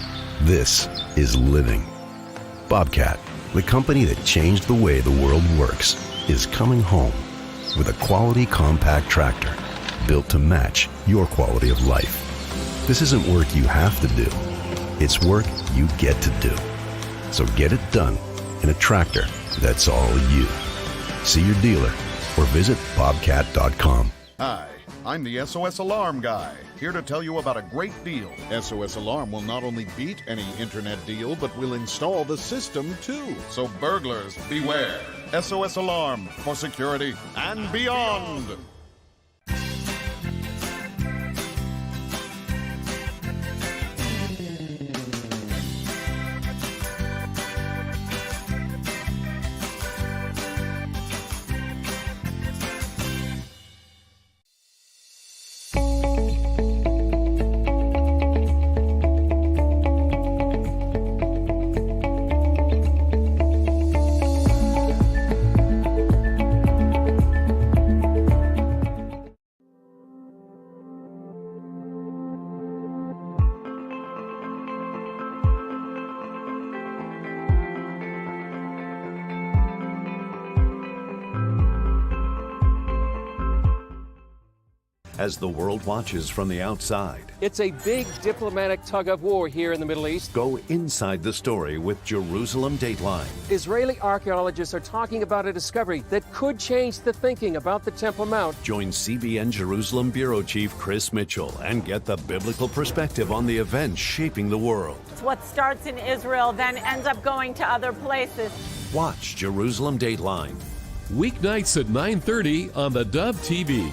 is living. Bobcat, the company that changed the way the world works, is coming home with a quality compact tractor built to match your quality of life. This isn't work you have to do. It's work you get to do. So get it done in a tractor that's all you. See your dealer or visit bobcat.com. Hi, I'm the SOS Alarm guy, here to tell you about a great deal. SOS Alarm will not only beat any internet deal, but will install the system too. So burglars, beware. SOS Alarm for security and beyond. as the world watches from the outside. It's a big diplomatic tug of war here in the Middle East. Go inside the story with Jerusalem Dateline. Israeli archaeologists are talking about a discovery that could change the thinking about the Temple Mount. Join CBN Jerusalem Bureau Chief Chris Mitchell and get the biblical perspective on the events shaping the world. It's what starts in Israel, then ends up going to other places. Watch Jerusalem Dateline. Weeknights at 9:30 on the Dove TV.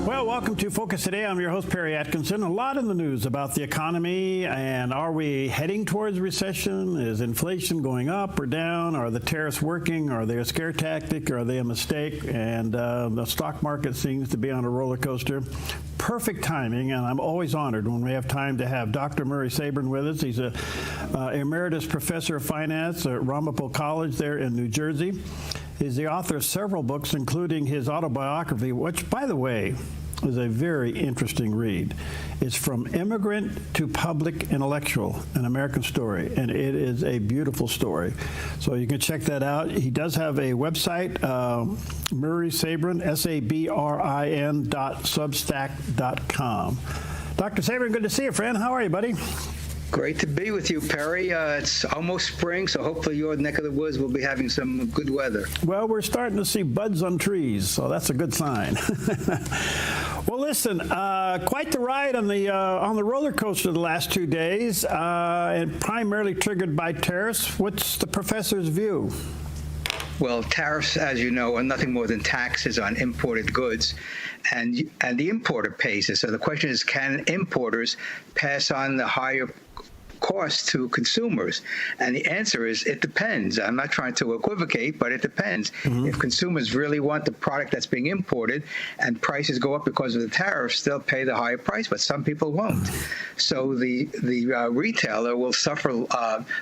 Well, welcome to Focus Today. I'm your host, Perry Atkinson. A lot in the news about the economy, and are we heading towards recession? Is inflation going up or down? Are the tariffs working? Are they a scare tactic? Are they a mistake? And the stock market seems to be on a roller coaster. Perfect timing, and I'm always honored when we have time to have Dr. Murray Sabrin with us. He's a emeritus professor of finance at Ramapo College there in New Jersey. He's the author of several books, including his autobiography, which, by the way, is a very interesting read. It's From Immigrant to Public Intellectual, An American Story, and it is a beautiful story. So you can check that out. He does have a website, Murray Sabrin, SABRIN.substack.com. Dr. Sabrin, good to see you, friend. How are you, buddy? Great to be with you, Perry. It's almost spring, so hopefully your neck of the woods will be having some good weather. Well, we're starting to see buds on trees, so that's a good sign. Well, listen, quite the ride on the roller coaster the last 2 days, and primarily triggered by tariffs. What's the professor's view? Well, tariffs, as you know, are nothing more than taxes on imported goods, and the importer pays it. So the question is, can importers pass on the higher cost to consumers? And the answer is, it depends. I'm not trying to equivocate, but it depends. If consumers really want the product that's being imported and prices go up because of the tariffs, they'll pay the higher price, but some people won't. So the retailer will suffer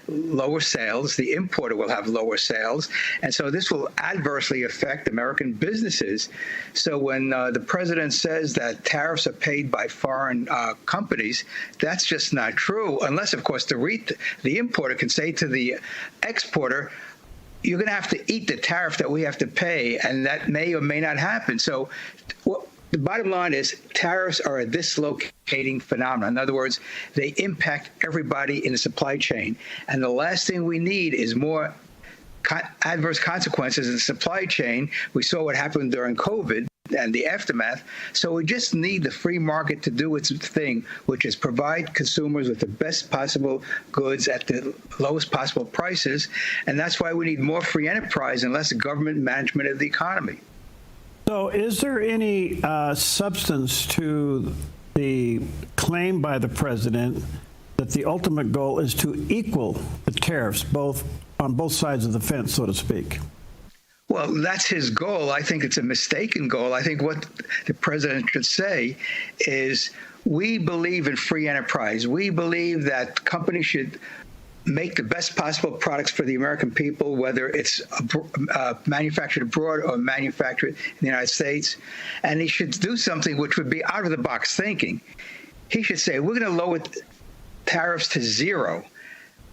lower sales, the importer will have lower sales, and so this will adversely affect American businesses. So when the president says that tariffs are paid by foreign companies, that's just not true, unless, of course, the importer can say to the exporter, you're going to have to eat the tariff that we have to pay, and that may or may not happen. So the bottom line is tariffs are a dislocating phenomenon. In other words, they impact everybody in the supply chain. And the last thing we need is more adverse consequences in the supply chain. We saw what happened during COVID and the aftermath. So we just need the free market to do its thing, which is provide consumers with the best possible goods at the lowest possible prices. And that's why we need more free enterprise and less government management of the economy. So is there any substance to the claim by the president that the ultimate goal is to equal the tariffs on both sides of the fence, so to speak? Well, that's his goal. I think it's a mistaken goal. I think what the president should say is, we believe in free enterprise. We believe that companies should make the best possible products for the American people, whether it's manufactured abroad or manufactured in the United States. And he should do something which would be out of the box thinking. He should say, we're going to lower tariffs to zero.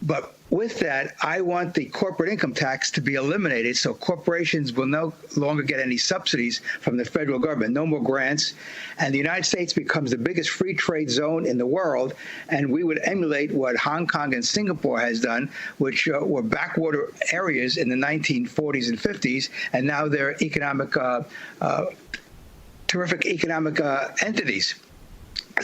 But with that, I want the corporate income tax to be eliminated, so corporations will no longer get any subsidies from the federal government, no more grants, and the United States becomes the biggest free trade zone in the world, and we would emulate what Hong Kong and Singapore has done, which were backwater areas in the 1940s and 50s, and now they're terrific economic entities.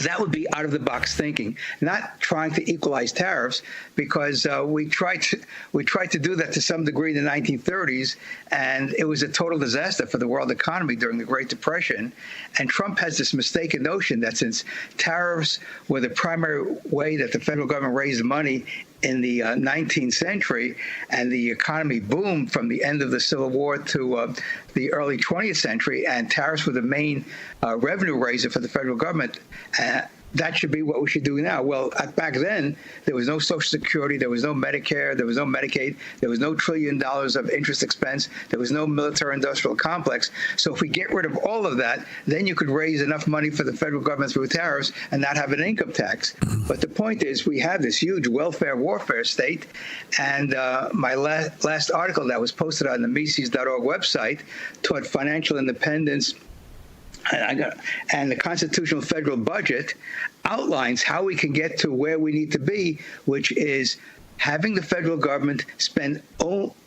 That would be out-of-the-box thinking, not trying to equalize tariffs, because we tried to do that to some degree in the 1930s, and it was a total disaster for the world economy during the Great Depression. And Trump has this mistaken notion that since tariffs were the primary way that the federal government raised money in the 19th century, and the economy boomed from the end of the Civil War to the early 20th century, and tariffs were the main revenue raiser for the federal government. that should be what we should do now. Well, back then, there was no Social Security, there was no Medicare, there was no Medicaid, there was no $1 trillion of interest expense, there was no military-industrial complex. So if we get rid of all of that, then you could raise enough money for the federal government through tariffs and not have an income tax. But the point is, we have this huge welfare warfare state, and my last article that was posted on the Mises.org website taught financial independence, and the constitutional federal budget outlines how we can get to where we need to be, which is having the federal government spend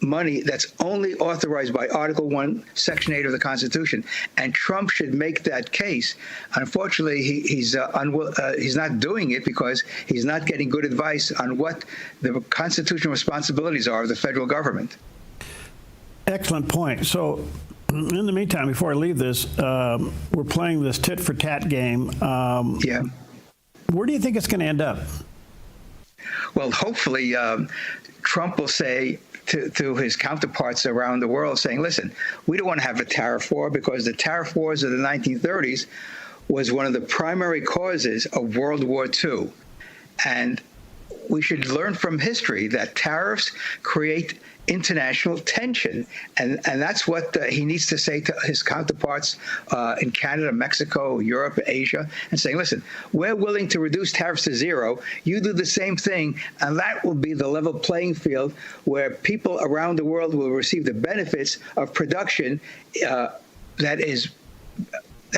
money that's only authorized by Article 1, Section 8 of the Constitution. And Trump should make that case. Unfortunately, he's not doing it because he's not getting good advice on what the constitutional responsibilities are of the federal government. Excellent point. So, in the meantime, before I leave this, we're playing this tit-for-tat game. Yeah. Where do you think it's going to end up? Well, hopefully, Trump will say to his counterparts around the world, saying, listen, we don't want to have a tariff war because the tariff wars of the 1930s was one of the primary causes of World War II. And we should learn from history that tariffs create international tension, and that's what he needs to say to his counterparts in Canada, Mexico, Europe, Asia, and saying, listen, we're willing to reduce tariffs to zero. You do the same thing, and that will be the level playing field where people around the world will receive the benefits of production that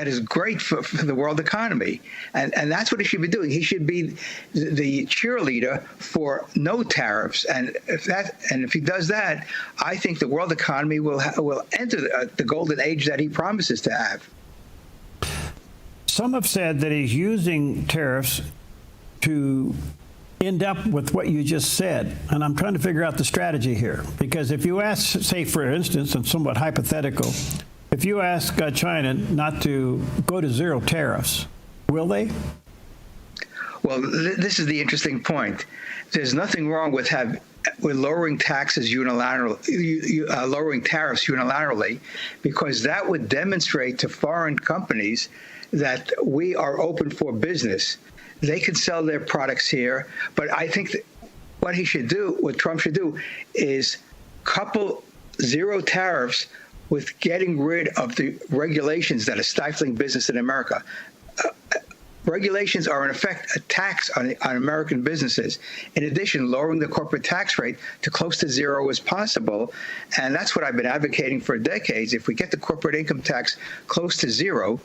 is great for the world economy. And that's what he should be doing. He should be the cheerleader for no tariffs. And if he does that, I think the world economy will enter the golden age that he promises to have. Some have said that he's using tariffs to end up with what you just said. And I'm trying to figure out the strategy here. Because if you ask, say, for instance, and somewhat hypothetical, if you ask China not to go to zero tariffs, will they? Well, this is the interesting point. There's nothing wrong with lowering taxes unilaterally, lowering tariffs unilaterally, because that would demonstrate to foreign companies that we are open for business. They can sell their products here, but I think that what Trump should do, is couple zero tariffs with getting rid of the regulations that are stifling business in America. Regulations are, in effect, a tax on American businesses. In addition, lowering the corporate tax rate to close to zero is possible, and that's what I've been advocating for decades. If we get the corporate income tax close to zero,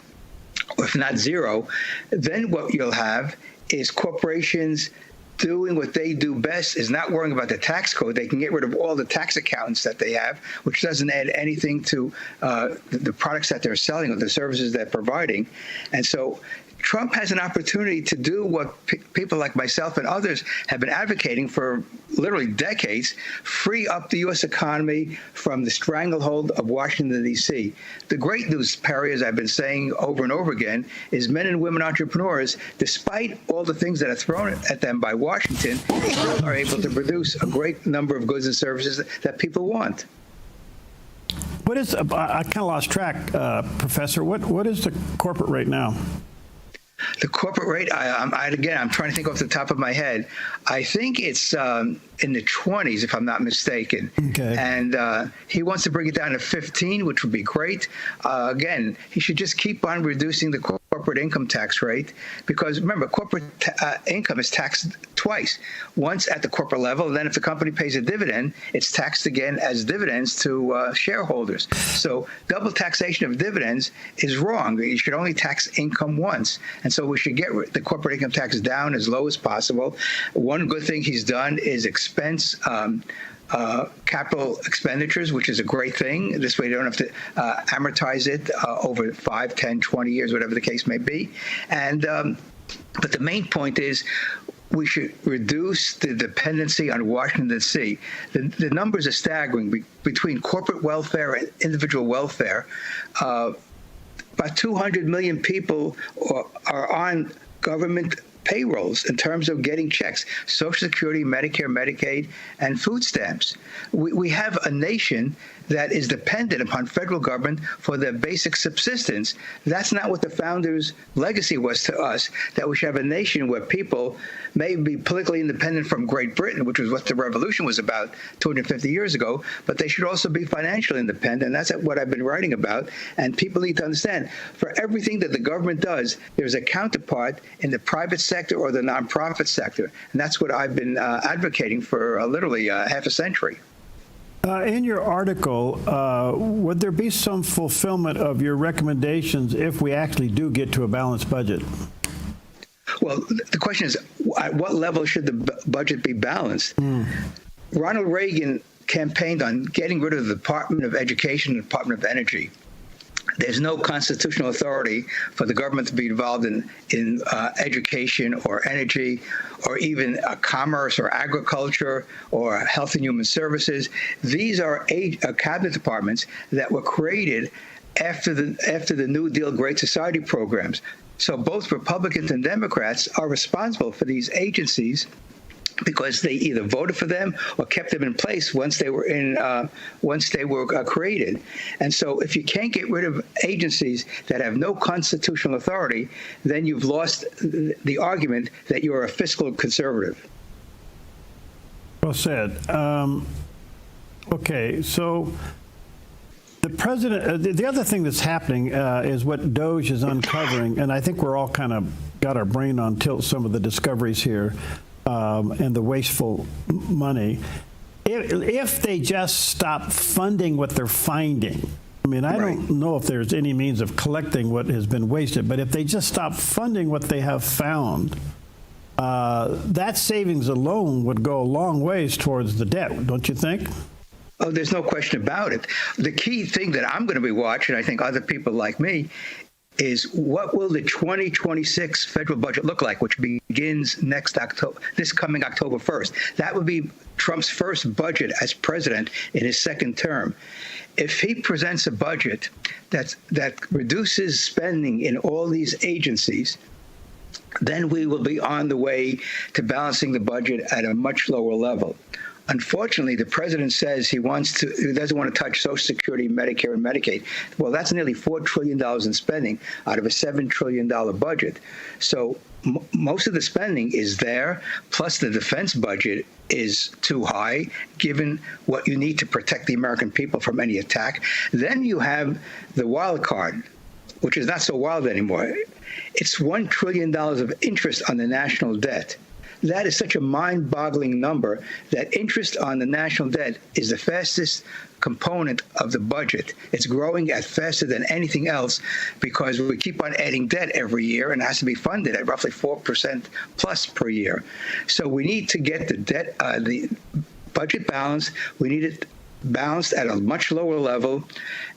or if not zero, then what you'll have is corporations doing what they do best, is not worrying about the tax code. They can get rid of all the tax accountants that they have, which doesn't add anything to the products that they're selling or the services they're providing. And so Trump has an opportunity to do what people like myself and others have been advocating for literally decades: free up the U.S. economy from the stranglehold of Washington, D.C. The great news, Perry, as I've been saying over and over again, is men and women entrepreneurs, despite all the things that are thrown at them by Washington, still are able to produce a great number of goods and services that people want. What is, I kind of lost track, Professor, what is the corporate rate now? The corporate rate, I'm trying to think off the top of my head. I think it's in the 20s, if I'm not mistaken. Okay. And he wants to bring it down to 15, which would be great. Again, he should just keep on reducing the corporate income tax rate, because remember, corporate income is taxed twice. Once at the corporate level, and then if the company pays a dividend, it's taxed again as dividends to shareholders. So double taxation of dividends is wrong. You should only tax income once. And so we should get the corporate income tax down as low as possible. One good thing he's done is expense capital expenditures, which is a great thing. This way you don't have to amortize it over 5, 10, 20 years, whatever the case may be. And but the main point is we should reduce the dependency on Washington, D.C. The numbers are staggering. Between corporate welfare and individual welfare, about 200 million people are on government payrolls, in terms of getting checks, Social Security, Medicare, Medicaid, and food stamps. We have a nation that is dependent upon federal government for their basic subsistence. That's not what the founders' legacy was to us, that we should have a nation where people may be politically independent from Great Britain, which was what the revolution was about 250 years ago, but they should also be financially independent. That's what I've been writing about. And people need to understand, for everything that the government does, there's a counterpart in the private sector or the nonprofit sector. And that's what I've been advocating for literally half a century. In your article, would there be some fulfillment of your recommendations if we actually do get to a balanced budget? Well, the question is, at what level should the budget be balanced? Ronald Reagan campaigned on getting rid of the Department of Education and the Department of Energy. There's no constitutional authority for the government to be involved in education or energy or even commerce or agriculture or health and human services. These are cabinet departments that were created after the New Deal Great Society programs. So both Republicans and Democrats are responsible for these agencies because they either voted for them or kept them in place once they were created. And so if you can't get rid of agencies that have no constitutional authority, then you've lost the argument that you're a fiscal conservative. Well said. Okay, so the president, the other thing that's happening is what Doge is uncovering, and I think we're all kind of got our brain on tilt some of the discoveries here. And the wasteful money. If they just stop funding what they're finding, I mean, I don't know if there's any means of collecting what has been wasted, but if they just stop funding what they have found, that savings alone would go a long ways towards the debt, don't you think? Oh, there's no question about it. The key thing that I'm going to be watching, I think other people like me, is what will the 2026 federal budget look like, which begins this coming October 1st. That would be Trump's first budget as president in his second term. If he presents a budget that reduces spending in all these agencies, then we will be on the way to balancing the budget at a much lower level. Unfortunately, the president says he doesn't want to touch Social Security, Medicare, and Medicaid. Well, that's nearly $4 trillion in spending out of a $7 trillion budget. So most of the spending is there, plus the defense budget is too high, given what you need to protect the American people from any attack. Then you have the wild card, which is not so wild anymore. It's $1 trillion of interest on the national debt. That is such a mind-boggling number that interest on the national debt is the fastest component of the budget. It's growing at faster than anything else because we keep on adding debt every year and it has to be funded at roughly 4% plus per year. So we need to get the budget balanced. We need it balanced at a much lower level,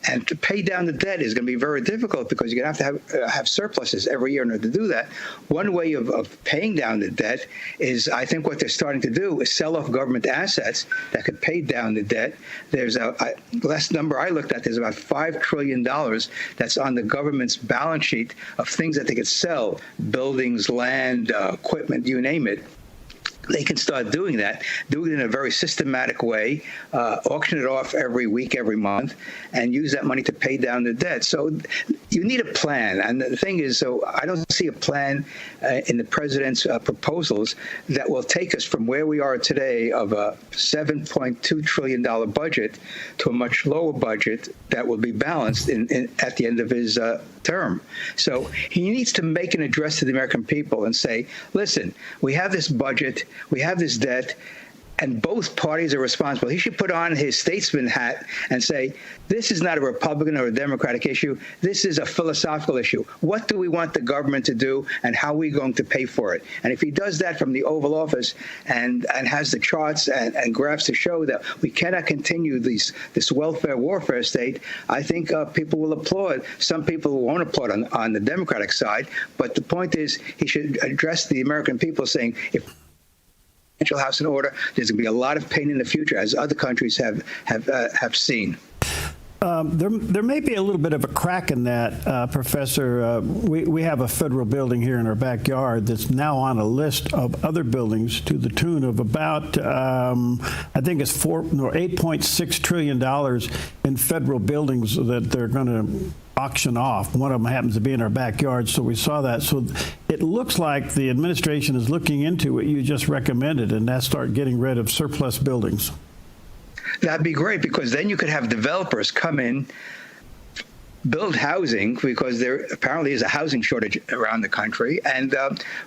and to pay down the debt is going to be very difficult because you're going to have to have surpluses every year in order to do that. One way of paying down the debt is, I think what they're starting to do is sell off government assets that could pay down the debt. There's last number I looked at, there's about $5 trillion that's on the government's balance sheet of things that they could sell, buildings, land, equipment, you name it. They can start doing that, do it in a very systematic way, auction it off every week, every month, and use that money to pay down the debt. So you need a plan. And the thing is, so I don't see a plan in the president's proposals that will take us from where we are today of a $7.2 trillion budget to a much lower budget that will be balanced at the end of his term. So he needs to make an address to the American people and say, listen, we have this budget, we have this debt, and both parties are responsible. He should put on his statesman hat and say, this is not a Republican or a Democratic issue. This is a philosophical issue. What do we want the government to do, and how are we going to pay for it? And if he does that from the Oval Office and has the charts and graphs to show that we cannot continue this welfare warfare state, I think people will applaud. Some people won't applaud on the Democratic side, but the point is he should address the American people saying, if house in order, there's going to be a lot of pain in the future, as other countries have seen. There may be a little bit of a crack in that, Professor. We have a federal building here in our backyard that's now on a list of other buildings to the tune of about, I think it's $8.6 trillion in federal buildings that they're going to auction off. One of them happens to be in our backyard, so we saw that. So it looks like the administration is looking into what you just recommended, and that's start getting rid of surplus buildings. That'd be great, because then you could have developers come in, build housing, because there apparently is a housing shortage around the country, and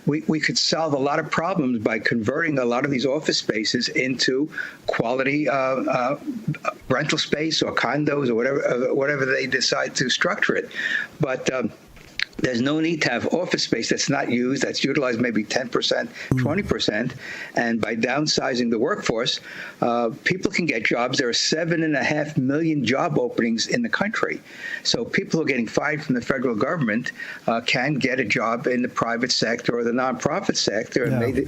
we could solve a lot of problems by converting a lot of these office spaces into quality rental space or condos or whatever they decide to structure it. But there's no need to have office space that's not used, that's utilized maybe 10%, 20%. And by downsizing the workforce, people can get jobs. There are 7.5 million job openings in the country. So people who are getting fired from the federal government can get a job in the private sector or the nonprofit sector. And they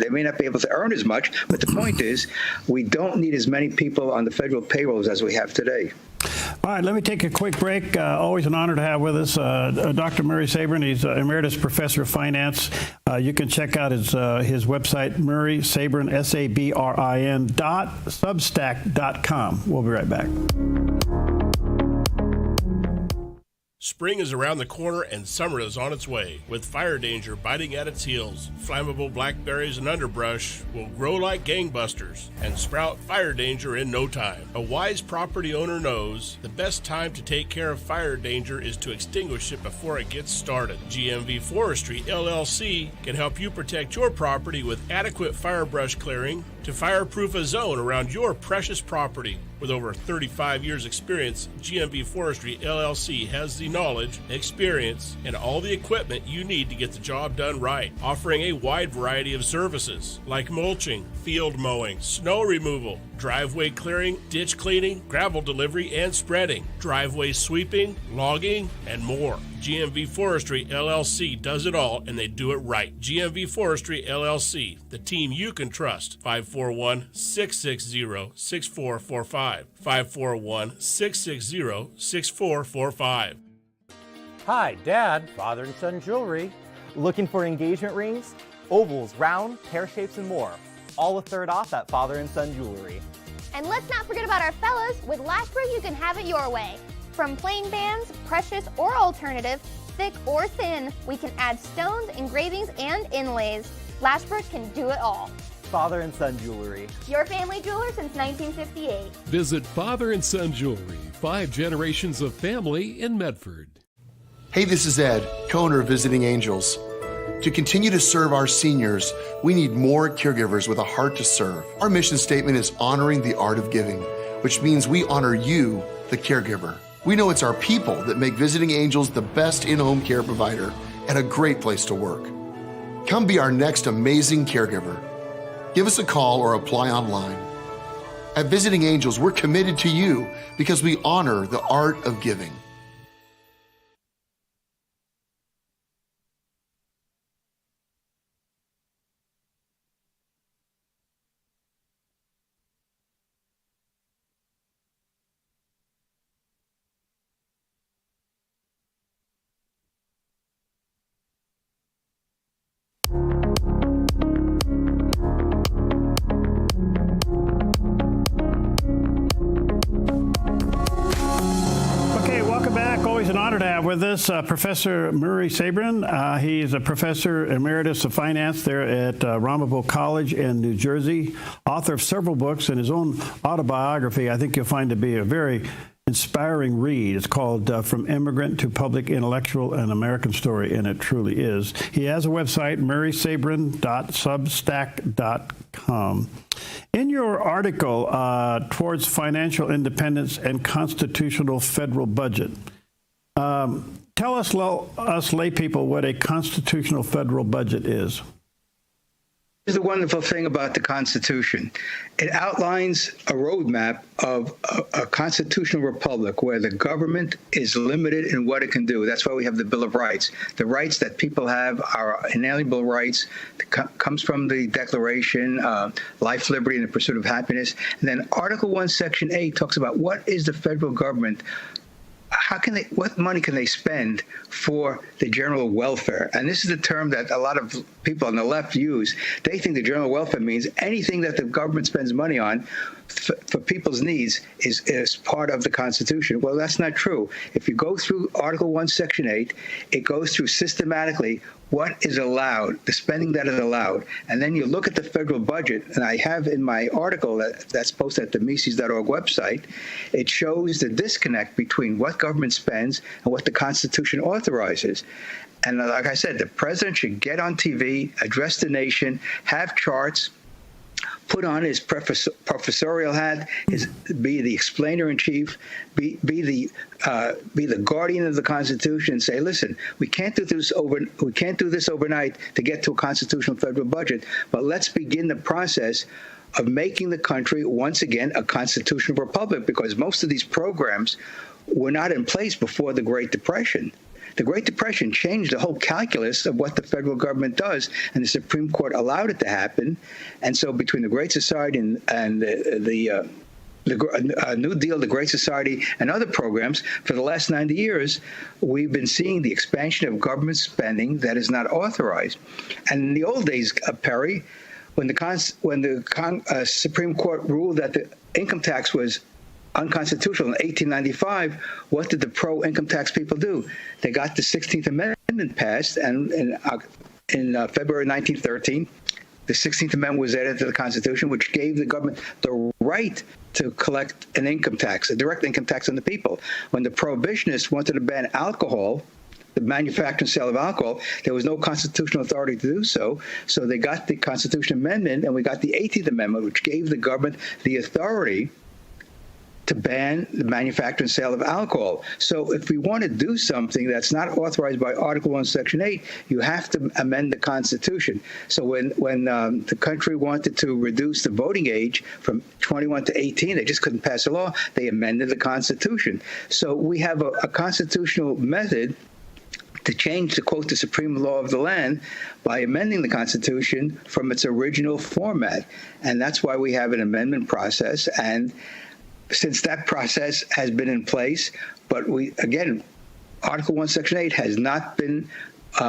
may not be able to earn as much. But the point is, we don't need as many people on the federal payrolls as we have today. All right, let me take a quick break. Always an honor to have with us Dr. Murray Sabrin. He's Emeritus Professor of Finance. You can check out his website, Murray Sabrin, SABRIN .substack.com. We'll be right back. Spring is around the corner and summer is on its way. With fire danger biting at its heels, flammable blackberries and underbrush will grow like gangbusters and sprout fire danger in no time. A wise property owner knows the best time to take care of fire danger is to extinguish it before it gets started. GMV Forestry, LLC can help you protect your property with adequate fire brush clearing to fireproof a zone around your precious property. With over 35 years experience, GMB Forestry LLC has the knowledge, experience, and all the equipment you need to get the job done right, offering a wide variety of services like mulching, field mowing, snow removal, driveway clearing, ditch cleaning, gravel delivery and spreading, driveway sweeping, logging, and more. GMV Forestry LLC does it all, and they do it right. GMV Forestry LLC, the team you can trust. 541-660-6445. 541-660-6445. Hi, Dad, father and son jewelry. Looking for engagement rings? Ovals, round, pear shapes, and more. All a third off at Father and Son Jewelry. And let's not forget about our fellas. With Lashbrook, you can have it your way. From plain bands, precious or alternative, thick or thin, we can add stones, engravings, and inlays. Lashbrook can do it all. Father and Son Jewelry. Your family jeweler since 1958. Visit Father and Son Jewelry, 5 generations of family in Medford. Hey, this is Ed, co-owner of Visiting Angels. To continue to serve our seniors, we need more caregivers with a heart to serve. Our mission statement is honoring the art of giving, which means we honor you, the caregiver. We know it's our people that make Visiting Angels the best in-home care provider and a great place to work. Come be our next amazing caregiver. Give us a call or apply online. At Visiting Angels, we're committed to you because we honor the art of giving. With us, Professor Murray Sabrin. He's a professor emeritus of finance there at Ramapo College in New Jersey, author of several books, and his own autobiography I think you'll find to be a very inspiring read. It's called From Immigrant to Public Intellectual, an American Story, and it truly is. He has a website, murraysabrin.substack.com. In your article, Towards Financial Independence and Constitutional Federal Budget, tell us lay people what a constitutional federal budget is. the wonderful thing about the Constitution. It outlines a roadmap of a constitutional republic where the government is limited in what it can do. That's why we have the Bill of Rights. The rights that people have are inalienable rights. Comes from the Declaration, life, liberty, and the pursuit of happiness. And then Article 1, Section 8 talks about what is the federal government, what money can they spend for the general welfare? And this is the term that a lot of people on the left use. They think the general welfare means anything that the government spends money on for people's needs is part of the Constitution. Well, that's not true. If you go through Article 1, Section 8, it goes through systematically what is allowed, the spending that is allowed. And then you look at the federal budget, and I have in my article that's posted at the Mises.org website, it shows the disconnect between what government spends and what the Constitution authorizes. And like I said, the president should get on TV, address the nation, have charts, put on his professorial hat, be the explainer-in-chief, be the guardian of the Constitution, and say, listen, we can't do this overnight to get to a constitutional federal budget, but let's begin the process of making the country once again a constitutional republic, because most of these programs were not in place before the Great Depression. The Great Depression changed the whole calculus of what the federal government does, and the Supreme Court allowed it to happen. And so between the Great Society and the New Deal, the Great Society, and other programs, for the last 90 years, we've been seeing the expansion of government spending that is not authorized. And in the old days, Perry, when the Supreme Court ruled that the income tax was unconstitutional in 1895, what did the pro-income tax people do? They got the 16th Amendment passed, and in February 1913, the 16th Amendment was added to the Constitution, which gave the government the right to collect an income tax, a direct income tax on the people. When the prohibitionists wanted to ban alcohol, the manufacture and sale of alcohol, there was no constitutional authority to do so. So they got the Constitution Amendment, and we got the 18th Amendment, which gave the government the authority to ban the manufacture and sale of alcohol. So if we want to do something that's not authorized by Article 1, Section 8, you have to amend the Constitution. So when the country wanted to reduce the voting age from 21 to 18, they just couldn't pass a law. They amended the Constitution. So we have a constitutional method to change, to quote the supreme law of the land, by amending the Constitution from its original format. And that's why we have an amendment process. And since that process has been in place, but Article 1, Section 8 has not been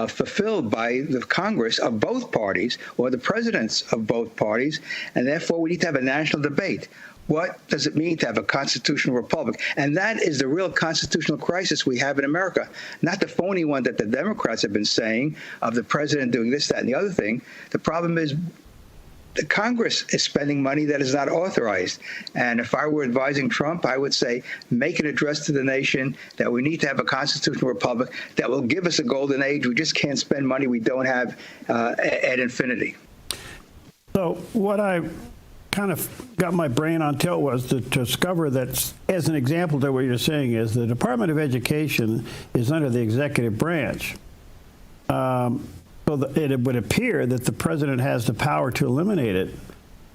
fulfilled by the Congress of both parties or the presidents of both parties, and therefore we need to have a national debate. What does it mean to have a constitutional republic? And that is the real constitutional crisis we have in America, not the phony one that the Democrats have been saying of the president doing this, that, and the other thing. The problem is the Congress is spending money that is not authorized. And if I were advising Trump, I would say, make an address to the nation that we need to have a constitutional republic that will give us a golden age. We just can't spend money we don't have at infinity. So what I kind of got my brain on tilt was to discover that, as an example to what you're saying, is the Department of Education is under the executive branch. So it would appear that the president has the power to eliminate it,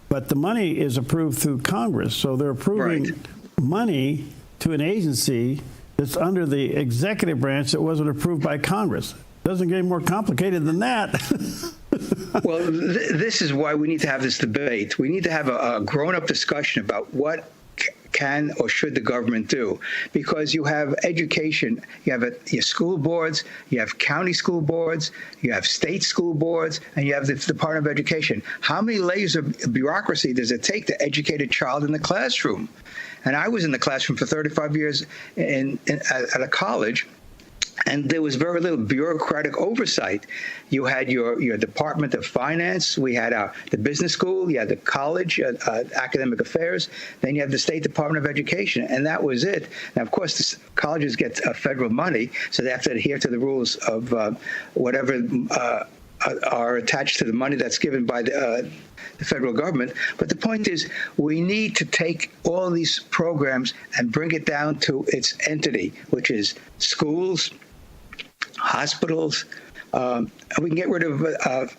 but the money is approved through Congress. So they're approving money to an agency that's under the executive branch that wasn't approved by Congress. Doesn't get any more complicated than that. Well, this is why we need to have this debate. We need to have a grown-up discussion about what can or should the government do, because you have education, you have your school boards, you have county school boards, you have state school boards, and you have the Department of Education. How many layers of bureaucracy does it take to educate a child in the classroom? And I was in the classroom for 35 years at a college, and there was very little bureaucratic oversight. You had your Department of Finance, we had the business school, you had the college, academic affairs, then you have the State Department of Education, and that was it. Now, of course, the colleges get federal money, so they have to adhere to the rules of whatever are attached to the money that's given by the federal government. But the point is, we need to take all these programs and bring it down to its entity, which is schools, hospitals, and we can get rid of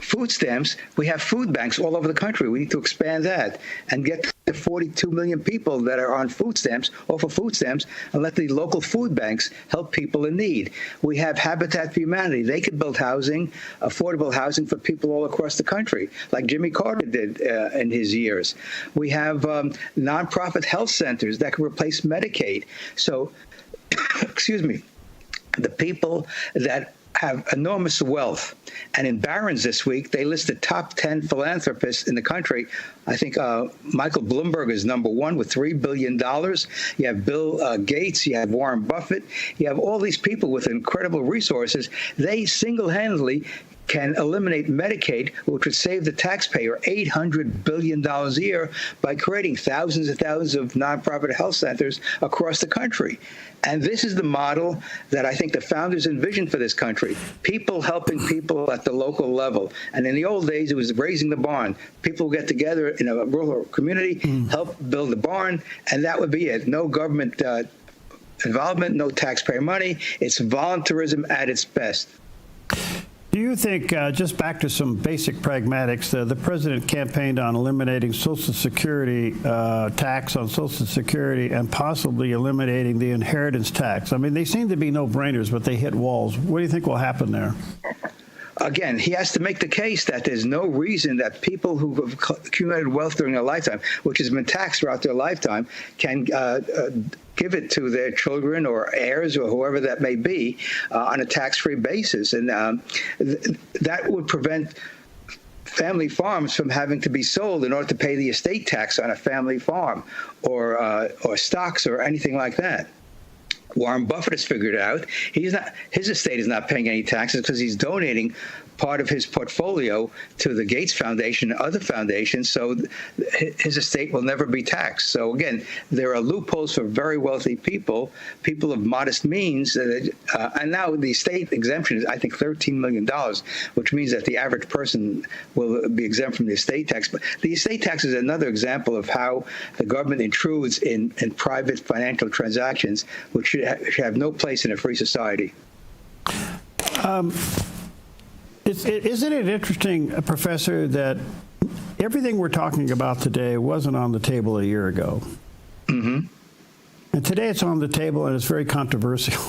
food stamps, we have food banks all over the country. We need to expand that and get the 42 million people that are on food stamps, off of food stamps, and let the local food banks help people in need. We have Habitat for Humanity. They could build housing, affordable housing for people all across the country, like Jimmy Carter did in his years. We have nonprofit health centers that can replace Medicaid. So, excuse me, the people that have enormous wealth. And in Barron's this week, they list the top 10 philanthropists in the country. I think Michael Bloomberg is number one with $3 billion. You have Bill Gates. You have Warren Buffett. You have all these people with incredible resources. They single-handedly can eliminate Medicaid, which would save the taxpayer $800 billion a year by creating thousands and thousands of nonprofit health centers across the country. And this is the model that I think the founders envisioned for this country, people helping people at the local level. And in the old days, it was raising the barn. People would get together in a rural community, help build the barn, and that would be it. No government involvement, no taxpayer money. It's voluntarism at its best. Do you think, just back to some basic pragmatics, the president campaigned on eliminating Social Security tax on Social Security and possibly eliminating the inheritance tax? I mean, they seem to be no-brainers, but they hit walls. What do you think will happen there? Again, he has to make the case that there's no reason that people who have accumulated wealth during their lifetime, which has been taxed throughout their lifetime, can give it to their children or heirs or whoever that may be on a tax-free basis. And that would prevent family farms from having to be sold in order to pay the estate tax on a family farm or stocks or anything like that. Warren Buffett has figured out his estate is not paying any taxes because he's donating part of his portfolio to the Gates Foundation and other foundations, so his estate will never be taxed. So again, there are loopholes for very wealthy people, people of modest means, and now the estate exemption is, I think, $13 million, which means that the average person will be exempt from the estate tax. But the estate tax is another example of how the government intrudes in private financial transactions, which should have no place in a free society. Isn't it interesting, Professor, that everything we're talking about today wasn't on the table a year ago? Mm-hmm. And today it's on the table, and it's very controversial.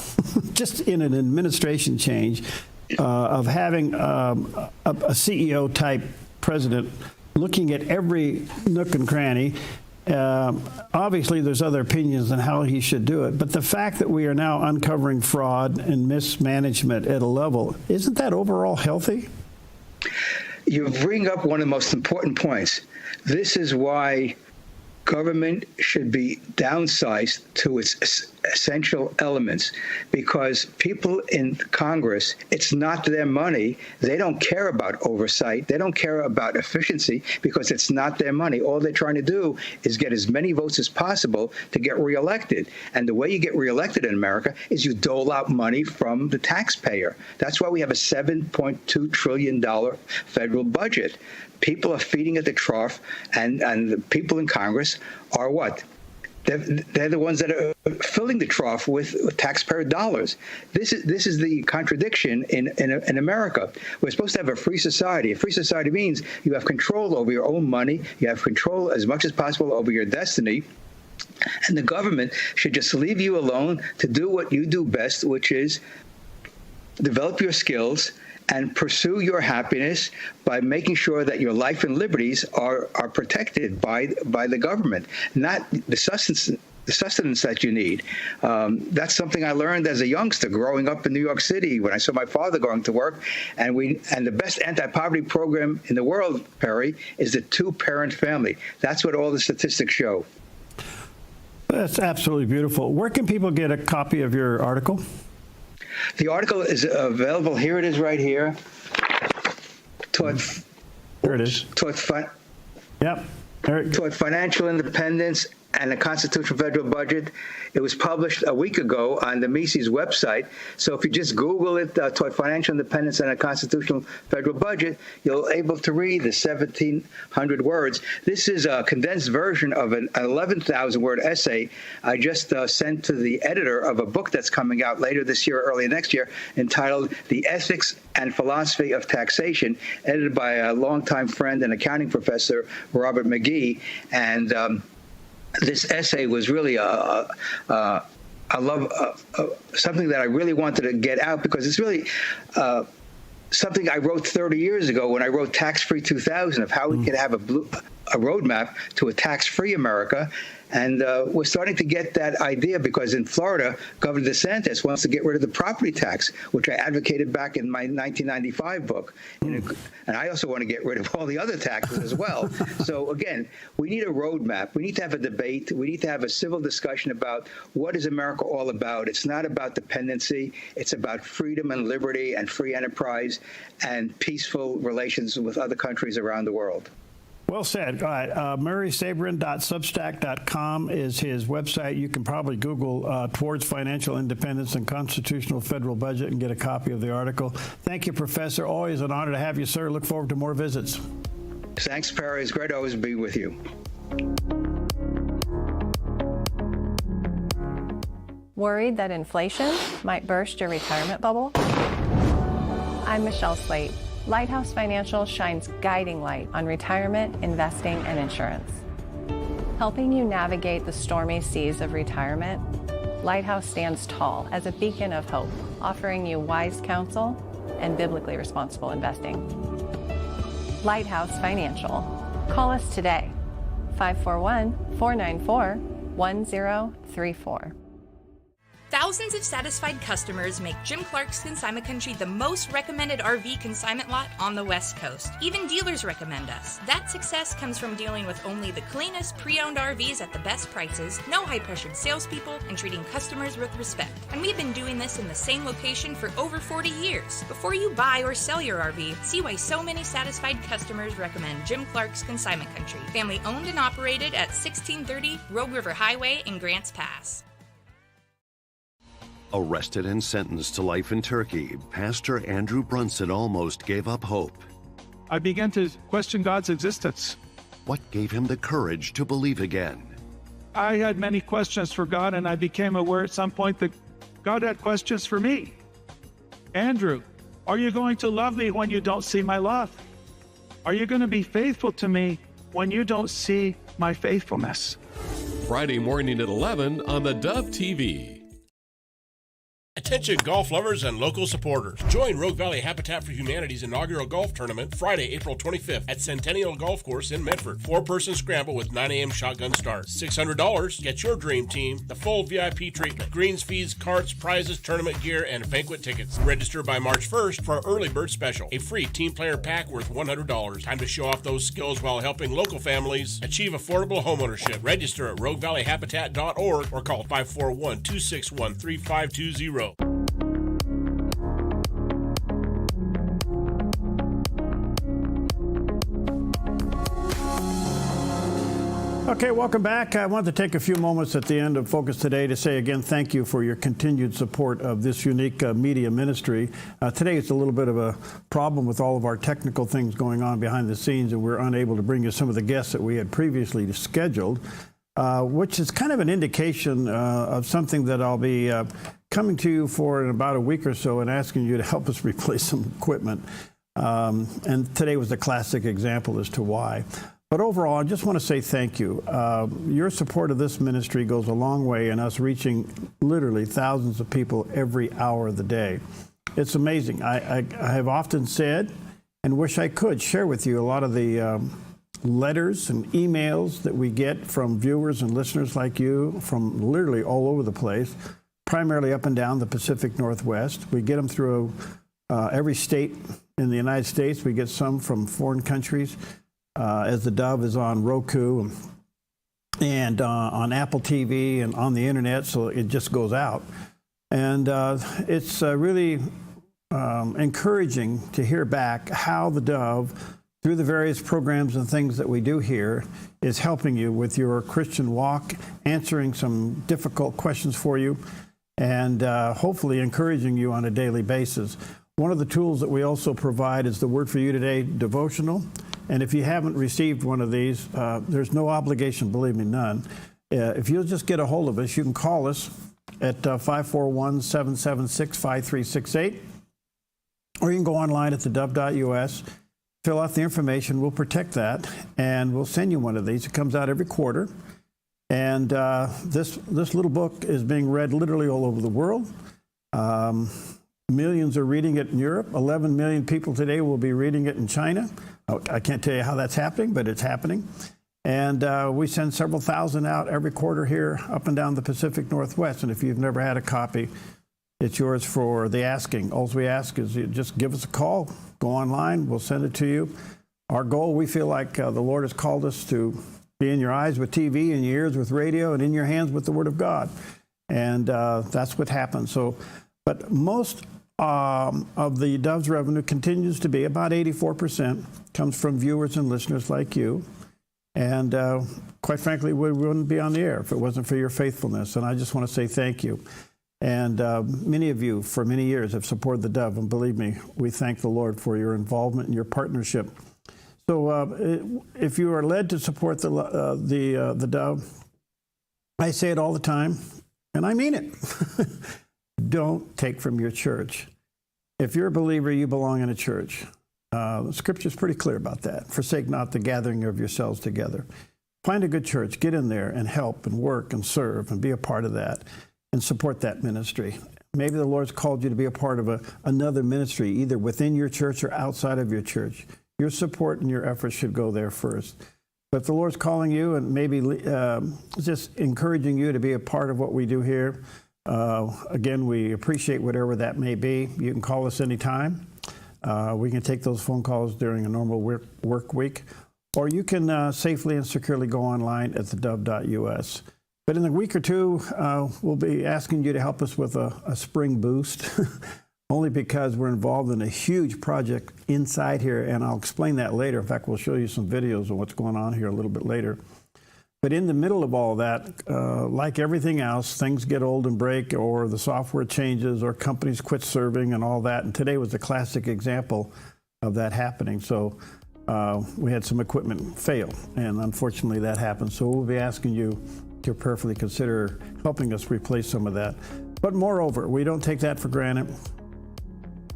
Just in an administration change of having a CEO-type president looking at every nook and cranny. Obviously, there's other opinions on how he should do it, but the fact that we are now uncovering fraud and mismanagement at a level, isn't that overall healthy? You bring up one of the most important points. This is why government should be downsized to its essential elements, because people in Congress, it's not their money. They don't care about oversight. They don't care about efficiency because it's not their money. All they're trying to do is get as many votes as possible to get reelected. And the way you get reelected in America is you dole out money from the taxpayer. That's why we have a $7.2 trillion federal budget. People are feeding at the trough, and the people in Congress are what? They're the ones that are filling the trough with taxpayer dollars. This is the contradiction in America. We're supposed to have a free society. A free society means you have control over your own money. You have control as much as possible over your destiny. And the government should just leave you alone to do what you do best, which is develop your skills and pursue your happiness by making sure that your life and liberties are protected by the government, not the sustenance that you need. That's something I learned as a youngster growing up in New York City when I saw my father going to work. And the best anti-poverty program in the world, Perry, is the two-parent family. That's what all the statistics show. That's absolutely beautiful. Where can people get a copy of your article? The article is available. Here it is right here. Toward There it is. Toward Yep. toward financial independence and the Constitutional Federal Budget. It was published a week ago on the Mises website. So if you just Google it, toward financial independence and a constitutional federal budget, you'll able to read the 1,700 words. This is a condensed version of an 11,000-word essay I just sent to the editor of a book that's coming out later this year, early next year, entitled The Ethics and Philosophy of Taxation, edited by a longtime friend and accounting professor, Robert McGee. And this essay was really something that I really wanted to get out, because it's really something I wrote 30 years ago when I wrote Tax-Free 2000, of how we could have a roadmap to a tax-free America. And we're starting to get that idea, because in Florida, Governor DeSantis wants to get rid of the property tax, which I advocated back in my 1995 book. And I also want to get rid of all the other taxes as well. So again, we need a roadmap. We need to have a debate. We need to have a civil discussion about what is America all about. It's not about dependency. It's about freedom and liberty and free enterprise and peaceful relations with other countries around the world. Well said. All right. MurraySabrin.substack.com is his website. You can probably Google Towards Financial Independence and Constitutional Federal Budget and get a copy of the article. Thank you, Professor. Always an honor to have you, sir. Look forward to more visits. Thanks, Perry. It's great to always be with you. Worried that inflation might burst your retirement bubble? I'm Michelle Slate. Lighthouse Financial shines guiding light on retirement, investing, and insurance. Helping you navigate the stormy seas of retirement, Lighthouse stands tall as a beacon of hope, offering you wise counsel and biblically responsible investing. Lighthouse Financial. Call us today, 541-494-1034. Thousands of satisfied customers make Jim Clark's Consignment Country the most recommended RV consignment lot on the West Coast. Even dealers recommend us. That success comes from dealing with only the cleanest pre-owned RVs at the best prices, no high-pressured salespeople, and treating customers with respect. And we've been doing this in the same location for over 40 years. Before you buy or sell your RV, see why so many satisfied customers recommend Jim Clark's Consignment Country. Family owned and operated at 1630 Rogue River Highway in Grants Pass. Arrested and sentenced to life in Turkey, Pastor Andrew Brunson almost gave up hope. I began to question God's existence. What gave him the courage to believe again? I had many questions for God, and I became aware at some point that God had questions for me. Andrew, are you going to love me when you don't see my love? Are you going to be faithful to me when you don't see my faithfulness? Friday morning at 11 on the Dove TV. Attention golf lovers and local supporters. Join Rogue Valley Habitat for Humanity's inaugural golf tournament Friday, April 25th at Centennial Golf Course in Medford. 4-person scramble with 9 a.m. shotgun start. $600. Get your dream team, the full VIP treatment, greens, fees, carts, prizes, tournament gear, and banquet tickets. Register by March 1st for our early bird special, a free team player pack worth $100. Time to show off those skills while helping local families achieve affordable homeownership. Register at roguevalleyhabitat.org or call 541-261-3520. Okay, welcome back. I want to take a few moments at the end of Focus Today to say again thank you for your continued support of this unique media ministry. Today it's a little bit of a problem with all of our technical things going on behind the scenes, and we're unable to bring you some of the guests that we had previously scheduled, which is kind of an indication of something that I'll be coming to you for in about a week or so and asking you to help us replace some equipment. And today was a classic example as to why. But overall, I just want to say thank you. Your support of this ministry goes a long way in us reaching literally thousands of people every hour of the day. It's amazing. I have often said, and wish I could share with you a lot of the letters and emails that we get from viewers and listeners like you from literally all over the place, primarily up and down the Pacific Northwest. We get them through every state in the United States. We get some from foreign countries. As the Dove is on Roku and on Apple TV and on the internet, so it just goes out. And it's really encouraging to hear back how the Dove through the various programs and things that we do here, is helping you with your Christian walk, answering some difficult questions for you, and hopefully encouraging you on a daily basis. One of the tools that we also provide is the Word for You Today devotional. And if you haven't received one of these, there's no obligation, believe me, none. If you'll just get a hold of us, you can call us at 541-776-5368, or you can go online at theDove.us, fill out the information, we'll protect that, and we'll send you one of these. It comes out every quarter. And this little book is being read literally all over the world. Millions are reading it in Europe. 11 million people today will be reading it in China. I can't tell you how that's happening, but it's happening. And we send several thousand out every quarter here up and down the Pacific Northwest. And if you've never had a copy, it's yours for the asking. All we ask is you just give us a call, go online, we'll send it to you. Our goal, we feel like the Lord has called us to be in your eyes with TV, in your ears with radio, and in your hands with the Word of God. And that's what happens. But most of the Dove's revenue continues to be about 84% comes from viewers and listeners like you. And quite frankly, we wouldn't be on the air if it wasn't for your faithfulness. And I just want to say thank you. And many of you for many years have supported the Dove. And believe me, we thank the Lord for your involvement and your partnership. So if you are led to support the Dove, I say it all the time, and I mean it. Don't take from your church. If you're a believer, you belong in a church. The Scripture is pretty clear about that. Forsake not the gathering of yourselves together. Find a good church, get in there and help and work and serve and be a part of that and support that ministry. Maybe the Lord's called you to be a part of another ministry, either within your church or outside of your church. Your support and your efforts should go there first. But if the Lord's calling you and maybe just encouraging you to be a part of what we do here, again, we appreciate whatever that may be. You can call us anytime. We can take those phone calls during a normal work week, or you can safely and securely go online at theDove.us. But in a week or two, we'll be asking you to help us with a spring boost, only because we're involved in a huge project inside here, and I'll explain that later. In fact, we'll show you some videos of what's going on here a little bit later. But in the middle of all that, like everything else, things get old and break, or the software changes, or companies quit serving and all that. And today was a classic example of that happening. So we had some equipment fail, and unfortunately that happened. So we'll be asking you to prayerfully consider helping us replace some of that. But moreover, we don't take that for granted.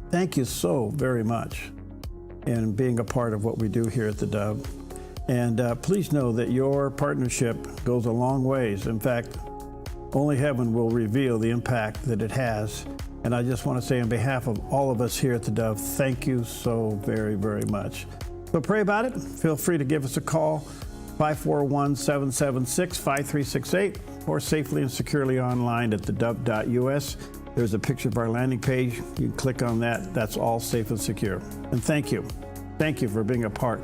Thank you so very much in being a part of what we do here at the Dove. And please know that your partnership goes a long ways. In fact, only heaven will reveal the impact that it has. And I just want to say on behalf of all of us here at the Dove, thank you so very, very much. So pray about it. Feel free to give us a call, 541-776-5368, or safely and securely online at theDove.us. There's a picture of our landing page. You can click on that. That's all safe and secure. And thank you. Thank you for being a part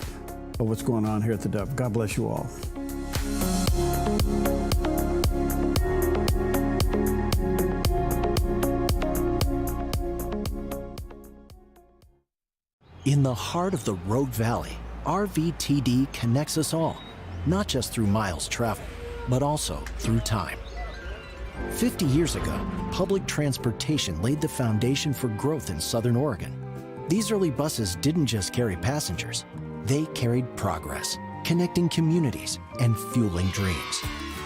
of what's going on here at the Dove. God bless you all. In the heart of the Rogue Valley, RVTD connects us all, not just through miles traveled, but also through time. 50 years ago, public transportation laid the foundation for growth in Southern Oregon. These early buses didn't just carry passengers. They carried progress, connecting communities and fueling dreams.